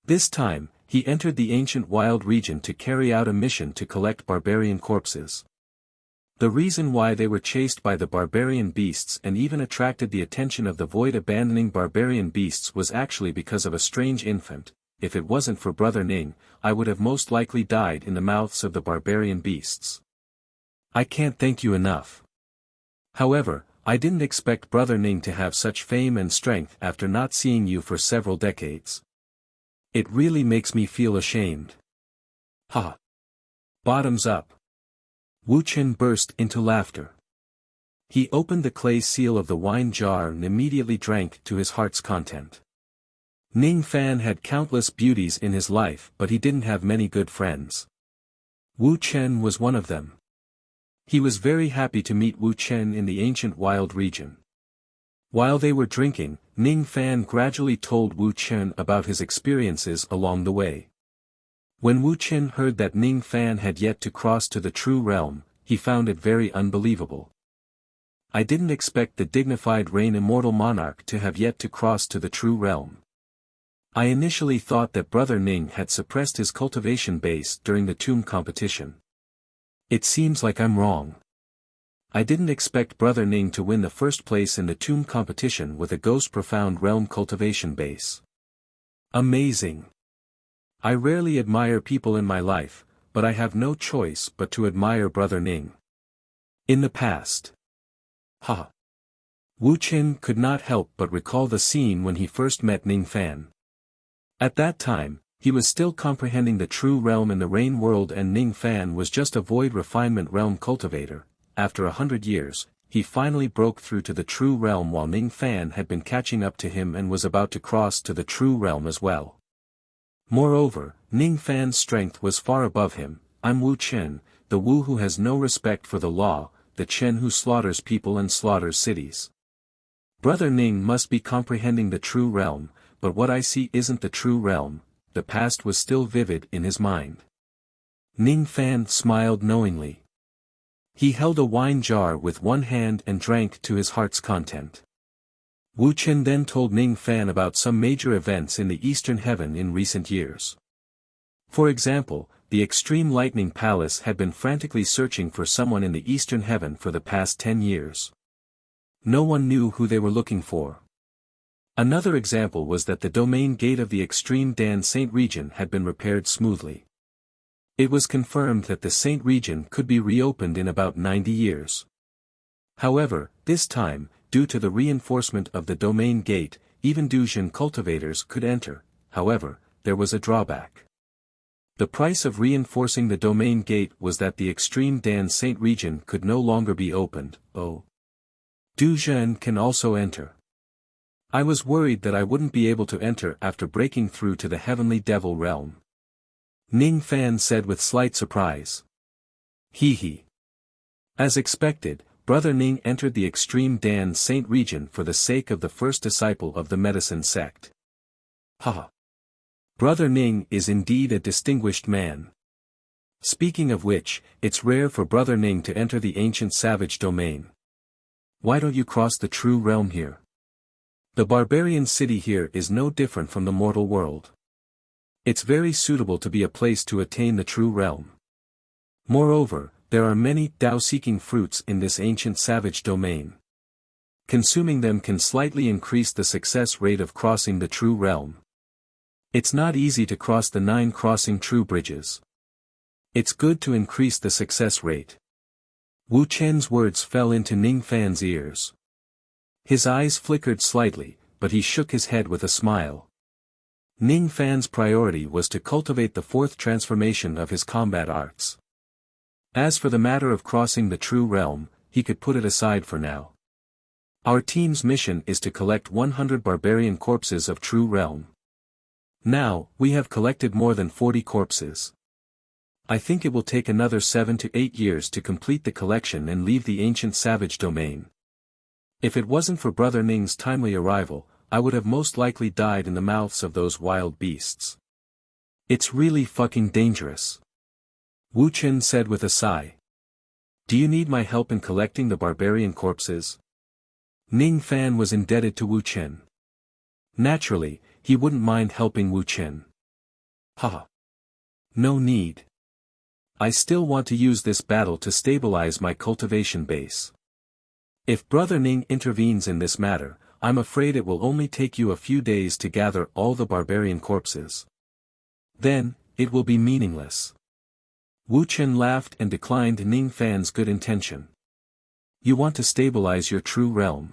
This time, he entered the ancient wild region to carry out a mission to collect barbarian corpses. The reason why they were chased by the barbarian beasts and even attracted the attention of the void-abandoning barbarian beasts was actually because of a strange infant. If it wasn't for Brother Ning, I would have most likely died in the mouths of the barbarian beasts. I can't thank you enough. However, I didn't expect Brother Ning to have such fame and strength after not seeing you for several decades. It really makes me feel ashamed. Ha! Bottoms up. Wu Chen burst into laughter. He opened the clay seal of the wine jar and immediately drank to his heart's content. Ning Fan had countless beauties in his life, but he didn't have many good friends. Wu Chen was one of them. He was very happy to meet Wu Chen in the ancient wild region. While they were drinking, Ning Fan gradually told Wu Chen about his experiences along the way. When Wu Chen heard that Ning Fan had yet to cross to the true realm, he found it very unbelievable. I didn't expect the dignified Rain Immortal Monarch to have yet to cross to the true realm. I initially thought that Brother Ning had suppressed his cultivation base during the tomb competition. It seems like I'm wrong. I didn't expect Brother Ning to win the first place in the tomb competition with a ghost profound realm cultivation base. Amazing. I rarely admire people in my life, but I have no choice but to admire Brother Ning. In the past. Ha! Wu Chen could not help but recall the scene when he first met Ning Fan. At that time, he was still comprehending the true realm in the rain world and Ning Fan was just a void refinement realm cultivator. After 100 years, he finally broke through to the true realm while Ning Fan had been catching up to him and was about to cross to the true realm as well. Moreover, Ning Fan's strength was far above him. I'm Wu Chen, the Wu who has no respect for the law, the Chen who slaughters people and slaughters cities. Brother Ning must be comprehending the true realm, but what I see isn't the true realm. The past was still vivid in his mind. Ning Fan smiled knowingly. He held a wine jar with one hand and drank to his heart's content. Wu Chen then told Ning Fan about some major events in the Eastern Heaven in recent years. For example, the Extreme Lightning Palace had been frantically searching for someone in the Eastern Heaven for the past 10 years. No one knew who they were looking for. Another example was that the domain gate of the Extreme Dan Saint region had been repaired smoothly. It was confirmed that the Saint region could be reopened in about 90 years. However, this time, due to the reinforcement of the domain gate, even Dujin cultivators could enter. However, there was a drawback. The price of reinforcing the domain gate was that the Extreme Dan Saint region could no longer be opened. Dujin can also enter. I was worried that I wouldn't be able to enter after breaking through to the Heavenly Devil realm. Ning Fan said with slight surprise. He. As expected, Brother Ning entered the Extreme Dan Saint region for the sake of the first disciple of the medicine sect. Haha. Brother Ning is indeed a distinguished man. Speaking of which, it's rare for Brother Ning to enter the ancient savage domain. Why don't you cross the true realm here? The barbarian city here is no different from the mortal world. It's very suitable to be a place to attain the true realm. Moreover, there are many Tao-seeking fruits in this ancient savage domain. Consuming them can slightly increase the success rate of crossing the true realm. It's not easy to cross the 9 crossing true bridges. It's good to increase the success rate. Wu Chen's words fell into Ning Fan's ears. His eyes flickered slightly, but he shook his head with a smile. Ning Fan's priority was to cultivate the 4th transformation of his combat arts. As for the matter of crossing the true realm, he could put it aside for now. Our team's mission is to collect 100 barbarian corpses of true realm. Now, we have collected more than 40 corpses. I think it will take another 7 to 8 years to complete the collection and leave the ancient savage domain. If it wasn't for Brother Ning's timely arrival, I would have most likely died in the mouths of those wild beasts. It's really fucking dangerous. Wu Chen said with a sigh. Do you need my help in collecting the barbarian corpses? Ning Fan was indebted to Wu Chen. Naturally, he wouldn't mind helping Wu Chen. Haha. No need. I still want to use this battle to stabilize my cultivation base. If Brother Ning intervenes in this matter, I'm afraid it will only take you a few days to gather all the barbarian corpses. Then, it will be meaningless. Wu Chen laughed and declined Ning Fan's good intention. You want to stabilize your true realm.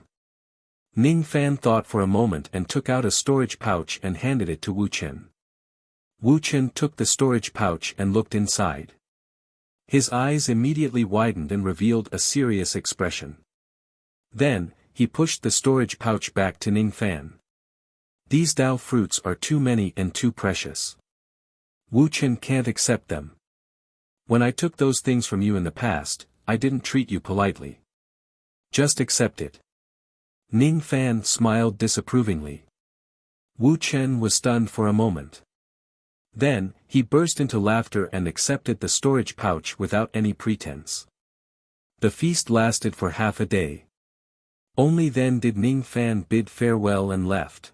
Ning Fan thought for a moment and took out a storage pouch and handed it to Wu Chen. Wu Chen took the storage pouch and looked inside. His eyes immediately widened and revealed a serious expression. Then, he pushed the storage pouch back to Ning Fan. These Dao fruits are too many and too precious. Wu Chen can't accept them. When I took those things from you in the past, I didn't treat you politely. Just accept it. Ning Fan smiled disapprovingly. Wu Chen was stunned for a moment. Then, he burst into laughter and accepted the storage pouch without any pretense. The feast lasted for half a day. Only then did Ning Fan bid farewell and left.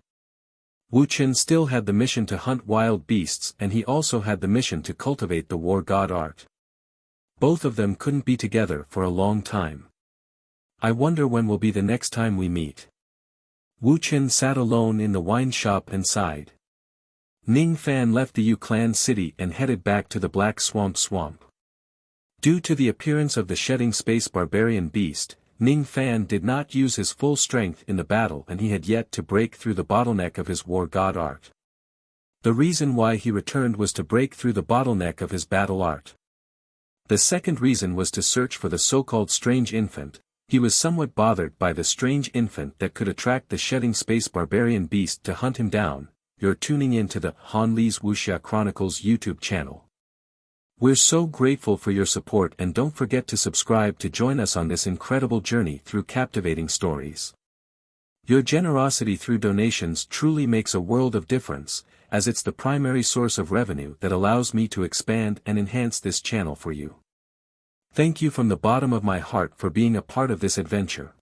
Wu Chen still had the mission to hunt wild beasts and he also had the mission to cultivate the war god art. Both of them couldn't be together for a long time. I wonder when will be the next time we meet. Wu Chen sat alone in the wine shop and sighed. Ning Fan left the Yu Clan city and headed back to the Black Swamp. Due to the appearance of the shedding space barbarian beast, Ning Fan did not use his full strength in the battle and he had yet to break through the bottleneck of his war god art. The reason why he returned was to break through the bottleneck of his battle art. The second reason was to search for the so-called strange infant. He was somewhat bothered by the strange infant that could attract the shedding space barbarian beast to hunt him down. You're tuning in to the Han Li's Wuxia Chronicles YouTube channel. We're so grateful for your support and don't forget to subscribe to join us on this incredible journey through captivating stories. Your generosity through donations truly makes a world of difference, as it's the primary source of revenue that allows me to expand and enhance this channel for you. Thank you from the bottom of my heart for being a part of this adventure.